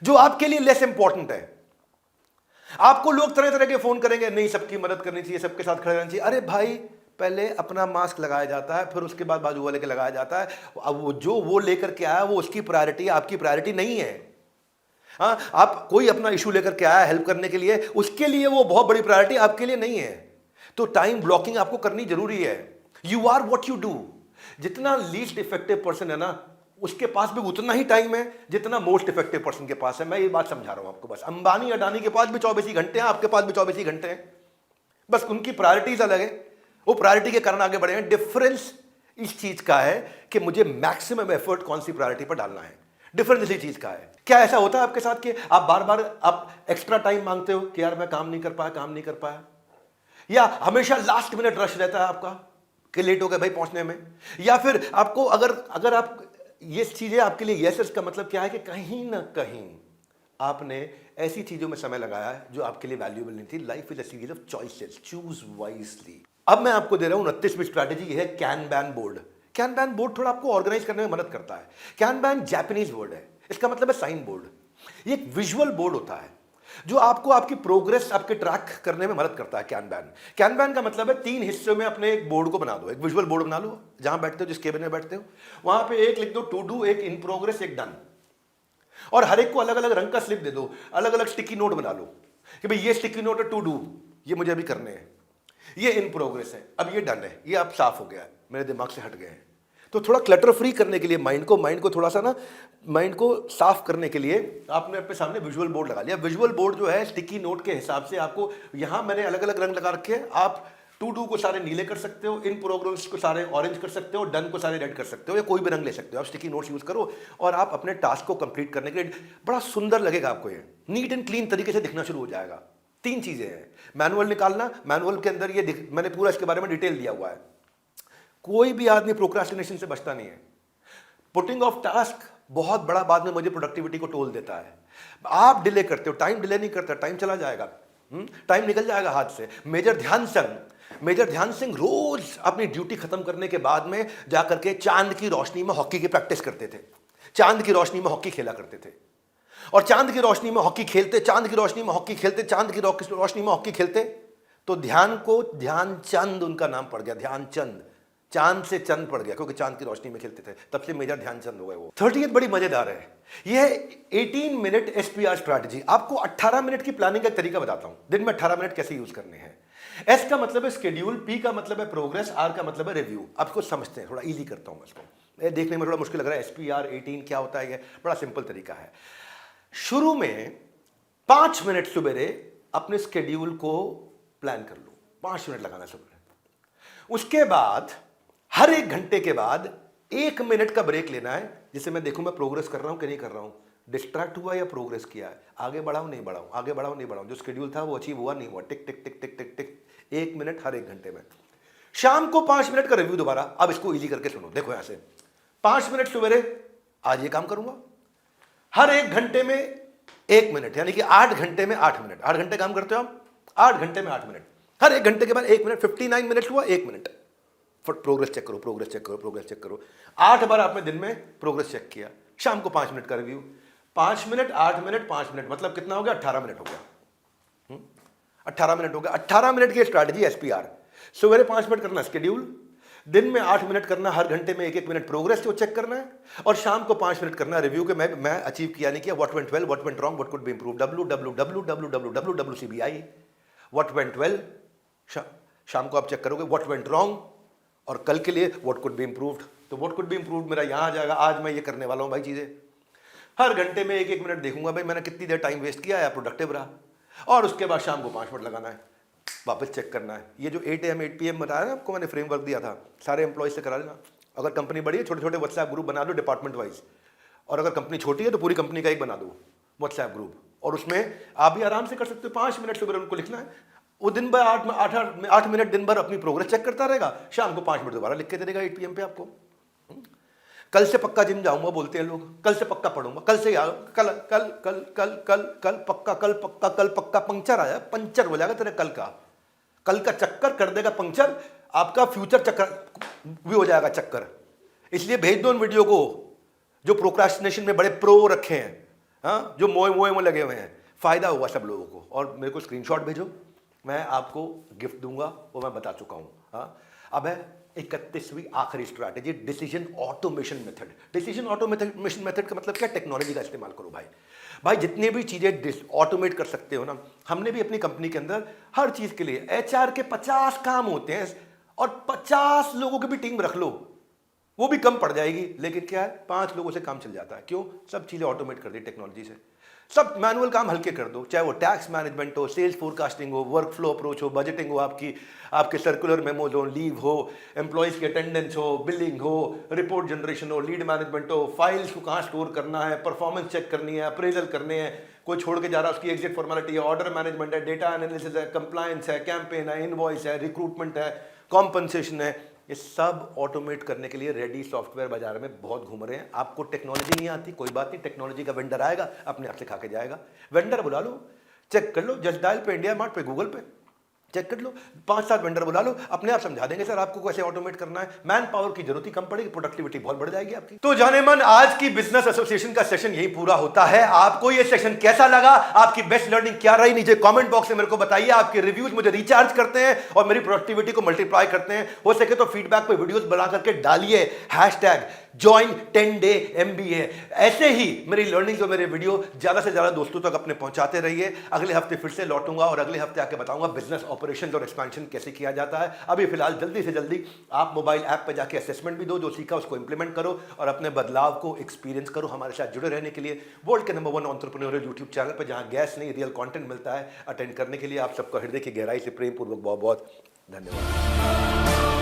Speaker 1: जो आपके लिए लेस इंपॉर्टेंट है। आपको लोग तरह तरह के फोन करेंगे, नहीं सबकी मदद करनी चाहिए, सबके साथ खड़े रहना चाहिए। अरे भाई पहले अपना मास्क लगाया जाता है, फिर उसके बाद बाजू वाले के लगाया जाता है। अब वो जो वो लेकर के आया वो उसकी प्रायोरिटी है, आपकी प्रायोरिटी नहीं है। हाँ, आप कोई अपना इशू लेकर के आया हेल्प करने के लिए, उसके लिए वो बहुत बड़ी प्रायोरिटी, आपके लिए नहीं है। तो टाइम ब्लॉकिंग आपको करनी जरूरी है। You are what you do. जितना लीस्ट इफेक्टिव पर्सन है ना, उसके पास भी उतना ही टाइम है जितना मोस्ट इफेक्टिव पर्सन के पास है। मैं ये बात समझा रहा हूं आपको। बस अंबानी अडानी के पास भी 24 ही घंटे हैं, आपके पास भी 24 ही घंटे हैं। बस उनकी प्रायोरिटीज अलग है, वो प्रायोरिटी के कारण आगे बढ़े हैं। डिफरेंस इस चीज का है कि मुझे मैक्सिमम एफर्ट कौन सी प्रायोरिटी पर डालना है। डिफरेंस इसी चीज का है। क्या ऐसा होता है आपके साथ कि आप बार बार आप एक्स्ट्रा टाइम मांगते हो कि यार मैं काम नहीं कर पाया, काम नहीं कर पाया, या हमेशा लास्ट मिनट रश रहता है आपका कि लेट हो गया भाई पहुंचने में, या फिर आपको अगर आप ये चीजें आपके लिए यस का मतलब क्या है कि कहीं ना कहीं आपने ऐसी चीजों में समय लगाया है जो आपके लिए वैल्यूएबल नहीं थी। Life is a series of choices, choose wisely. अब मैं आपको दे रहा हूं 29वीं स्ट्रैटेजी, है कैनबैन बोर्ड। कैनबैन बोर्ड थोड़ा आपको ऑर्गेनाइज करने में मदद करता है। कैनबैन जापानीज वर्ड है, इसका मतलब है साइन बोर्ड। ये एक विजुअल बोर्ड होता है जो आपको आपकी प्रोग्रेस आपके ट्रैक करने में मदद करता है। कैनबैन, कैनबैन का मतलब है 3 हिस्सों में अपने एक बोर्ड को बना दो। एक विजुअल बोर्ड बना लो, जहां बैठते हो, जिस केबिन में बैठते हो वहां पे एक लिख दो टू डू, एक इन प्रोग्रेस, एक डन, और हर एक को अलग अलग रंग का स्लिप दे दो। अलग अलग स्टिकी नोट बना लो कि भाई ये स्टिकी नोट है टू डू, ये मुझे अभी करने हैं, ये इन प्रोग्रेस है, अब ये डन है, ये अब साफ हो गया है, मेरे दिमाग से हट गए हैं। तो थोड़ा क्लटर फ्री करने के लिए माइंड को थोड़ा सा ना, माइंड को साफ करने के लिए आपने अपने सामने विजुअल बोर्ड लगा लिया। विजुअल बोर्ड जो है स्टिकी नोट के हिसाब से आपको, यहां मैंने अलग अलग रंग लगा रखे हैं। आप टू डू को सारे नीले कर सकते हो, इन प्रोग्रेस को सारे ऑरेंज कर सकते हो, डन को सारे रेड कर सकते हो, या कोई भी रंग ले सकते हो। आप स्टिकी नोट्स यूज करो और आप अपने टास्क को कंप्लीट करने के लिए, बड़ा सुंदर लगेगा आपको, ये नीट एंड क्लीन तरीके से दिखना शुरू हो जाएगा। 3 चीजें हैं। मैनुअल निकालना, मैनुअल के अंदर ये मैंने पूरा इसके बारे में डिटेल दिया हुआ है। कोई भी आदमी प्रोक्रास्टिनेशन से बचता नहीं है। पुटिंग ऑफ टास्क बहुत बड़ा बाद में मुझे प्रोडक्टिविटी को टोल देता है। आप डिले करते हो, टाइम डिले नहीं करता, टाइम चला जाएगा, टाइम निकल जाएगा हाथ से। मेजर ध्यान सिंह रोज अपनी ड्यूटी खत्म करने के बाद में जाकर के चांद की रोशनी में हॉकी की प्रैक्टिस करते थे, चांद की रोशनी में हॉकी खेला करते थे, और चांद की रोशनी में हॉकी खेलते, चांद की रोशनी में हॉकी खेलते, चांद की रोशनी में हॉकी खेलते, तो ध्यान को ध्यानचंद उनका नाम पड़ गया। ध्यानचंद, चांद से चंद पड़ गया क्योंकि चांद की रोशनी में खेलते थे, तब से मेजर ध्यानचंद हो गए वो। 30th बड़ी मजेदार है। यह 18 मिनट SPR स्ट्रैटेजी। आपको 18 मिनट की प्लानिंग का तरीका बताता हूं, दिन में 18 मिनट कैसे यूज करने हैं। S का मतलब है स्केड्यूल, P का मतलब है प्रोग्रेस, R का मतलब है रिव्यू। आपको समझते हैं, थोड़ा इजी करता हूं इसको, देखने में थोड़ा मुश्किल लग रहा है। SPR 18 क्या होता है, ये बड़ा सिंपल तरीका है। शुरू में 5 मिनट सुबेरे अपने स्केड्यूल को प्लान कर लो, 5 मिनट लगाना सुबह। उसके बाद हर 1 घंटे के बाद 1 मिनट का ब्रेक लेना है, जिससे मैं देखूं मैं प्रोग्रेस कर रहा हूं कि नहीं कर रहा हूं, डिस्ट्रैक्ट हुआ या प्रोग्रेस किया है, आगे बढ़ाऊं नहीं बढ़ाऊं, आगे बढ़ाऊं नहीं बढ़ाऊं, जो शेड्यूल था वो अचीव हुआ नहीं हुआ, टिक टिक टिक टिक टिक टिक, 1 मिनट हर 1 घंटे में। शाम को 5 मिनट का रिव्यू दोबारा। अब इसको इजी करके सुनो, देखो यहां से 5 मिनट सवेरे आज ये काम करूंगा, हर 1 घंटे में 1 मिनट, यानी कि 8 घंटे में 8 मिनट। 8 घंटे काम करते हो आप, 8 घंटे में 8 मिनट, हर 1 घंटे के बाद 1 मिनट, 59 मिनट हुआ, 1 मिनट प्रोग्रेस चेक करो, प्रोग्रेस चेक करो, प्रोग्रेस चेक करो। 8 बार आपने दिन में प्रोग्रेस चेक किया। शाम को 5 मिनट का रिव्यू, 5 मिनट, 8 मिनट, 5 मिनट, मतलब कितना हो गया, 18 मिनट हो गया। 18 मिनट हो गया। 18 मिनट की स्ट्रैटेजी SPR। सवेरे 5 मिनट करना स्केड्यूल, दिन में 8 मिनट करना, हर घंटे में 1-1 मिनट प्रोग्रेस को चेक करना है, और शाम को 5 मिनट करना रिव्यू के मैं अचीव किया नहीं किया, what went well, what went wrong, what could be improve, www.CBI, what went well. शाम को आप चेक करोगे व्हाट वेंट रॉन्ग, और कल के लिए व्हाट कुड बी इंप्रूव्ड। तो व्हाट कुड बी इंप्रूव्ड मेरा यहां आ जाएगा, आज मैं ये करने वाला हूं भाई चीजें। हर घंटे में 1-1 मिनट देखूंगा भाई मैंने कितनी देर टाइम वेस्ट किया या प्रोडक्टिव रहा, और उसके बाद शाम को 5 मिनट लगाना है, वापस चेक करना है। ये जो 8 AM 8 PM बताया ना आपको, मैंने फ्रेमवर्क दिया था, सारे एम्प्लॉयज से करा लेना। अगर कंपनी बड़ी है छोटे छोटे व्हाट्सएप ग्रुप बना दो डिपार्टमेंट वाइज, और अगर कंपनी छोटी है तो पूरी कंपनी का एक बना दो व्हाट्सएप ग्रुप, और उसमें आप भी आराम से कर सकते हो। 5 मिनट सुबह उनको लिखना है, वो दिन भर 8 मिनट दिन भर अपनी प्रोग्रेस चेक करता रहेगा, शाम को 5 मिनट दोबारा लिख के दे देगा 8 PM पे आपको। कल से पक्का जिम जाऊंगा बोलते हैं लोग, कल से पक्का पढ़ूंगा, कल से कल कल कल कल कल कल पक्का, कल पक्का, कल पक्का। पंक्चर आया, पंक्चर हो जाएगा तेरे कल का चक्कर कर देगा पंक्चर, आपका फ्यूचर चक्कर भी हो जाएगा चक्कर। इसलिए भेज दो उन वीडियो को जो प्रोक्रास्टिनेशन में बड़े प्रो रखे हैं, हाँ, जो मोए में लगे हुए हैं, फायदा होगा सब लोगों को। और मेरे को स्क्रीनशॉट भेजो, मैं आपको गिफ्ट दूंगा, वो मैं बता चुका हूं। हाँ, अब है 31वीं आखिरी strategy, decision automation method. Decision automation method का मतलब क्या? टेक्नोलॉजी का इस्तेमाल करो भाई जितनी भी चीजें ऑटोमेट कर सकते हो ना। हमने भी अपनी कंपनी के अंदर हर चीज के लिए HR के 50 काम होते हैं, और 50 लोगों की भी टीम रख लो वो भी कम पड़ जाएगी, लेकिन क्या है 5 लोगों से काम चल जाता है। क्यों? सब चीजें ऑटोमेट कर दी टेक्नोलॉजी से। सब मैनुअल काम हल्के कर दो, चाहे वो टैक्स मैनेजमेंट हो, सेल्स फोरकास्टिंग हो, वर्क फ्लो अप्रोच हो, बजटिंग हो, आपके सर्कुलर मेमोज हो, लीव हो, एम्प्लॉयज की अटेंडेंस हो, बिलिंग हो, रिपोर्ट जनरेशन हो, लीड मैनेजमेंट हो, फाइल्स को कहाँ स्टोर करना है, परफॉर्मेंस चेक करनी है, अप्रेजल करने हैं, कोई छोड़ के जा रहा है उसकी एग्जिट फॉर्मेलिटी है, ऑर्डर मैनेजमेंट है, डेटा एनालिसिस है, कंप्लायंस है, कैंपेन है, इनवॉइस है, रिक्रूटमेंट है, कॉम्पनसेशन है। ये सब ऑटोमेट करने के लिए रेडी सॉफ्टवेयर बाजार में बहुत घूम रहे हैं। आपको टेक्नोलॉजी नहीं आती, कोई बात नहीं, टेक्नोलॉजी का वेंडर आएगा, अपने आप सिखा के जाएगा। वेंडर बुला लो, चेक कर लो, जस्ट डायल पे, इंडिया मार्ट पे, गूगल पे चेक कर लो, 5-7 वेंडर बुला लो, अपने आप समझा देंगे सर आपको कैसे ऑटोमेट करना है। मैन पावर की जरूरत ही कम पड़ेगी, प्रोडक्टिविटी बहुत बढ़ जाएगी आपकी। तो जाने मन, आज की बिजनेस एसोसिएशन का सेशन यही पूरा होता है। आपको ये सेशन कैसा लगा, आपकी बेस्ट लर्निंग क्या रही, नीचे कमेंट बॉक्स में मेरे को बताइए। आपके रिव्यूज मुझे रिचार्ज करते हैं और मेरी प्रोडक्टिविटी को मल्टीप्लाई करते हैं। हो सके तो फीडबैक पे वीडियोस बना करके डालिए, #join 10 day MBA। ऐसे ही मेरी लर्निंग और मेरे वीडियो ज्यादा से ज्यादा दोस्तों तक अपने पहुंचाते रहिए। अगले हफ्ते फिर से लौटूंगा और अगले हफ्ते आके बताऊंगा बिजनेस ऑपरेशन और एक्सपेंशन कैसे किया जाता है। अभी फिलहाल जल्दी से जल्दी आप मोबाइल ऐप पे जाके असेसमेंट भी दो, जो सीखा उसको इंप्लीमेंट करो और अपने बदलाव को एक्सपीरियंस करो। हमारे साथ जुड़े रहने के लिए वर्ल्ड के नंबर 1 एंटरप्रेन्योरियल यूट्यूब चैनल पर, जहां गैस नहीं रियल कंटेंट मिलता है, अटेंड करने के लिए आप सबको हृदय की गहराई से प्रेम पूर्वक बहुत बहुत धन्यवाद।